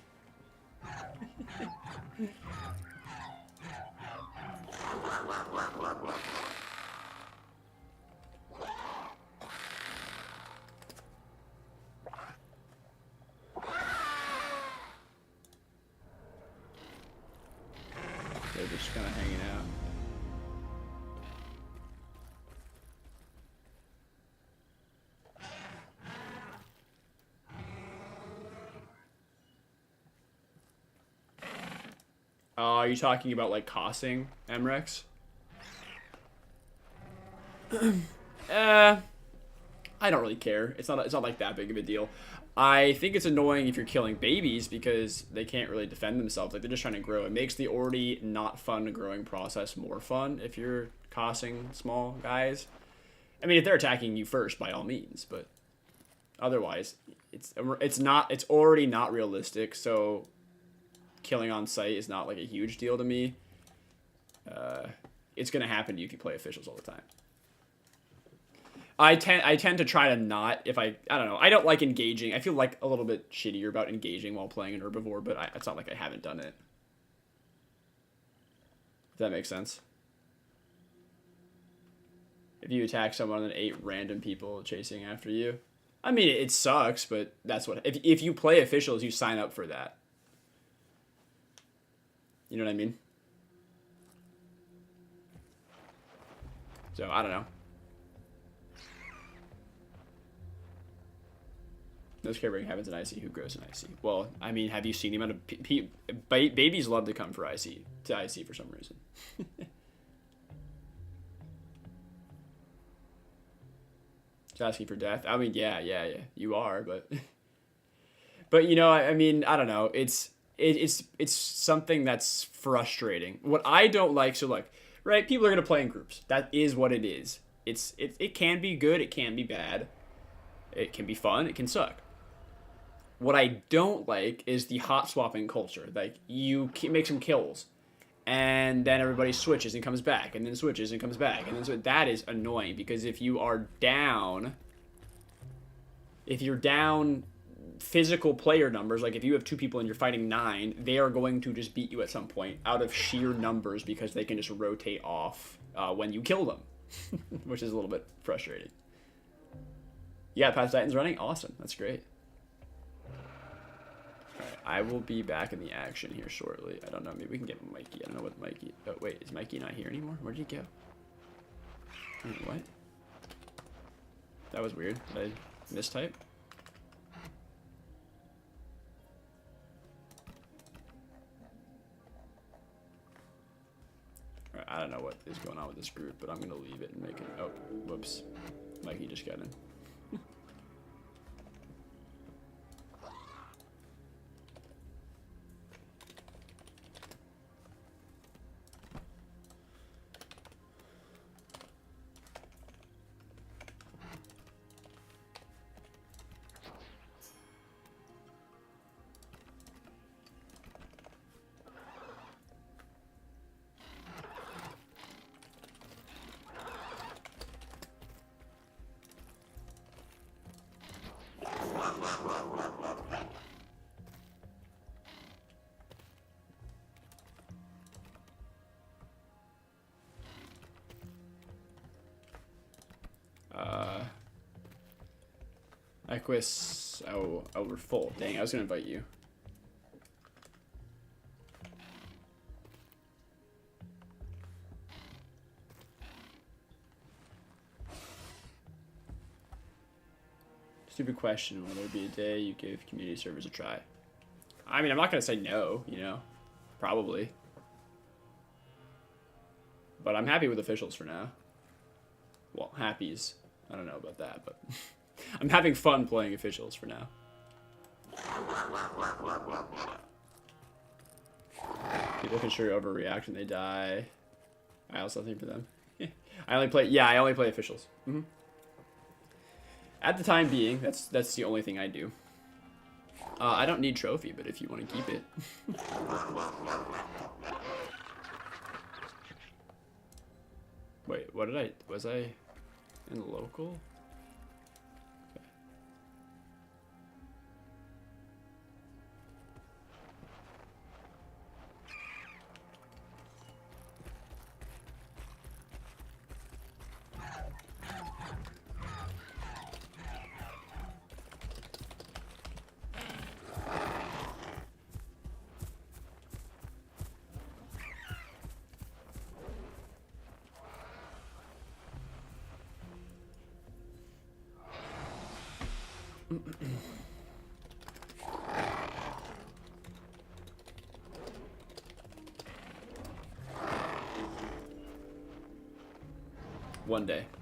S1: They're just kind of hanging out. Are you talking about like cossing MREX? I don't really care. It's not like that big of a deal. I think it's annoying if you're killing babies because they can't really defend themselves. Like they're just trying to grow. It makes the already not fun growing process more fun if you're cossing small guys. I mean, if they're attacking you first, by all means, but otherwise, it's already not realistic. So killing on site is not like a huge deal to me. It's gonna happen to you if you play officials all the time. I tend to try to not, if I don't know, I don't like engaging. I feel like a little bit shittier about engaging while playing an herbivore, but it's not like I haven't done it. If that makes sense. If you attack someone and 8 random people chasing after you, I mean, it sucks, but that's what, if you play officials, you sign up for that. You know what I mean? So, I don't know. No carebreaking happens in IC. Who grows in IC? Well, I mean, have you seen the amount of babies love to come for IC to IC for some reason. Just asking for death. I mean, yeah, you are, but But you know, I mean, I don't know. It's something that's frustrating. What I don't like, so like, right? People are gonna play in groups. That is what it is. It can be good. It can be bad. It can be fun. It can suck. What I don't like is the hot swapping culture. Like, you make some kills, and then everybody switches and comes back, and then switches and comes back, and then so that is annoying, because if you're down physical player numbers, like if you have 2 people and you're fighting 9, they are going to just beat you at some point out of sheer numbers, because they can just rotate off when you kill them, which is a little bit frustrating. Yeah, Path Titan's running? Awesome. That's great. Alright, I will be back in the action here shortly. I don't know, maybe we can get Mikey. I don't know what Mikey... Oh, wait, is Mikey not here anymore? Where did he go? Wait, what? That was weird. Did I mistype? Alright, I don't know what is going on with this group, but I'm going to leave it and make it... Oh, whoops. Mikey just got in. Equus, oh, we're full. Dang, I was gonna invite you. Stupid question, will there be a day you give community servers a try? I mean, I'm not gonna say no, you know, probably. But I'm happy with officials for now. Well, happy's, I don't know about that, but I'm having fun playing officials for now. People can sure overreact when they die. I also think for them. I only play officials. Mm-hmm. At the time being, that's the only thing I do. I don't need trophy, but if you want to keep it. Wait, what did was I in local?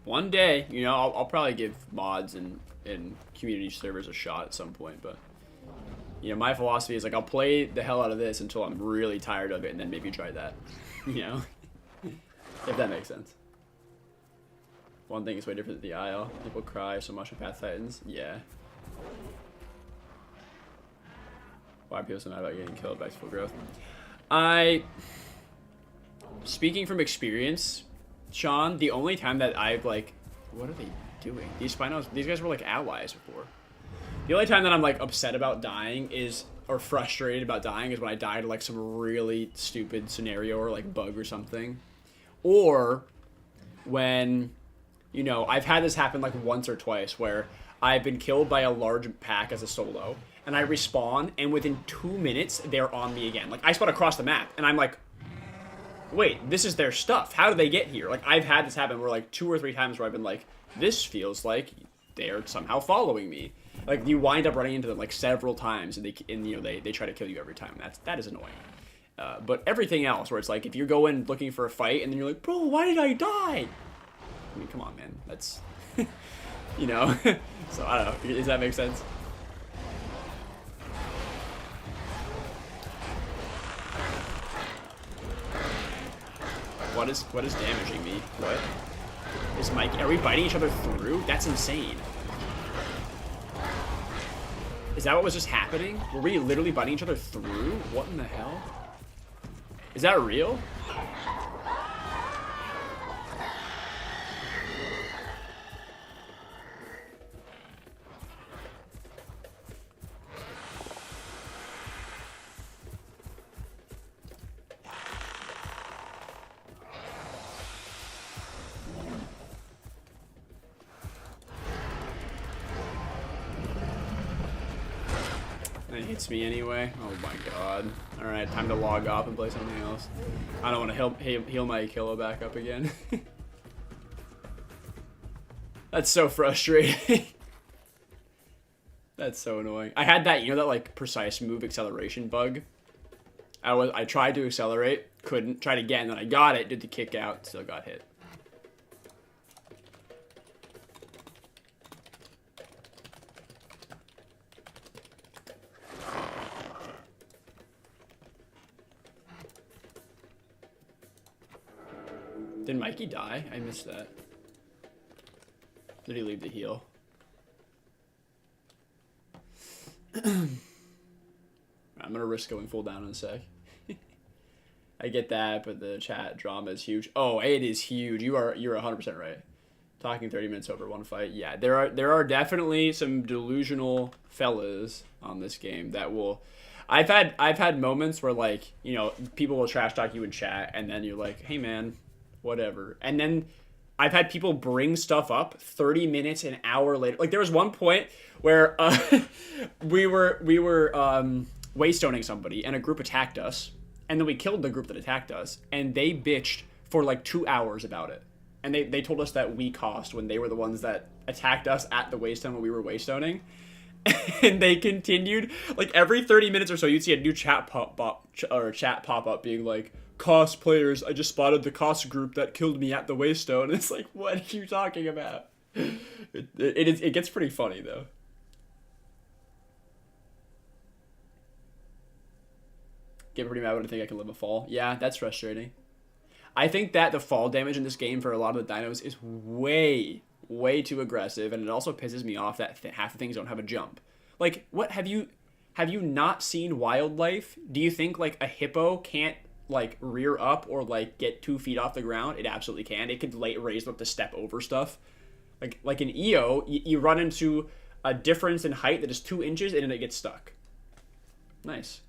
S1: One day, you know, I'll probably give mods and community servers a shot at some point, but you know, my philosophy is like, I'll play the hell out of this until I'm really tired of it, and then maybe try that, you know, if that makes sense. One thing is way different than the IL. People cry so much with Path Titans. Yeah. Why are people so mad about getting killed by full growth? Speaking from experience, Sean, the only time that I've like, what are they doing? These guys were like allies before. The only time that I'm like upset about dying or frustrated about dying is when I die to like some really stupid scenario or like bug or something. Or when, you know, I've had this happen like once or twice where I've been killed by a large pack as a solo, and I respawn, and within 2 minutes, they're on me again. Like, I spawn across the map, and I'm like, wait, this is their stuff. How did they get here? Like, I've had this happen where, like, 2 or 3 times where I've been like, this feels like they're somehow following me. Like, you wind up running into them, like, several times, and you know, they try to kill you every time. That is annoying. But everything else, where it's like, if you go in looking for a fight, and then you're like, bro, why did I die? I mean, come on, man. That's, you know. So, I don't know. Does that make sense? What is damaging me? What? Is Mike, are we biting each other through? That's insane. Is that what was just happening? Were we literally biting each other through? What in the hell? Is that real? It hits me anyway. Oh my god. Alright, time to log off and play something else. I don't want to heal my achillo back up again. That's so frustrating. That's so annoying. I had that, you know, that like precise move acceleration bug. I tried to accelerate, couldn't. Tried again, then I got it, did the kick out, still got hit. Did Mikey die? I missed that. Did he leave the heal? I'm gonna risk going full down in a sec. I get that, but the chat drama is huge. Oh, it is huge. You're 100% right. Talking 30 minutes over one fight. Yeah, there are definitely some delusional fellas on this game that will. I've had moments where, like, you know, people will trash talk you in chat, and then you're like, hey man, whatever. And then I've had people bring stuff up 30 minutes, an hour later. Like, there was one point where we were waystoning somebody, and a group attacked us, and then we killed the group that attacked us, and they bitched for like 2 hours about it. And they told us that we cost when they were the ones that attacked us at the waystone when we were waystoning. And they continued, like, every 30 minutes or so, you'd see a new chat pop up being like, cost players, I just spotted the cost group that killed me at the waystone. And it's like, what are you talking about? It gets pretty funny, though. Get pretty mad when I think I can live a fall. Yeah, that's frustrating. I think that the fall damage in this game for a lot of the dinos is way too aggressive, and it also pisses me off that half the things don't have a jump. Like, what have you not seen wildlife? Do you think like a hippo can't like rear up or like get 2 feet off the ground? It absolutely can. It could raise up to step over stuff. Like an EO, you run into a difference in height that is 2 inches and then it gets stuck. Nice.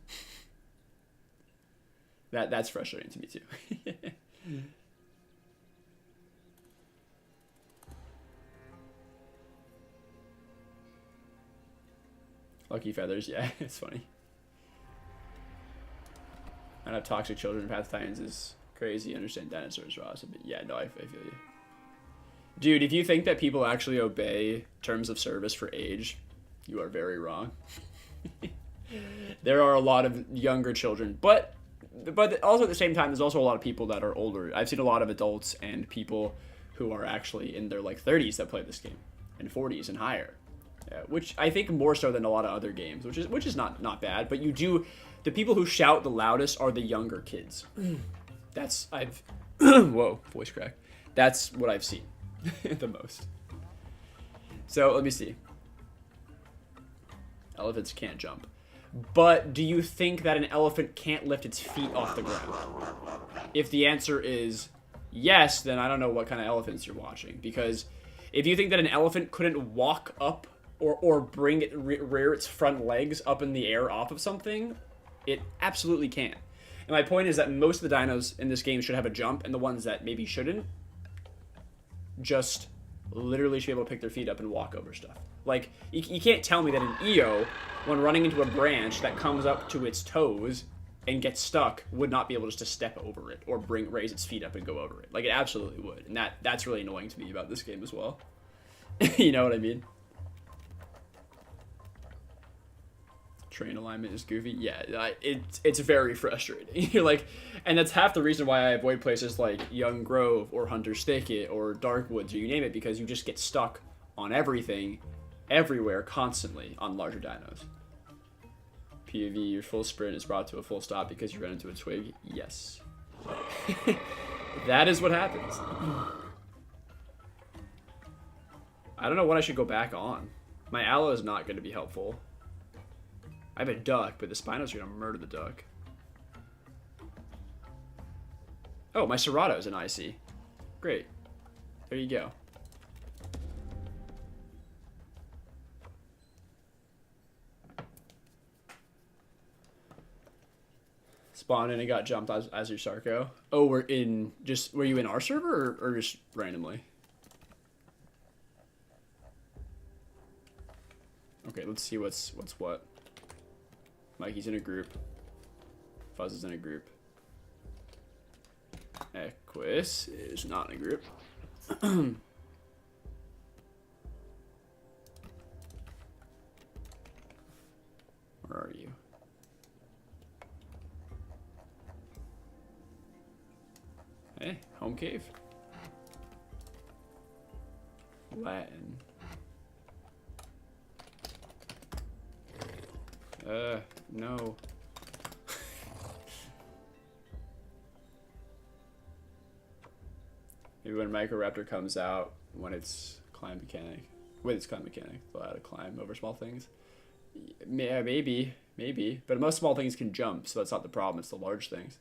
S1: That's frustrating to me too. Lucky feathers, yeah, it's funny. I know toxic children in Path of Titans is crazy. I understand dinosaurs, Ross, but yeah, no, I feel you. Dude, if you think that people actually obey terms of service for age, you are very wrong. There are a lot of younger children, but also at the same time, there's also a lot of people that are older. I've seen a lot of adults and people who are actually in their like 30s that play this game, and 40s and higher. Which I think more so than a lot of other games, which is not bad. But the people who shout the loudest are the younger kids. Whoa, voice crack. That's what I've seen the most. So let me see. Elephants can't jump. But do you think that an elephant can't lift its feet off the ground? If the answer is yes, then I don't know what kind of elephants you're watching. Because if you think that an elephant couldn't walk up or bring it, rear its front legs up in the air off of something, it absolutely can. And my point is that most of the dinos in this game should have a jump, and the ones that maybe shouldn't just literally should be able to pick their feet up and walk over stuff. Like, you can't tell me that an EO, when running into a branch that comes up to its toes and gets stuck, would not be able just to step over it or raise its feet up and go over it. Like, it absolutely would. And that's really annoying to me about this game as well. You know what I mean? Train alignment is goofy. Yeah, it's very frustrating. You're like, and that's half the reason why I avoid places like Young Grove or Hunter's Thicket or Darkwoods or you name it, because you just get stuck on everything, everywhere, constantly on larger dinos. PvP, your full sprint is brought to a full stop because you run into a twig. Yes. That is what happens. I don't know what I should go back on. My aloe is not going to be helpful. I have a duck, but the Spinos are going to murder the duck. Oh, my Serato is an IC. Great. There you go. Spawned in and got jumped as your Sarko. Oh, were you in our server or just randomly? Okay, let's see what's what. Mikey's in a group. Fuzz is in a group. Equus is not in a group. Where are you? Hey, home cave. Latin. No. Maybe when Microraptor comes out, when it's climb mechanic. With its climb mechanic, they'll add a climb over small things. Yeah, maybe. But most small things can jump, so that's not the problem, it's the large things.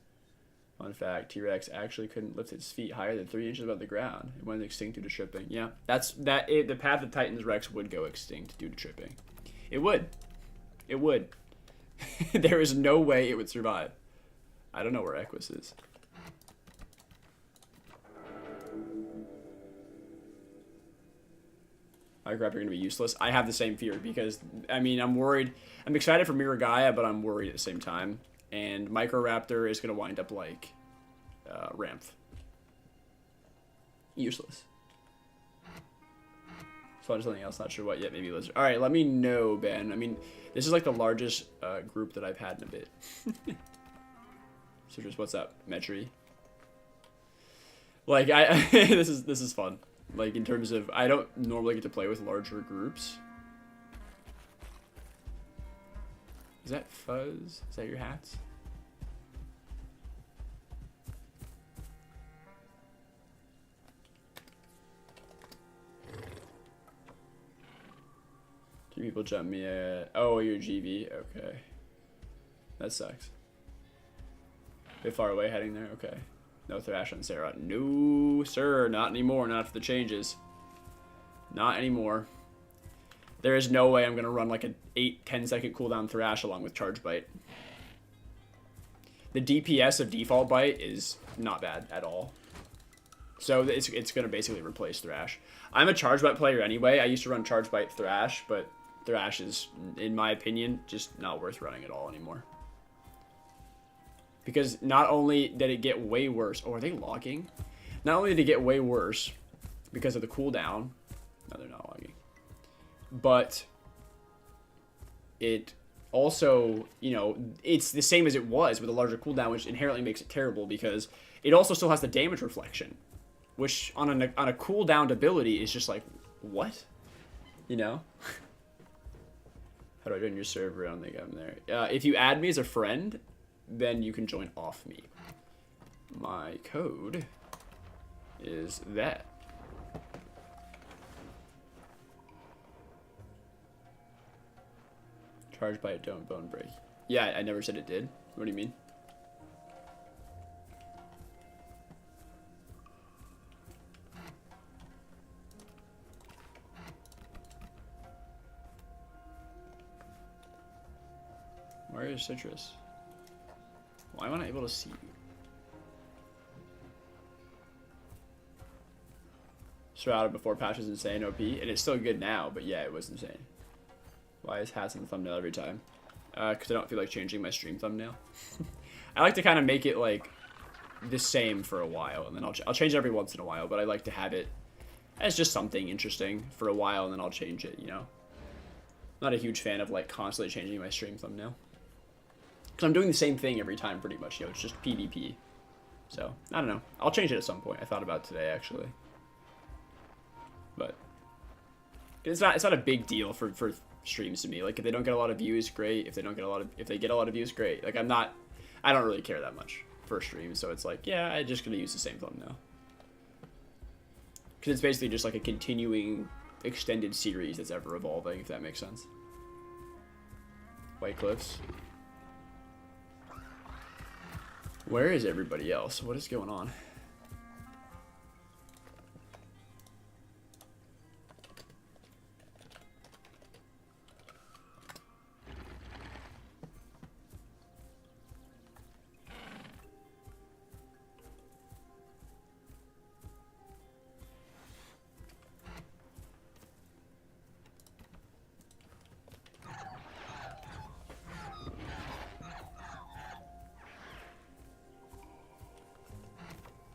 S1: Fun fact, T-Rex actually couldn't lift its feet higher than 3 inches above the ground. It went extinct due to tripping. Yeah, the path of Titan's Rex would go extinct due to tripping. It would. It would. There is no way it would survive. I don't know where Equus is. Microraptor are going to be useless. I have the same fear because, I mean, I'm worried. I'm excited for Miragaia, but I'm worried at the same time. And Microraptor is going to wind up like Ramth. Useless. So something else, not sure what yet, maybe Lizard. Alright, let me know, Ben. I mean, this is like the largest group that I've had in a bit. So just what's up, Metri? Like, this is fun. Like, in terms of, I don't normally get to play with larger groups. Is that Fuzz? Is that your hats? Two people jump me at... Oh, you're GV? Okay. That sucks. A bit far away heading there? Okay. No Thrash on Sarah. No, sir. Not anymore. Not after the changes. Not anymore. There is no way I'm going to run like an 8-10 second cooldown Thrash along with Charge Bite. The DPS of Default Bite is not bad at all. So it's going to basically replace Thrash. I'm a Charge Bite player anyway. I used to run Charge Bite Thrash, but Thrash is, in my opinion, just not worth running at all anymore. Because not only did it get way worse... Oh, are they logging? Not only did it get way worse because of the cooldown... No, they're not logging. But it also, you know, it's the same as it was with a larger cooldown, which inherently makes it terrible because it also still has the damage reflection, which on a cooldown ability is just like, what? You know? How do I join your server? I don't think I'm there. If you add me as a friend, then you can join off me. My code is that. Charged by a don't bone break. Yeah, I never said it did. What do you mean? Where is Citrus? Why am I not able to see you? Shrouded before patch was insane OP, and it's still good now, but yeah, it was insane. Why is hats in the thumbnail every time? Because I don't feel like changing my stream thumbnail. I like to kind of make it like the same for a while, and then I'll change it every once in a while, but I like to have it as just something interesting for a while, and then I'll change it, you know? Not a huge fan of like constantly changing my stream thumbnail. Because I'm doing the same thing every time pretty much, you know, it's just PvP. So, I don't know. I'll change it at some point. I thought about it today, actually. But it's not a big deal for streams to me. Like, if they don't get a lot of views, great. If they get a lot of views, great. Like, I don't really care that much. first stream, so it's like, yeah, I'm just gonna use the same thumbnail. Because it's basically just like a continuing extended series that's ever evolving, if that makes sense. White Cliffs. Where is everybody else? What is going on?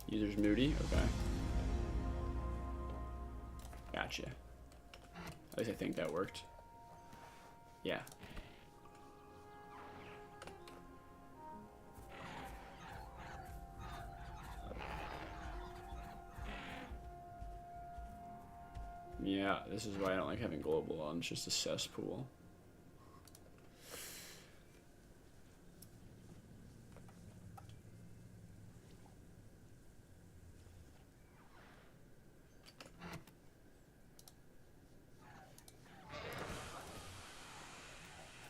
S1: User's moody, okay. Gotcha. At least I think that worked. Yeah. Yeah, this is why I don't like having global on. It's just a cesspool.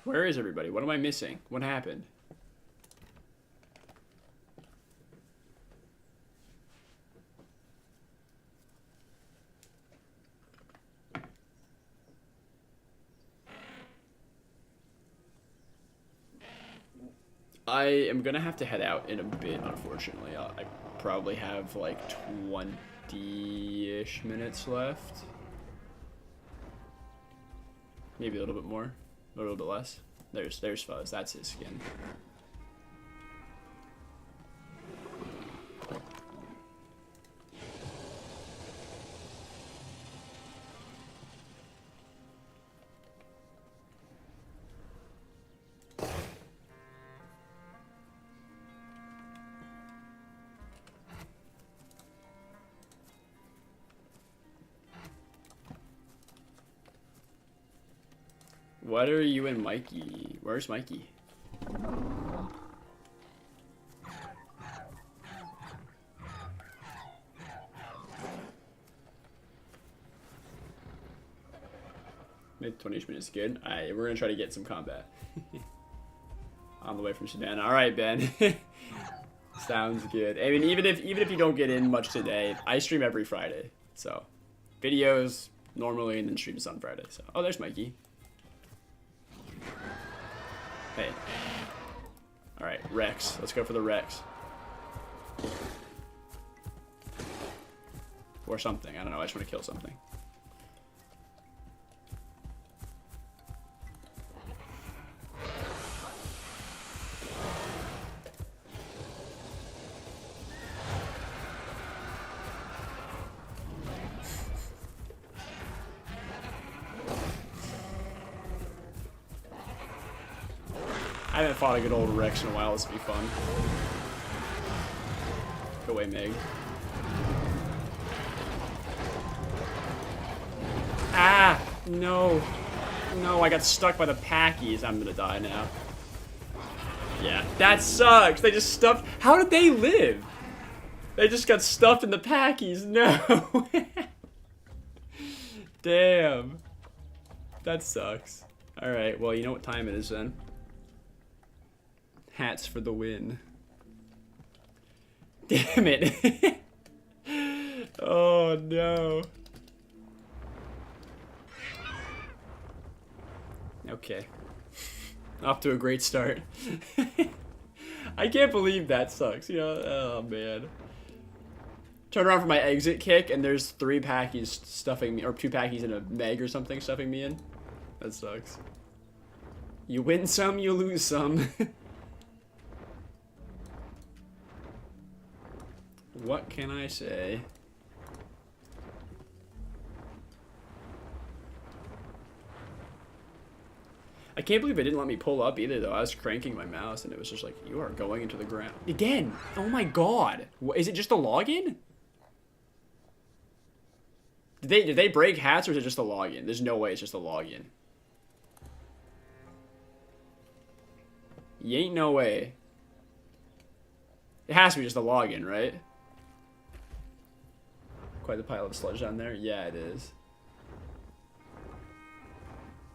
S1: Where is everybody? What am I missing? What happened? I am gonna have to head out in a bit, unfortunately. I probably have like 20-ish minutes left. Maybe a little bit more. A little bit less. There's Fuzz. That's his skin. What are you and Mikey? Where's Mikey? Mid 20 minutes good. Alright, we're gonna try to get some combat. On the way from Savannah. Alright, Ben. Sounds good. I mean, even if you don't get in much today, I stream every Friday. So videos normally and then streams on Friday. So oh, there's Mikey. Hey. Alright, Rex. Let's go for the Rex. Or something. I don't know. I just want to kill something. I haven't fought a good old Rex in a while. This will be fun. Go away, Meg. Ah! No. No, I got stuck by the packies. I'm gonna die now. Yeah, that sucks. They just stuffed... How did they live? They just got stuffed in the packies. No. Damn. That sucks. Alright, well, you know what time it is then. Hats for the win. Damn it. Oh no. Okay. Off to a great start. I can't believe that sucks, you know? Oh man. Turn around for my exit kick and there's 3 packies stuffing me, or 2 packies and a Meg or something stuffing me in. That sucks. You win some, you lose some. What can I say? I can't believe it didn't let me pull up either, though. I was cranking my mouse, and it was just like, you are going into the ground. Again! Oh my god! Is it just a login? Did they break hats, or is it just a login? There's no way it's just a login. You ain't no way. It has to be just a login, right? Quite the pile of sludge down there. Yeah, it is.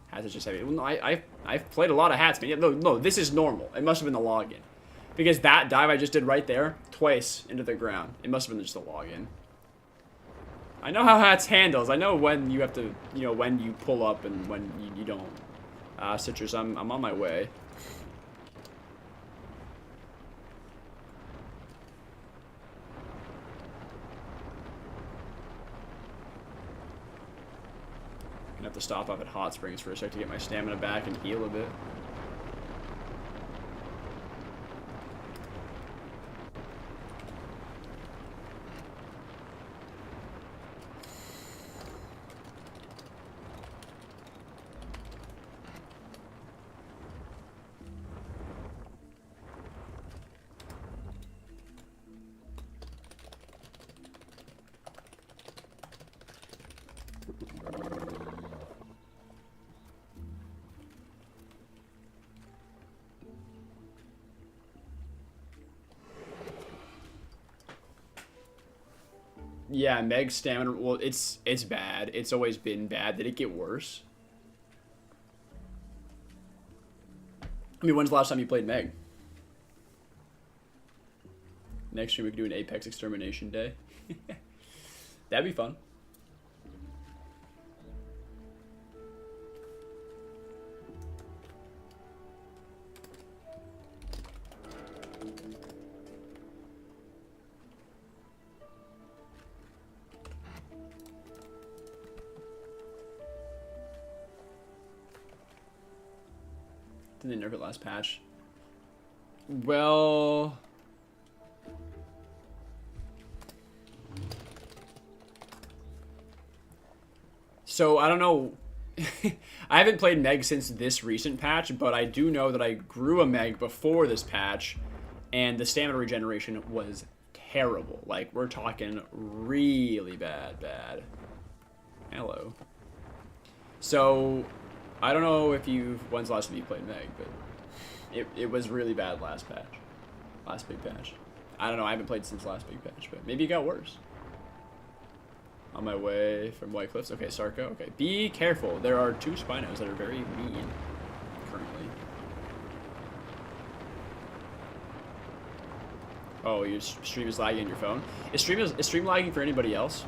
S1: Hats is just heavy. Well, no, I've played a lot of hats, man. Yeah, no, this is normal. It must have been the login. Because that dive I just did right there, twice into the ground. It must have been just a login. I know how hats handles. I know when you have to, you know, when you pull up and when you don't. Citrus, I'm on my way. Gonna have to stop off at Hot Springs for a sec to get my stamina back and heal a bit. Yeah, Meg's stamina, well, it's bad. It's always been bad. Did it get worse? I mean, when's the last time you played Meg? Next year we could do an Apex Extermination Day. That'd be fun. Didn't they nerf it last patch? Well... So, I don't know. I haven't played Meg since this recent patch, but I do know that I grew a Meg before this patch, and the stamina regeneration was terrible. Like, we're talking really bad. Hello. So, I don't know if when's the last time you played Meg, but it was really bad last patch. Last big patch. I don't know, I haven't played since last big patch, but maybe it got worse. On my way from White Cliffs. Okay, Sarko. Okay, be careful. There are two Spinos that are very mean currently. Oh, your stream is lagging on your phone? Is stream lagging for anybody else?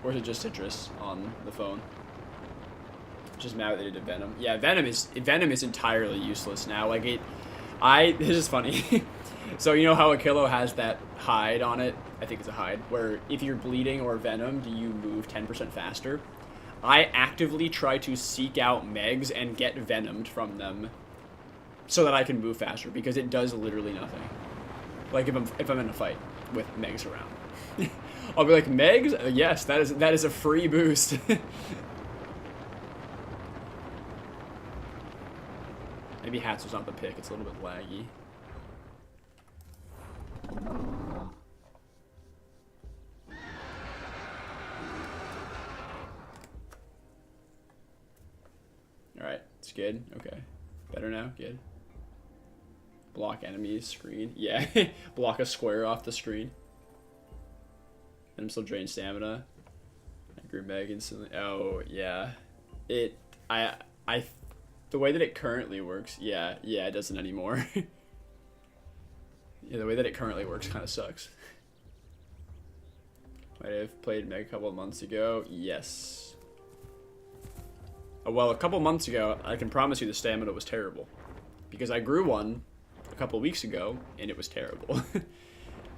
S1: Or is it just Citrus on the phone? Just mad that they did Venom. Yeah, Venom is entirely useless now. Like this is funny. So you know how Achillo has that hide on it? I think it's a hide, where if you're bleeding or venomed, you move 10% faster. I actively try to seek out Megs and get venomed from them so that I can move faster, because it does literally nothing. Like if I'm in a fight with Megs around. I'll be like, Megs? Yes, that is a free boost. Maybe Hatz was not the pick, it's a little bit laggy. Alright, it's good. Okay. Better now? Good. Block enemies screen. Yeah, block a square off the screen. And I'm still drained stamina. I grew Meg instantly. Oh, yeah. The way that it currently works, yeah, it doesn't anymore. Yeah, the way that it currently works kind of sucks. Might have played Meg a couple of months ago. Yes. Well, a couple months ago, I can promise you the stamina was terrible. Because I grew one a couple weeks ago, and it was terrible.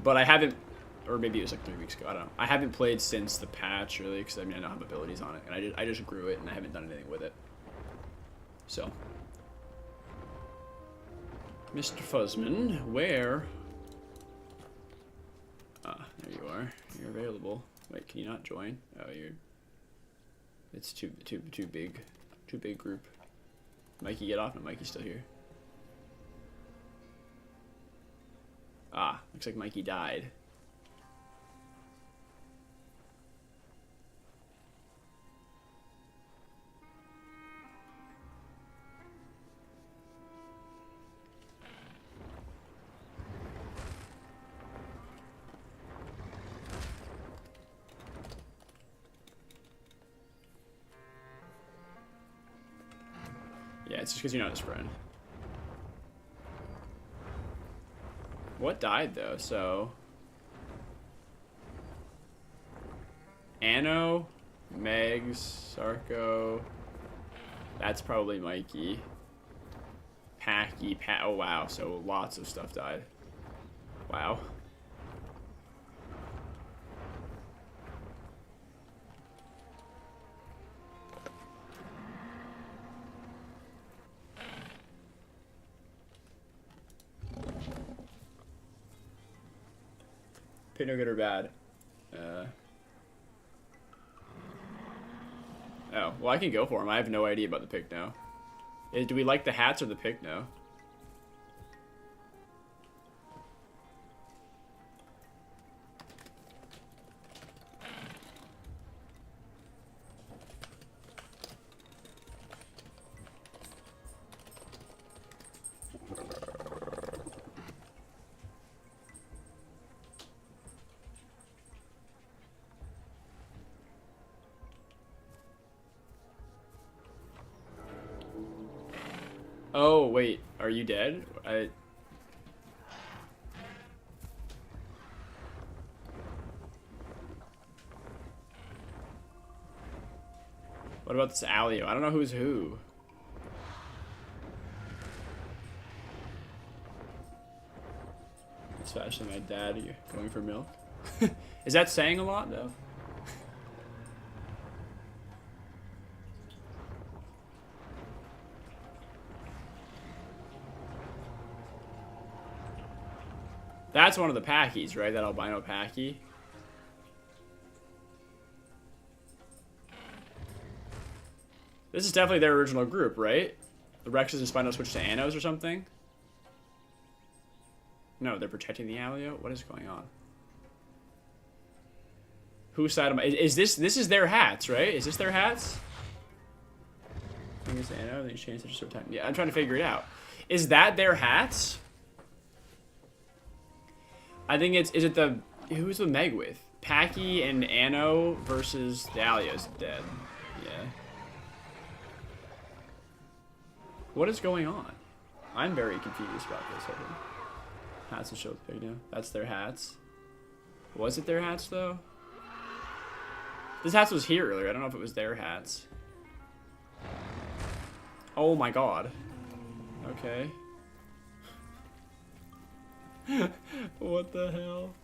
S1: But I haven't, or maybe it was like 3 weeks ago, I don't know. I haven't played since the patch, really, because I mean, I don't have abilities on it. And I just grew it, and I haven't done anything with it. So. Mr. Fuzzman, where? Ah, there you are. You're available. Wait, can you not join? Oh, it's too big. Too big group. Mikey, get off. No, Mikey's still here. Ah, looks like Mikey died. it's just because you're not his friend. What died, though? So... Anno, Megs, Sarko... That's probably Mikey. Packy, oh wow, so lots of stuff died. Wow. Pick no good or bad. Oh, well I can go for him. I have no idea about the pick now. Do we like the hats or the pick now? Oh, wait. Are you dead? What about this Alio? I don't know who's who. It's faster than my dad. Are you going for milk? Is that saying a lot, though? That's one of the Packies, right? That albino Packy. This is definitely their original group, right? The Rexes and Spino switched to Annos or something? No, they're protecting the Alio? What is going on? Whose side am I? Is this is their hats, right? Is this their hats? I think it's Anno, then you change such a short time. Yeah, I'm trying to figure it out. Is that their hats? I think it's, is it the, who's the Meg with? Packy and Anno versus the Alio's dead. Yeah. What is going on? I'm very confused about this. Hold on. Hats and show the pig now. That's their hats. Was it their hats though? This hats was here earlier. I don't know if it was their hats. Oh my god. Okay. What the hell?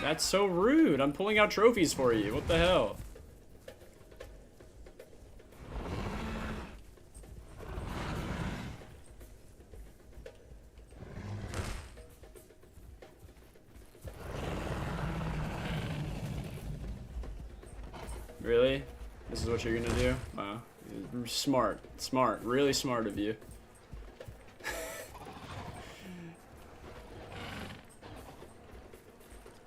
S1: That's so rude. I'm pulling out trophies for you. What the hell? Really? This is what you're gonna do? Wow. Smart. Smart. Really smart of you.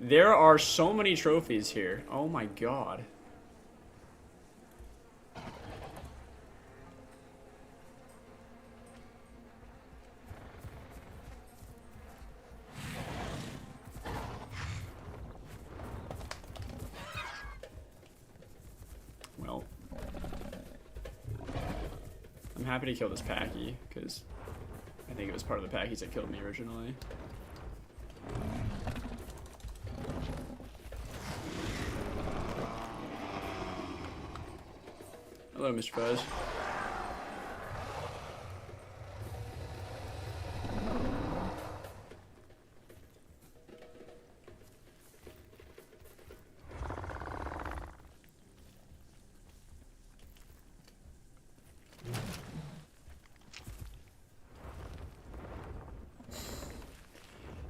S1: There are so many trophies here. Oh my god. Well, I'm happy to kill this Packy, because I think it was part of the Packies that killed me originally. Hello, Mr. Fuzz.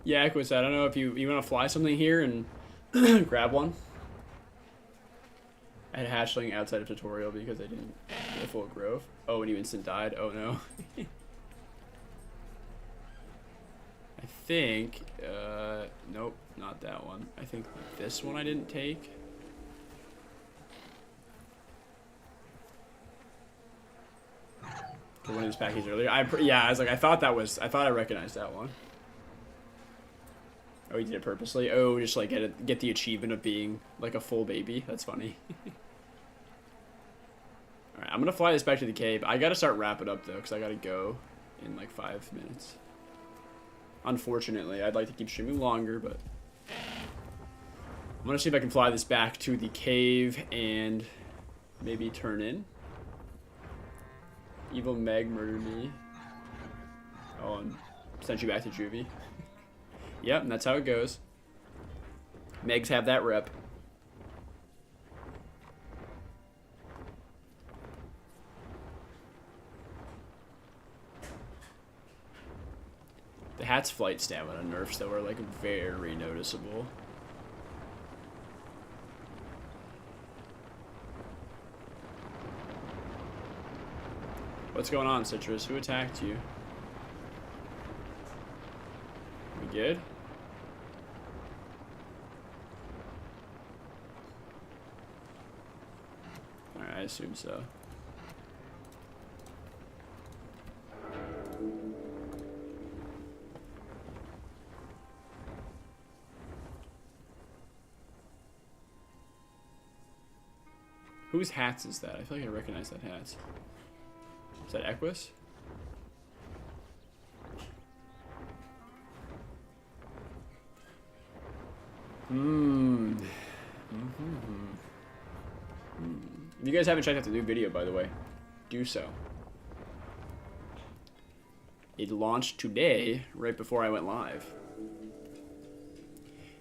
S1: Yeah, Equus, I don't know if you want to fly something here and grab one. I had hatchling outside of tutorial because I didn't get a full growth. Oh, and you instant died. Oh no. I think, nope, not that one. I think this one I didn't take. For one of these packages earlier. Yeah, I was like, I thought I recognized that one. Oh, he did it purposely? Oh, just like get the achievement of being like a full baby. That's funny. Alright, I'm gonna fly this back to the cave. I gotta start wrapping up though, because I gotta go in like 5 minutes. Unfortunately, I'd like to keep streaming longer, but I'm gonna see if I can fly this back to the cave and maybe turn in. Evil Meg murdered me. Oh, and sent you back to juvie. Yep, and that's how it goes. Megs have that rep. The hat's flight stamina nerfs, though, are like very noticeable. What's going on, Citrus? Who attacked you? We good? Alright, I assume so. Whose hats is that? I feel like I recognize that hat. Is that Equus? If you guys haven't checked out the new video, by the way, do so. It launched today, right before I went live.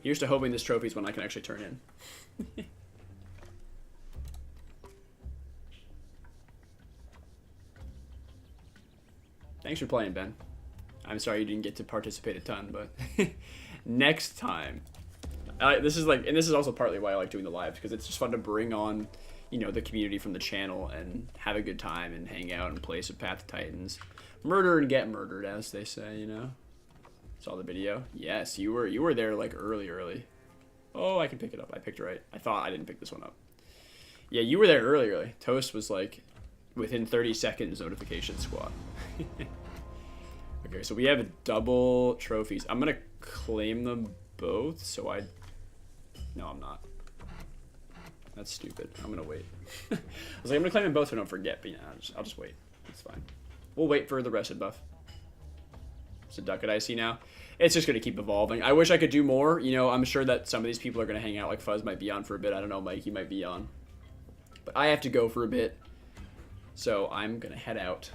S1: Here's to hoping this trophy is one I can actually turn in. Thanks for playing, Ben. I'm sorry you didn't get to participate a ton, but next time. This is also partly why I like doing the lives, because it's just fun to bring on, you know, the community from the channel and have a good time and hang out and play some Path to Titans. Murder and get murdered, as they say, you know. Saw the video? Yes, you were there like early. Oh, I can pick it up. I picked it right. I thought I didn't pick this one up. Yeah, you were there early. Toast was like within 30 seconds notification squad. Okay, so we have double trophies. I'm gonna claim them both, so no, I'm not. That's stupid. I'm gonna wait. I was like, I'm gonna claim them both so I don't forget, but yeah, I'll just wait. It's fine. We'll wait for the rested buff. It's a ducket I see now. It's just gonna keep evolving. I wish I could do more. You know, I'm sure that some of these people are gonna hang out. Like Fuzz might be on for a bit. I don't know, Mike. You might be on. But I have to go for a bit. So I'm gonna head out.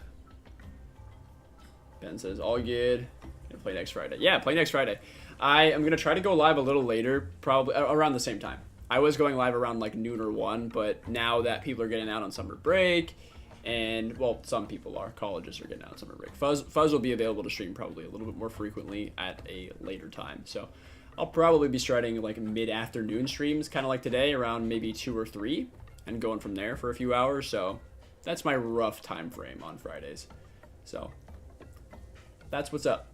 S1: Ben says, all good. Gonna play next Friday. Yeah, play next Friday. I am gonna try to go live a little later, probably around the same time. I was going live around like noon or 1, but now that people are getting out on summer break, and well, some people are. Colleges are getting out on summer break. Fuzz will be available to stream probably a little bit more frequently at a later time. So I'll probably be starting like mid-afternoon streams, kind of like today, around maybe 2 or 3, and going from there for a few hours. So that's my rough time frame on Fridays. So that's what's up.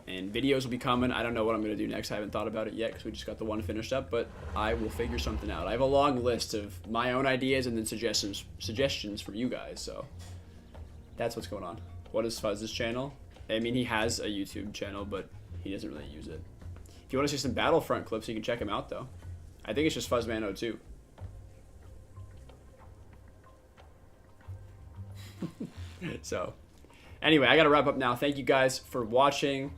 S1: And videos will be coming. I don't know what I'm going to do next. I haven't thought about it yet because we just got the one finished up, but I will figure something out. I have a long list of my own ideas and then suggestions from you guys, so that's what's going on. What is Fuzz's channel? I mean, he has a YouTube channel, but he doesn't really use it. If you want to see some Battlefront clips, you can check him out, though. I think it's just Fuzzman02. So, anyway, I got to wrap up now. Thank you guys for watching.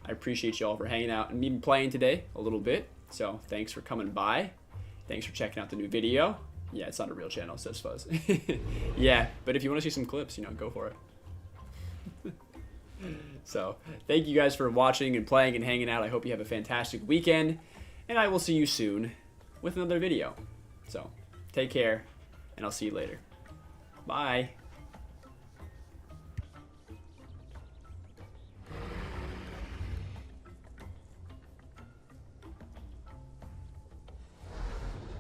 S1: I appreciate you all for hanging out and even playing today a little bit. So thanks for coming by. Thanks for checking out the new video. Yeah, it's not a real channel, says Fuzz. Yeah, but if you want to see some clips, you know, go for it. So thank you guys for watching and playing and hanging out. I hope you have a fantastic weekend, and I will see you soon with another video. So take care, and I'll see you later. Bye.